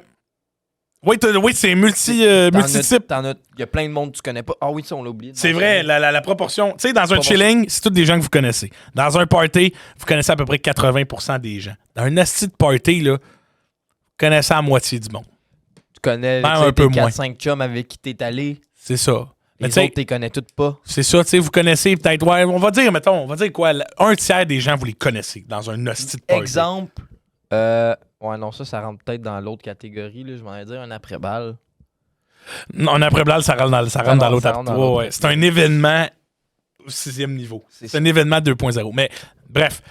Oui, c'est multi-type. Il y a plein de monde que tu connais pas. Ah oui, ça, on l'a oublié. C'est vrai, la proportion. Tu sais, dans un Proportion. chilling, c'est tous des gens que vous connaissez. Dans un party, vous connaissez à peu près 80% des gens. Dans un asti de party, là, vous connaissez la moitié du monde. Tu connais Ben, tu sais, un peu tes moins. 4-5 chums avec qui t'es allé. C'est ça. Mais Les tu sais, autres, t'es connais toutes pas. c'est ça, tu sais, vous connaissez peut-être. Ouais, on va dire quoi, un tiers des gens, vous les connaissez dans un asti de party. Exemple, ouais, non, ça rentre peut-être dans l'autre catégorie, là. Je m'en vais dire un après-balle. Non, un après-blalle, ça rentre dans l'autre. ça rentre dans l'autre. Ouais. C'est un événement au 6e niveau. C'est C'est un événement 2.0. Mais bref,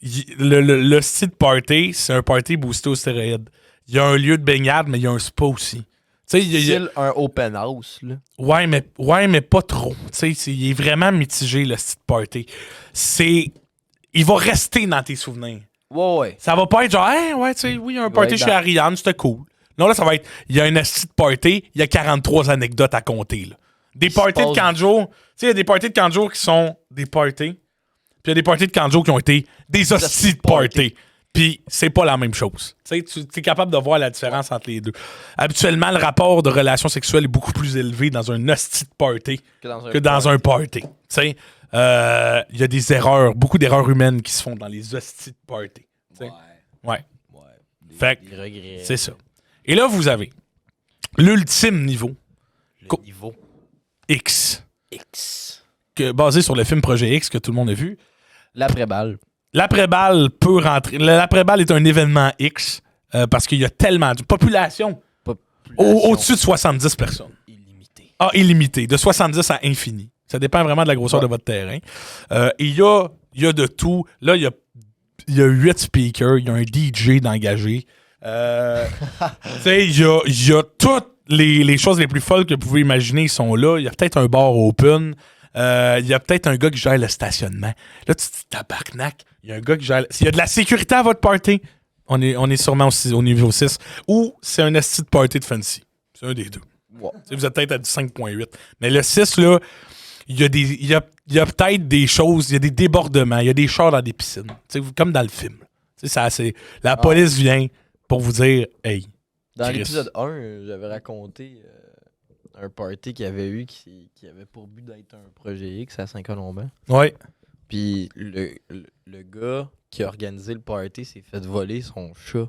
le site party, c'est un party boosté aux stéroïdes. Il y a un lieu de baignade, mais il y a un spa aussi. Tu sais, Style un open house, là. ouais, mais pas trop. Tu sais, il est vraiment mitigé, le site party. Il va rester dans tes souvenirs. Ouais. Ça va pas être genre, hey, ouais, tu sais, oui, il y a un Il va party être chez dans- Ariane, c'était cool. Non, là, ça va être, il y a un asti de party, il y a 43 anecdotes à compter, là. Des parties de passe- camp de jour, tu sais, il y a des parties de camp de jour qui sont des parties, puis il y a des parties de camp de jour qui ont été des hosties de party. Puis c'est pas la même chose. Tu sais, tu es capable de voir la différence entre les deux. Habituellement, le rapport de relation sexuelle est beaucoup plus élevé dans un hostie de party que dans un party. Tu sais, il y a des erreurs, beaucoup d'erreurs humaines qui se font dans les hosties de party. Tu sais. Ouais. Fait que Des regrets. c'est ça. Et là, vous avez l'ultime niveau, Le niveau X, X. basé sur le film Projet X que tout le monde a vu. L'après-balle. L'après-balle peut rentrer. L'après-balle est un événement X parce qu'il y a tellement de population. Au-dessus de 70 personnes. Illimité. Ah, illimité. De 70 à infini. Ça dépend vraiment de la grosseur de votre terrain. Et il y a de tout. Là, il y a 8 speakers. Il y a un DJ d'engagé. Tu sais, il y a toutes les choses les plus folles que vous pouvez imaginer. Ils sont là. Il y a peut-être un bar open. Il y a peut-être un gars qui gère le stationnement. Là, tu te dis, tabarnak. Il y a un gars qui gère... S'il y a de la sécurité à votre party, on est sûrement au niveau 6. Ou c'est un esti de party de fancy. C'est un des deux. Ouais. Vous êtes peut-être à du 5.8. Mais le 6, là, il y a peut-être des choses, il y a des débordements, il y a des chars dans des piscines. Comme dans le film. La police vient pour vous dire, hey. Dans Chris. l'épisode 1, j'avais raconté un party qu'il y avait eu qui avait pour but d'être un projet X à Saint-Colomban. Ouais. Puis le gars qui a organisé le party s'est fait voler son chat.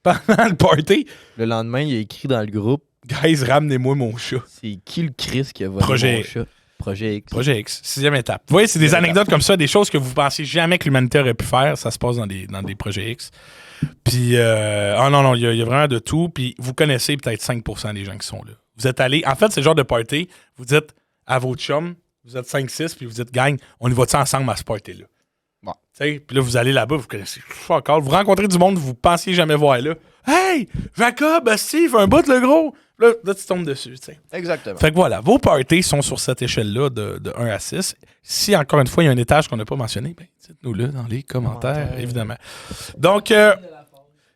Pendant le party, Le lendemain, il a écrit dans le groupe, guys, ramenez-moi mon chat. c'est qui le Chris qui a volé Projet- mon chat? Projet X. Projet X, 6e étape. Vous voyez, c'est des Sixième anecdotes comme ça, des choses que vous pensiez jamais que l'humanité aurait pu faire. Ça se passe dans des projets X. Puis, non, il y a vraiment de tout. Puis, vous connaissez peut-être 5% des gens qui sont là. Vous êtes allés. En fait, c'est le genre de party, vous dites à votre chum, vous êtes 5-6, puis vous dites, gang, on y va-tu ensemble à ce party-là? Bon. Tu sais, puis là, vous allez là-bas, vous connaissez fuck all. Vous rencontrez du monde que vous pensiez jamais voir là. Hey, Jacob, Steve, un bout le gros. Là, tu tombes dessus, tu sais. Exactement. Fait que voilà, vos parties sont sur cette échelle-là de 1 à 6. Si, encore une fois, il y a un étage qu'on n'a pas mentionné, ben, dites-nous-le dans les commentaires, évidemment. Donc,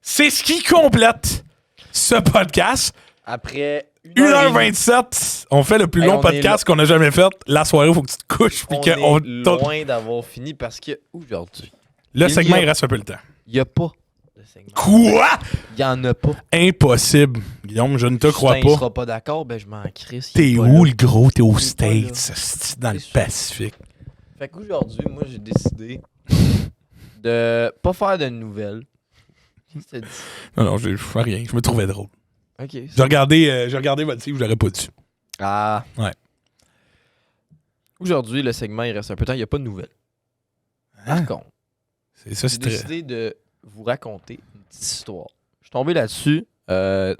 c'est ce qui complète ce podcast. Après 1h27, on fait le plus Hey, long on est podcast qu'on a jamais fait. La soirée, il faut que tu te couches. Puis on que est loin d'avoir fini parce que aujourd'hui, le il segment, y a- il reste un peu le temps. il n'y a pas de segment. Quoi? Il n'y en a pas. Impossible. Guillaume, je ne te crois Justin, il pas. sera pas d'accord, ben je m'en crisse. T'es il est pas où, là. le gros? T'es aux Il est pas là. States, c'est dans le C'est sûr. Pacifique. Fait qu'aujourd'hui, moi, j'ai décidé de pas faire de nouvelles. Qu'est-ce que t'as dit? Non, je fais rien. Je me trouvais drôle. Ok. J'ai regardé votre livre, j'aurais pas dû. Ah. Aujourd'hui, le segment, il reste un peu de temps. Il n'y a pas de nouvelles. Par Hein? contre, C'est ça, j'ai c'est très... décidé de vous raconter une petite histoire. Je suis tombé là-dessus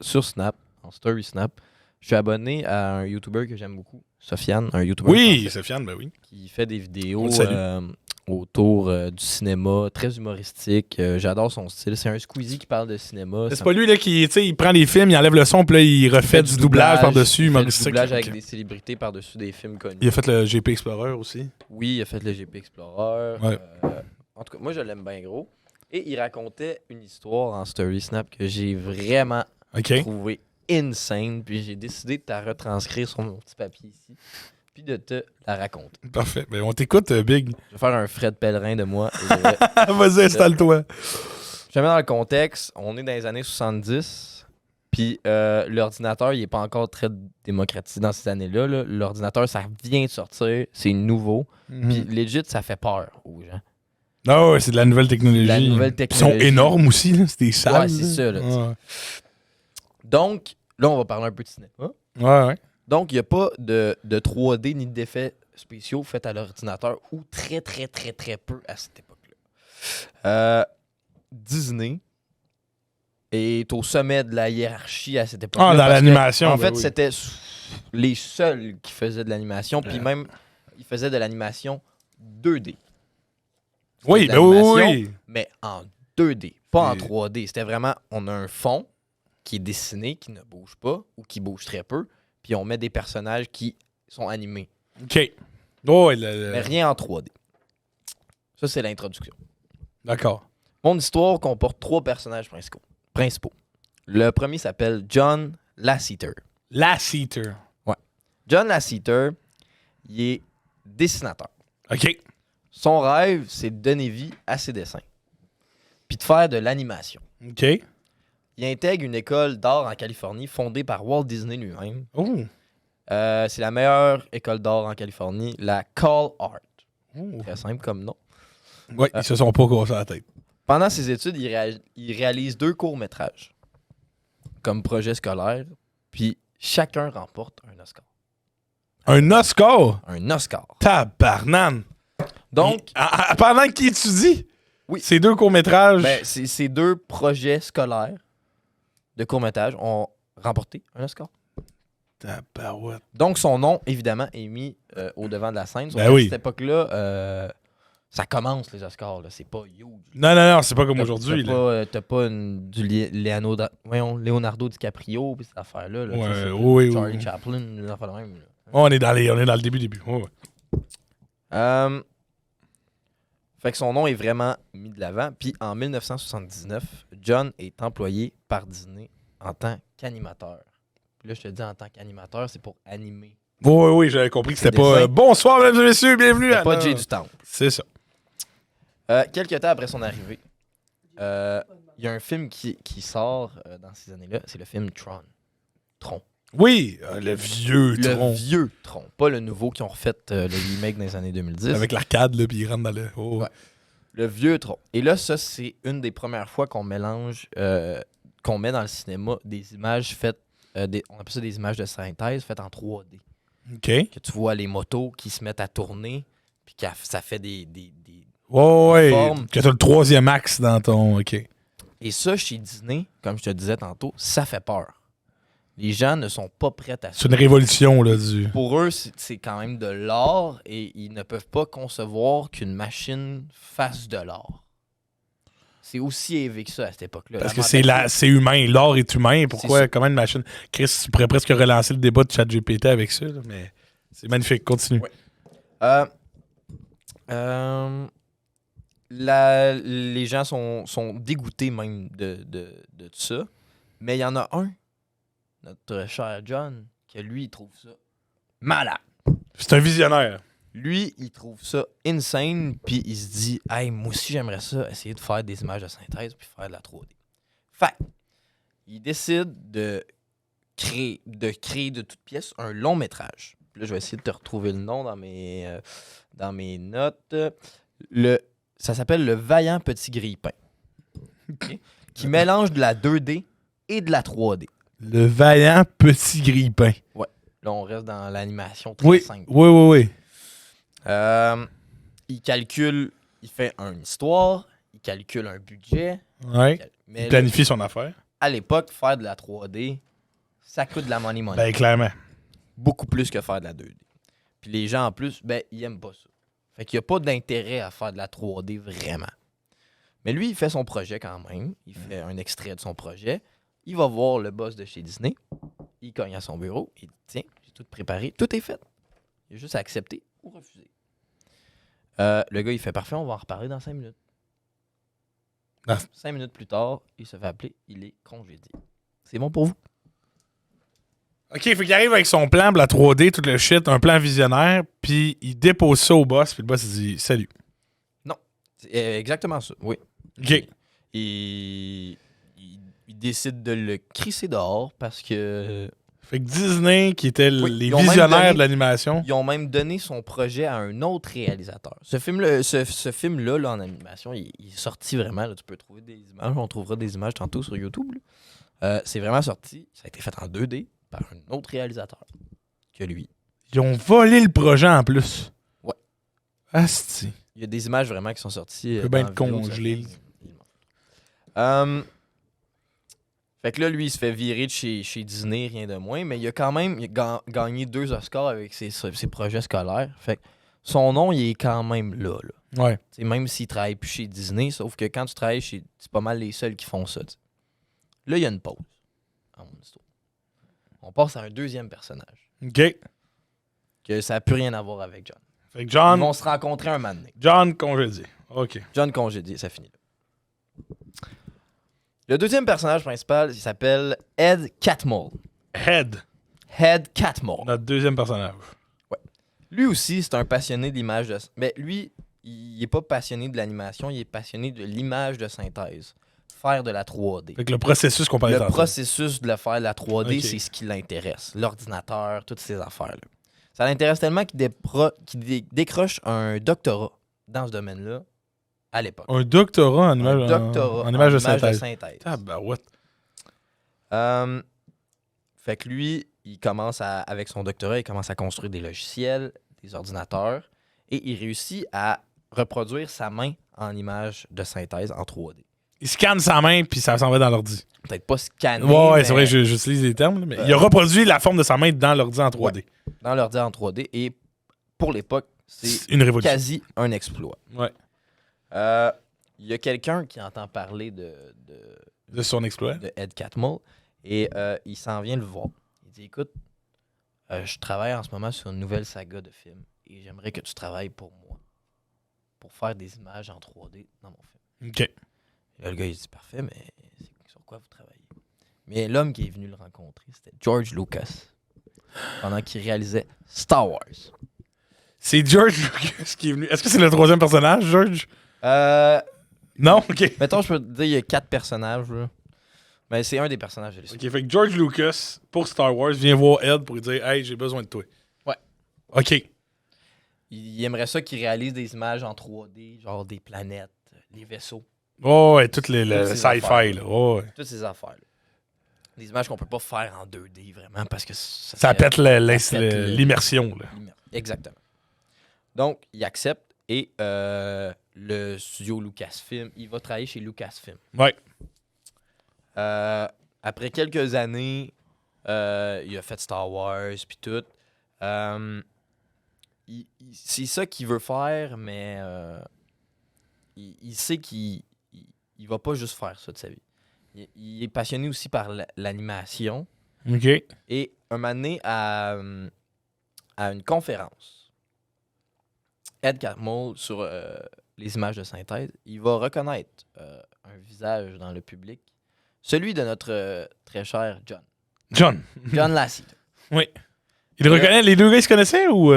sur Snap, en Story Snap. Je suis abonné à un YouTuber que j'aime beaucoup, Sofiane, un YouTuber Oui, français, Sofiane, ben oui. qui fait des vidéos On le salue. autour du cinéma, très humoristique. J'adore son style. C'est un Squeezie qui parle de cinéma. C'est pas lui là qui, tu sais, il prend des films, il enlève le son, puis là, il refait du doublage par-dessus. Il fait du humoristique. doublage avec Ok. des célébrités par-dessus des films connus. Il a fait le GP Explorer aussi. Oui, il a fait le GP Explorer. Ouais. En tout cas, moi, je l'aime bien gros. Et il racontait une histoire en Story Snap que j'ai vraiment OK. trouvé insane. Puis j'ai décidé de la retranscrire sur mon petit papier ici. Puis de te la raconter. Parfait. Ben, on t'écoute, Big. Je vais faire un Fred Pellerin de moi. Et je vais- Vas-y, installe-toi. Je te mets dans le contexte. On est dans les années 70. Puis l'ordinateur, il n'est pas encore très démocratisé dans ces années-là. Là. L'ordinateur, ça vient de sortir. C'est nouveau. Puis legit, ça fait peur aux gens. Ah ouais, c'est de la nouvelle technologie. La nouvelle Puis Ils sont technologie. énormes aussi, là. C'est des salles. Ouais, c'est ça, là, tu sais. Ouais, Donc, là, on va parler un peu de cinéma. ouais. Donc, il n'y a pas de 3D ni d'effets spéciaux faits à l'ordinateur ou très, très, très, très peu à cette époque-là. Disney est au sommet de la hiérarchie à cette époque-là. Ah, dans parce que, l'animation. En ben fait, oui. c'était les seuls qui faisaient de l'animation. Puis même, ils faisaient de l'animation 2D. Oui, de ben oui, l'animation, oui. Mais en 2D, pas en Et- 3D. C'était vraiment, on a un fond qui est dessiné, qui ne bouge pas ou qui bouge très peu, puis on met des personnages qui sont animés. OK. Oh, ouais, Mais rien en 3D. Ça, c'est l'introduction. D'accord. Mon histoire comporte 3 personnages principaux. Le premier s'appelle John Lasseter. Lasseter. John Lasseter, il est dessinateur. OK. Son rêve, c'est de donner vie à ses dessins, puis de faire de l'animation. OK. Il intègre une école d'art en Californie fondée par Walt Disney lui-même. Oh. C'est la meilleure école d'art en Californie, la Call Art. Oh. Très simple comme nom. Ouais, ils se sont pas cassés la tête. Pendant ses études, il réalise 2 courts-métrages comme projet scolaire, puis chacun remporte un Oscar. Un Oscar? Un Oscar. Tabarnane. Donc, Pendant qu'il étudie? Oui. Ces 2 courts-métrages. ben, ces 2 projets scolaires de court-métrage ont remporté un Oscar. Tabarouette. Donc, son nom, évidemment, est mis au devant de la scène. Sauf Ben qu'à oui. cette époque-là, ça commence, les Oscars. Là. C'est pas huge. Non, c'est pas comme aujourd'hui. T'as là. pas, t'as pas du Leonardo DiCaprio pis cette affaire-là. Là, Ouais, tu sais, c'est oui, Charlie oui. Chaplin, une affaire de même. Là. On est dans le début. Ouais. Fait que son nom est vraiment mis de l'avant. Puis en 1979, John est employé par Disney en tant qu'animateur. Puis là, je te dis en tant qu'animateur, c'est pour animer. Oui, j'avais compris que c'était Des pas. dessins. Bonsoir, mesdames et messieurs, bienvenue à. Pas Jay du Temple. C'est ça. Quelques temps après son arrivée, il y a un film qui sort dans ces années-là. C'est le film Tron. Oui, le vieux Le tronc. vieux Tron. Pas le nouveau qui ont refait le remake dans les années 2010. Avec l'arcade, là, puis il rentre dans le. Oh. Ouais. Le vieux Tron. Et là, ça, c'est une des premières fois qu'on mélange, qu'on met dans le cinéma des images faites, on appelle ça des images de synthèse faites en 3D. OK. Que tu vois les motos qui se mettent à tourner, puis ça fait des Ouais. forme. Que t'as le 3e axe dans ton. OK. Et ça, chez Disney, comme je te disais tantôt, ça fait peur. Les gens ne sont pas prêts à C'est ça. une révolution, là, du. Pour eux, c'est quand même de l'art et ils ne peuvent pas concevoir qu'une machine fasse de l'art. C'est aussi élevé que ça à cette époque-là. Parce La que c'est humain. L'art est humain. Pourquoi, ça. comment une machine. Chris, tu pourrais presque relancer le débat de ChatGPT avec ça, là, mais c'est magnifique. Continue. Ouais. Les gens sont dégoûtés même de tout ça. Mais il y en a un, notre cher John, que lui, il trouve ça malade. C'est un visionnaire. Lui, il trouve ça insane, puis il se dit « Hey, moi aussi, j'aimerais ça, essayer de faire des images de synthèse puis faire de la 3D. » Fait il décide de créer de toutes pièces un long métrage. Puis là, je vais essayer de te retrouver le nom dans mes notes. Ça s'appelle Le Vaillant Petit Grille-Pain. OK? Qui mélange de la 2D et de la 3D. Le vaillant petit grille-pain. Là, on reste dans l'animation très simple. Oui. Il calcule, il fait une histoire, il calcule un budget. Ouais. Mais Il planifie son affaire. à l'époque, faire de la 3D, ça coûte de la money. Ben, clairement. Beaucoup plus que faire de la 2D. Puis les gens, en plus, ben, ils aiment pas ça. Fait qu'il n'y a pas d'intérêt à faire de la 3D vraiment. Mais lui, il fait son projet quand même. Il fait un extrait de son projet. Il va voir le boss de chez Disney. Il cogne à son bureau. Il dit, tiens, j'ai tout préparé. Tout est fait. Il a juste à accepter ou refuser. Le gars, il fait parfait. On va en reparler dans 5 minutes. Ah. 5 minutes plus tard, il se fait appeler. Il est congédié. C'est bon pour vous? OK, fait qu'il arrive avec son plan pour la 3D, tout le shit, un plan visionnaire, puis il dépose ça au boss, puis le boss, il dit « Salut C'est exactement ça, oui. ». OK. Il décide de le crisser dehors parce que Fait que Disney, qui était Oui, les ils ont même visionnaires donné- de l'animation, ils ont même donné son projet à un autre réalisateur. Ce film-là, là, en animation, il est sorti vraiment. Là, tu peux trouver des images. On trouvera des images tantôt sur YouTube. C'est vraiment sorti. Ça a été fait en 2D par un autre réalisateur que lui. ils ont volé le projet en plus. Ouais. Asti. Il y a des images vraiment qui sont sorties. peut bien dans être la vidéo, congelé. Fait que là, lui, il se fait virer de chez Disney, rien de moins, mais il a quand même gagné 2 Oscars avec ses projets scolaires. Fait que son nom, il est quand même là. Ouais. T'sais, même s'il travaille plus chez Disney, sauf que quand tu travailles chez. C'est pas mal les seuls qui font ça. T'sais. Là, il y a une pause dans mon histoire. On passe à un deuxième personnage. OK. Que ça n'a plus rien à voir avec John. Fait que Ils John, vont se rencontrer un moment donné. John congédié. OK. John congédié, ça finit là. Le deuxième personnage principal, il s'appelle Ed Catmull. Head, Ed Catmull. notre deuxième personnage. Lui aussi, c'est un passionné de l'image de... Mais lui, il est pas passionné de l'animation, il est passionné de l'image de synthèse. Faire de la 3D. Fait que le processus qu'on parlait Le tantôt. processus de le faire de la 3D, Ok. c'est ce qui l'intéresse. L'ordinateur, toutes ces affaires-là. Ça l'intéresse tellement qu'il décroche un doctorat dans ce domaine-là à l'époque. Un doctorat en image, Un doctorat en image de synthèse. Ah, Tabarouette. fait que lui, avec son doctorat, il commence à construire des logiciels, des ordinateurs, et il réussit à reproduire sa main en image de synthèse en 3D. Il scanne sa main, puis ça s'en va dans l'ordi. Peut-être pas scanné, Ouais, mais c'est vrai, j'utilise les termes, là, mais il a reproduit la forme de sa main dans l'ordi en 3D. dans l'ordi en 3D. Et pour l'époque, c'est Une révolution. quasi un exploit. Ouais. Il y a quelqu'un qui entend parler de son exploit. de Ed Catmull et il s'en vient le voir. Il dit écoute, je travaille en ce moment sur une nouvelle saga de films et j'aimerais que tu travailles pour moi pour faire des images en 3D dans mon film. OK. Et là, le gars il dit parfait, mais sur quoi vous travaillez? Mais l'homme qui est venu le rencontrer, c'était George Lucas pendant qu'il réalisait Star Wars. C'est George Lucas qui est venu. Est-ce que c'est le troisième personnage, George? Non? OK. Mettons, je peux te dire, il y a 4 personnages. Là. Mais c'est un des personnages de l'histoire. OK, fait que George Lucas, pour Star Wars, vient voir Ed pour lui dire « Hey, j'ai besoin de toi. » Ouais. OK. Il aimerait ça qu'il réalise des images en 3D, genre des planètes, les vaisseaux, Oh, ouais, toutes les Toutes ces sci-fi, affaires. là. Oh, ouais. toutes ces affaires-là. Des images qu'on peut pas faire en 2D, vraiment, parce que Ça serait- pète ça pète l'immersion, là. Exactement. Donc, il accepte et le studio Lucasfilm, il va travailler chez Lucasfilm. Ouais. Après quelques années, il a fait Star Wars puis tout. C'est ça qu'il veut faire, mais il sait qu'il il va pas juste faire ça de sa vie. Il est passionné aussi par l'animation. OK. Et un moment donné, à une conférence, Ed Catmull, sur les images de synthèse, il va reconnaître un visage dans le public, celui de notre très cher John. John Lasseter. Oui. Il reconnaît, les deux gars, ils se connaissaient ou...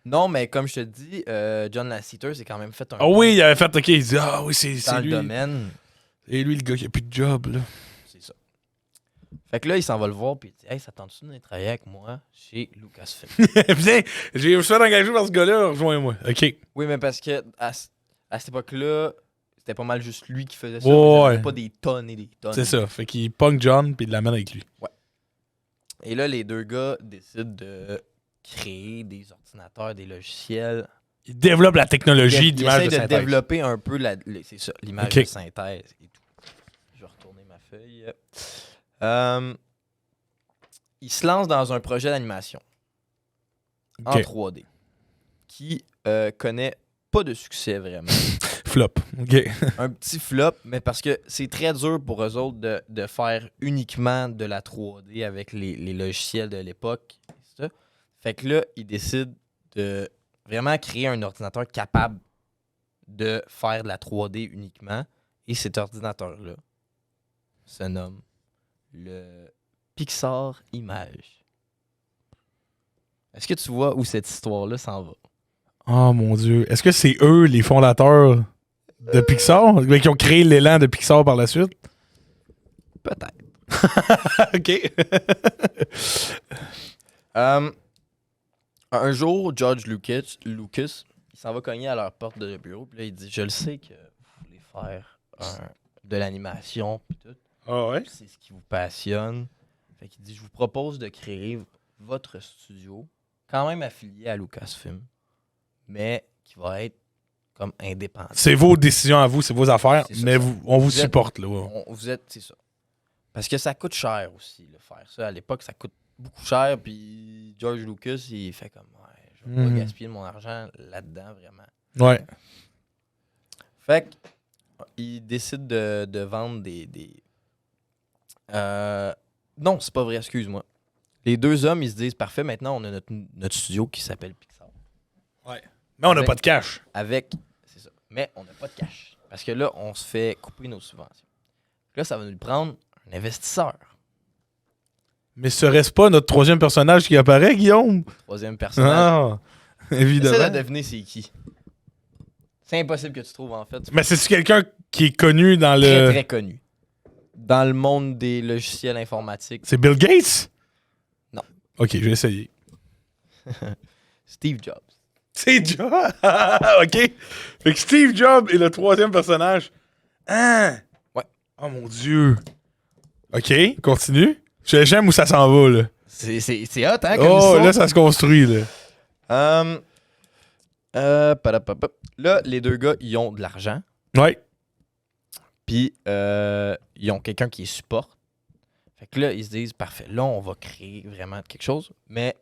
Non, mais comme je te dis, John Lasseter, c'est quand même fait un... Ah oui, il avait fait, OK, il dit, ah oui, dans c'est le lui. domaine. Et lui, le gars qui a plus de job, là. C'est ça. Fait que là, il s'en va le voir, puis il dit « Hey, ça tente-tu de travailler avec moi chez Lucasfilm? » Viens, je me suis fait engager par ce gars-là, rejoins-moi. OK. Oui, mais parce que à cette époque-là, c'était pas mal juste lui qui faisait ça. Ouais, mais il y avait ouais. pas des tonnes et des tonnes. C'est ça. Fait qu'il punk John, puis il l'amène avec lui. Et là, les deux gars décident de créer des ordinateurs, des logiciels Il développe la technologie il d'image essaie de de synthèse. développer un peu c'est ça, l'image Ok. de synthèse et tout. Je vais retourner ma feuille. Il se lance dans un projet d'animation en Ok. 3D qui connaît pas de succès vraiment. Flop. OK. Un petit flop, mais parce que c'est très dur pour eux autres de faire uniquement de la 3D avec les logiciels de l'époque. C'est ça. Fait que là, ils décident de vraiment créer un ordinateur capable de faire de la 3D uniquement. Et cet ordinateur-là se nomme le Pixar Image. Est-ce que tu vois où cette histoire-là s'en va? Oh mon Dieu. Est-ce que c'est eux, les fondateurs de Pixar? Mais qui ont créé l'élan de Pixar par la suite? Peut-être. OK. Un jour, George Lucas, il s'en va cogner à leur porte de bureau. Puis là, il dit, je le sais que vous voulez faire de l'animation. Puis tout. Ah ouais? C'est ce qui vous passionne. Fait qu'il dit, je vous propose de créer votre studio, quand même affilié à Lucasfilm, mais qui va être comme indépendant. C'est vos décisions à vous, c'est vos affaires, C'est ça, mais ça. on vous Vous êtes- supporte, là. Vous êtes, c'est ça. Parce que ça coûte cher aussi, le faire ça. À l'époque, ça coûte beaucoup cher. Puis George Lucas, il fait comme, ouais, je vais pas gaspiller mon argent là-dedans, vraiment. Ouais. Fait qu'il décide de vendre des... Non, c'est pas vrai, excuse-moi. Les deux hommes, ils se disent, parfait, maintenant, on a notre studio qui s'appelle Pixar. Mais on n'a Avec- pas de cash. C'est ça. Mais on n'a pas de cash. Parce que là, on se fait couper nos subventions. Là, ça va nous prendre un investisseur. Mais serait-ce pas notre troisième personnage qui apparaît, Guillaume? Troisième personnage. Ah, Essaie évidemment. de deviner c'est qui. C'est impossible que tu trouves, en fait. Mais c'est quelqu'un qui est connu dans Très, le... très connu. Dans le monde des logiciels informatiques. C'est Bill Gates? Non. OK, je vais essayer. Steve Jobs. C'est Jobs. OK. Fait que Steve Jobs est le troisième personnage. Hein? Ouais. Oh mon Dieu. OK, continue. J'aime où ça s'en va, là. C'est hot, hein, comme Oh, histoire. là, ça se construit, là. Padapapap. Là, les deux gars, ils ont de l'argent. Ouais. Puis, ils ont quelqu'un qui les supporte. Fait que là, ils se disent, parfait, là, on va créer vraiment quelque chose. Mais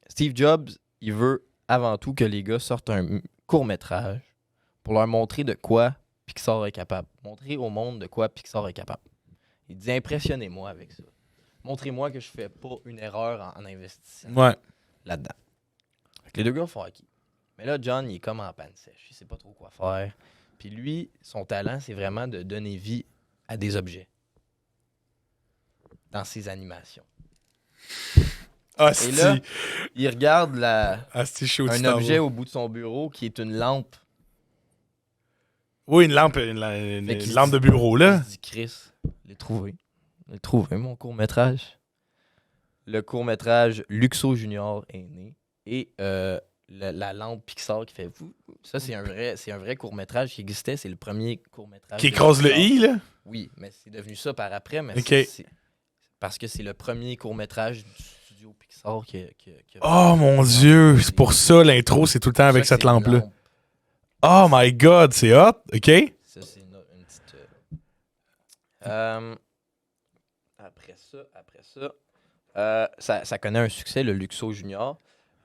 Steve Jobs, il veut avant tout que les gars sortent un court-métrage pour leur montrer de quoi Pixar est capable. Montrer au monde de quoi Pixar est capable. Il dit, impressionnez-moi avec ça. Montrez-moi que je fais pas une erreur en investissant Ouais. là-dedans. Fait que les deux gars font OK. Mais là, John, il est comme en panne sèche. Il sait pas trop quoi faire. Puis lui, son talent, c'est vraiment de donner vie à des objets dans ses animations. Asti. Et là, il regarde Asti chaud, tu un t'en objet vas. au bout de son bureau qui est une lampe. Oui, une lampe, Fait une qu'il lampe se de bureau, là. Il se dit, Chris, je l'ai trouvé. Je l'ai trouvé, mon court-métrage. Le court-métrage Luxo Junior est né. Et la lampe Pixar qui fait... Ça, c'est un vrai court-métrage qui existait. C'est le premier court-métrage. Qui de écrase le Pixar. I, là. Oui, mais c'est devenu ça par après. Mais Ok. c'est parce que c'est le premier court-métrage du studio Pixar qui a- Oh mon Dieu, c'est pour ça l'intro, c'est tout le temps avec Ça, cette c'est une lampe-là. lampe. Oh my god, c'est hot, ok? Ça, c'est une petite... Après ça, ça connaît un succès, le Luxo Junior.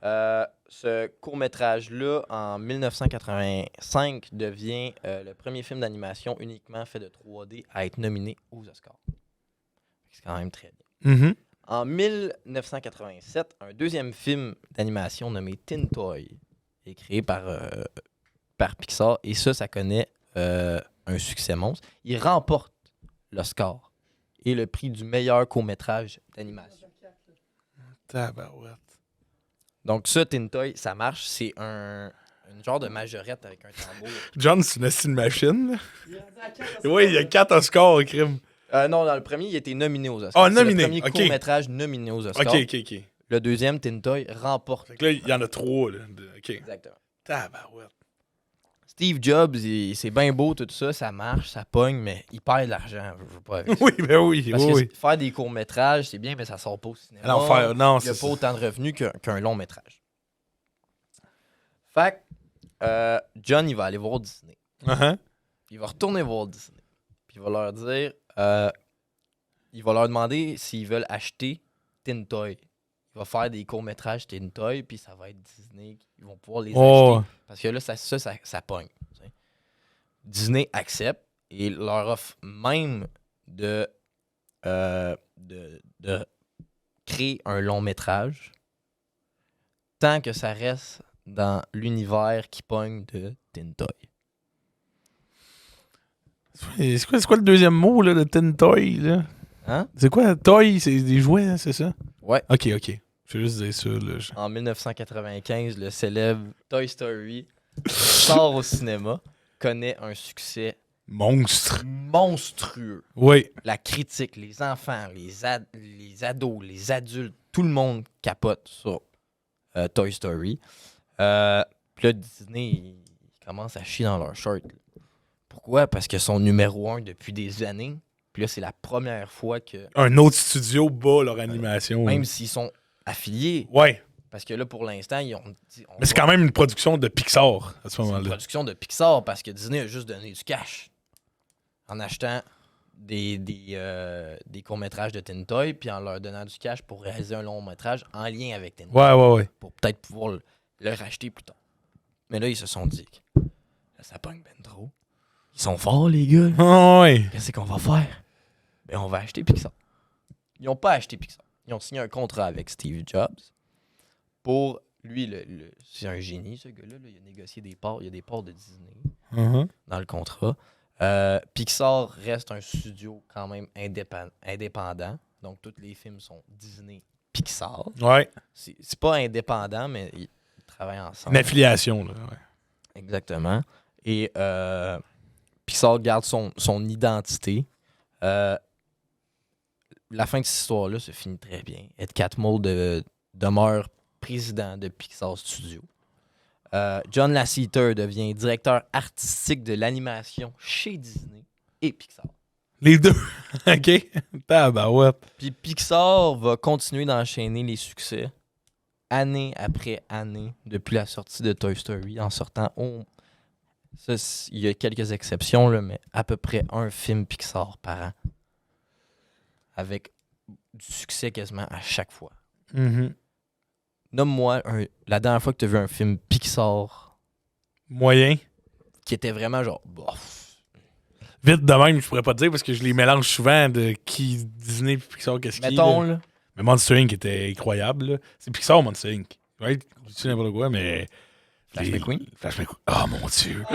Ce court-métrage-là, en 1985, devient le premier film d'animation uniquement fait de 3D à être nominé aux Oscars. C'est quand même très bien. Mhm. En 1987, un deuxième film d'animation nommé Tin Toy est créé par Pixar. Et ça connaît un succès monstre. Il remporte l'Oscar et le prix du meilleur court-métrage d'animation. Tabarouette. Donc ça, Tin Toy, ça marche. C'est un genre de majorette avec un tambour. John, c'est une estime machine, là. Oui, il y a 4 Oscars au crime. Non, dans le premier, il a été nominé aux Oscars. Ah, C'est nominé, le premier ok. court-métrage nominé aux Oscars. Ok. Le deuxième, Tin Toy, remporte. Fait que là, il y en a 3, là. Ok. Exactement. Tabarouette. Steve Jobs, c'est bien beau tout ça, ça marche, ça pogne, mais il perd de l'argent. Je veux pas avec ça. Oui, ben oui, Parce oui. que faire des courts-métrages, c'est bien, mais ça sort pas au cinéma. Alors, non, Il n'y a c'est pas autant de revenus qu'un long-métrage. Fait que John, il va aller voir Disney. Uh-huh. Il va retourner voir Disney. Puis il va leur dire... il va leur demander s'ils veulent acheter Tin Toy. Il va faire des courts-métrages Tin Toy, puis ça va être Disney. Ils vont pouvoir les Oh. acheter. Parce que là, ça pogne. T'sais. Disney accepte et leur offre même de créer un long-métrage tant que ça reste dans l'univers qui pogne de Tin Toy. C'est quoi le deuxième mot là, de Tin Toy? Là? Hein? C'est quoi? Toy, c'est des jouets, hein, c'est ça? Ouais. Ok. Je vais juste dire ça. Là. En 1995, le célèbre Toy Story sort au cinéma, connaît un succès Monstre. monstrueux. Oui. La critique, les enfants, les ados, les adultes, tout le monde capote sur Toy Story. Puis là, Disney, ils commencent à chier dans leur shirt. Là. Pourquoi? Parce qu'ils sont numéro 1 depuis des années. Puis là, c'est la première fois que... Un autre studio bat leur animation. Même s'ils sont affiliés, Ouais. parce que là, pour l'instant, ils ont dit... Mais c'est quand même une production de Pixar à ce C'est une moment-là. production de Pixar parce que Disney a juste donné du cash en achetant des courts-métrages de Tin Toy puis en leur donnant du cash pour réaliser un long-métrage en lien avec Tin Toy Ouais. pour peut-être pouvoir le racheter plus tard. Mais là, ils se sont dit que là, ça pogne ben trop. Ils sont forts, les gars. Ouais. Qu'est-ce qu'on va faire? Ben, on va acheter Pixar. Ils n'ont pas acheté Pixar. Ils ont signé un contrat avec Steve Jobs pour... Lui, c'est un génie, ce gars-là. Là. Il a négocié des parts. Il y a des parts de Disney Uh-huh. dans le contrat. Pixar reste un studio quand même indépendant. Donc, tous les films sont Disney Pixar. Ouais. C'est pas indépendant, mais ils travaillent Une ensemble. affiliation. Là. Ouais. Exactement. Et Pixar garde son identité. La fin de cette histoire-là se finit très bien. Ed Catmull demeure président de Pixar Studio. John Lasseter devient directeur artistique de l'animation chez Disney et Pixar. Les deux. OK. Tabarouette. Puis Pixar va continuer d'enchaîner les succès année après année depuis la sortie de Toy Story, en sortant il y a quelques exceptions, là, mais à peu près un film Pixar par an. Avec du succès quasiment à chaque fois. Mm-hmm. Nomme-moi la dernière fois que tu as vu un film Pixar Moyen. qui était vraiment genre... bof. Vite de même, je pourrais pas te dire parce que je les mélange souvent de qui Disney et Pixar, qu'est-ce qui. Mettons, Là. là. Mais Monster Inc. était incroyable. Là. C'est Pixar, Monster Inc. Ouais, je dis n'importe quoi, mais. Flash McQueen? Flash McQueen. Oh mon dieu.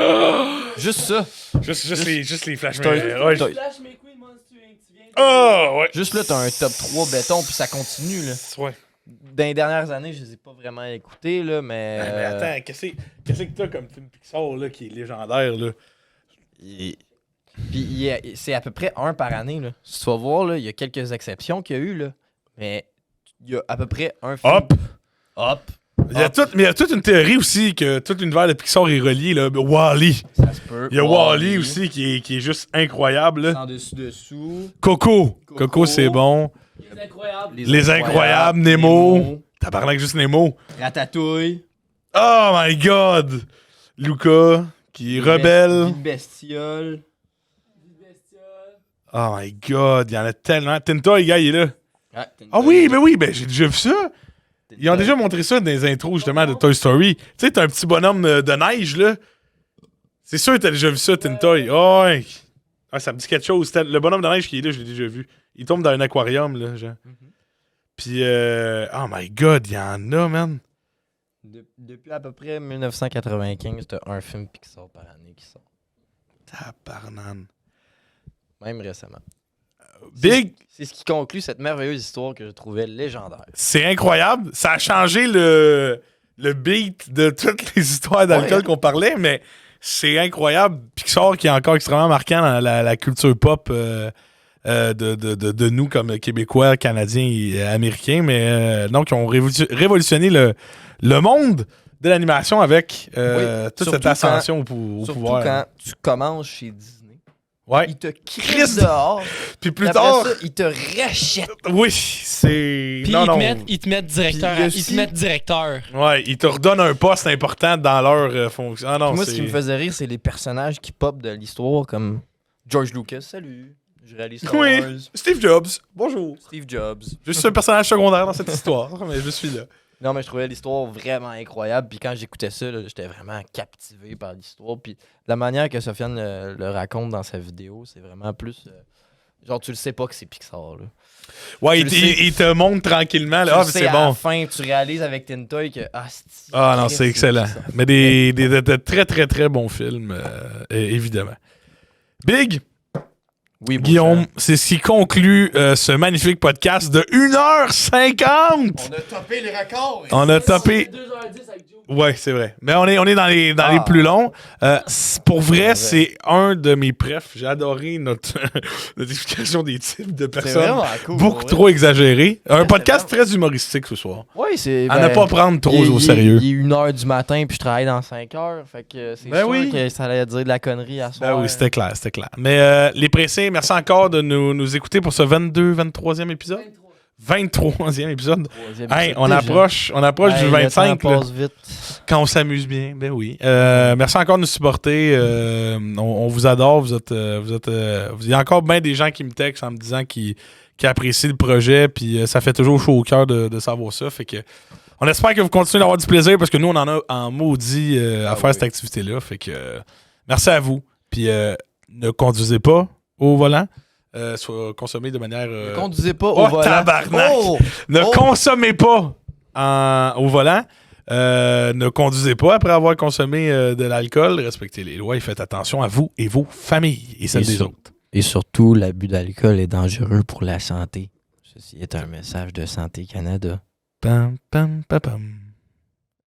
Juste ça. Juste les Flash Toy- McQueen. Ouais. Toy- Flash McQueen, Monster Inc. Tu viens de... Oh, ouais. Juste là, t'as un top 3 béton, puis ça continue, là. Ouais. Dans les dernières années, je les ai pas vraiment écoutés, là, mais... Mais attends, qu'est-ce que t'as comme film Pixar là, qui est légendaire? Là? Puis c'est à peu près un par année, là. Si tu vas voir, là, il y a quelques exceptions qu'il y a eu, là. Mais il y a à peu près un film... Hop! Hop! Mais il y a toute une théorie aussi que tout l'univers de Pixar est relié. Là. Wall-E. Ça se peut. Il y a Wall-E aussi qui est juste incroyable. Là. Sans dessus-dessous. Coco, Coco. c'est bon. Les incroyables. Les Incroyables, Nemo. Tabarnak, juste Nemo. Ratatouille. Oh my god! Luca, qui est rebelle. Vie de bestiole. Oh my god, il y en a tellement. Tinta, les gars, il est là. Ah oui, oui, j'ai déjà vu ça. Ils ont déjà montré ça dans les intros, justement, de Toy Story. Tu sais, t'as un petit bonhomme de neige, là. C'est sûr que t'as déjà vu ça, Tintoy. Oh, ouais. Ah, ça me dit quelque chose. Le bonhomme de neige qui est là, je l'ai déjà vu. Il tombe dans un aquarium, là, genre. Puis, oh my god, il y en a, man. Depuis à peu près 1995, t'as un film Pixar par année qui sort. Tabarnane. Même récemment. Big, C'est ce qui conclut cette merveilleuse histoire que je trouvais légendaire. c'est incroyable. Ça a changé le beat de toutes les histoires d'alcool Ouais. qu'on parlait, mais c'est incroyable. Pixar qui est encore extrêmement marquant dans la culture pop de nous comme Québécois, Canadiens et Américains, mais donc ils ont révolutionné le monde de l'animation avec toute Surtout cette ascension au Surtout pouvoir. quand tu commences chez Disney. Ouais. il te crisse Crisse dehors. Puis plus Après tard. ça, il te rachète. Oui, c'est. Puis Non, non. ils te mettent directeur. Puis Ils te aussi- mettent directeur. Ouais, ils te redonnent un poste important dans leur fonction. Ah non, Moi, c'est. ce qui me faisait rire, c'est les personnages qui pop de l'histoire, comme George Lucas. Salut, je réalise Star Oui. Wars. Steve Jobs. Bonjour. Steve Jobs. Je suis un personnage secondaire dans cette histoire, mais je suis là. Non, mais je trouvais l'histoire vraiment incroyable. Puis quand j'écoutais ça, là, j'étais vraiment captivé par l'histoire. Puis la manière que Sofiane le raconte dans sa vidéo, c'est vraiment plus. Genre, tu le sais pas que c'est Pixar. Là. Ouais, Tu le sais. il te montre tranquillement. Là. Tu Ah, le mais sais, c'est à bon. la fin, tu réalises avec Tintoy que. Ah non, c'est excellent. Pixar. Mais de très, très, très bons films, évidemment. Big, Oui, bon Guillaume, sang. c'est ce qui conclut ce magnifique podcast de 1h50. On a topé les records. On a topé. 2h10 avec Joe. Ouais, c'est vrai. Mais on est dans les plus longs. Pour vrai, c'est un de mes prefs. J'ai adoré notre explication des types de C'est personnes. vraiment cool. Beaucoup pour trop exagéré. Un Ouais, podcast c'est très humoristique ce soir. Oui, c'est. À ne pas prendre trop au sérieux. Il est 1h du matin, puis je travaille dans 5h. Fait que c'est Ben sûr oui. que ça allait dire de la connerie à soir. Ben oui, c'était clair, c'était clair. Mais les pressés, merci encore de nous écouter pour ce 23e épisode. 23e épisode. Hey, on approche du 25 là, passe vite. quand on s'amuse bien. Ben oui. Merci encore de nous supporter. On vous adore. Il y a encore bien des gens qui me textent en me disant qu'ils apprécient le projet. Puis ça fait toujours chaud au cœur de savoir ça. Fait que on espère que vous continuez d'avoir du plaisir parce que nous, on en a en maudit à faire cette activité-là. Fait que merci à vous. Puis ne conduisez pas au volant. Soit consommé de manière. Ne conduisez pas Oh, au volant. tabarnak! Oh! Ne Oh! consommez pas au volant. Ne conduisez pas après avoir consommé de l'alcool. Respectez les lois et faites attention à vous et vos familles et celles Et des sur- autres. Et surtout, l'abus d'alcool est dangereux pour la santé. Ceci est un message de Santé Canada. Pam, pam, pam, pam.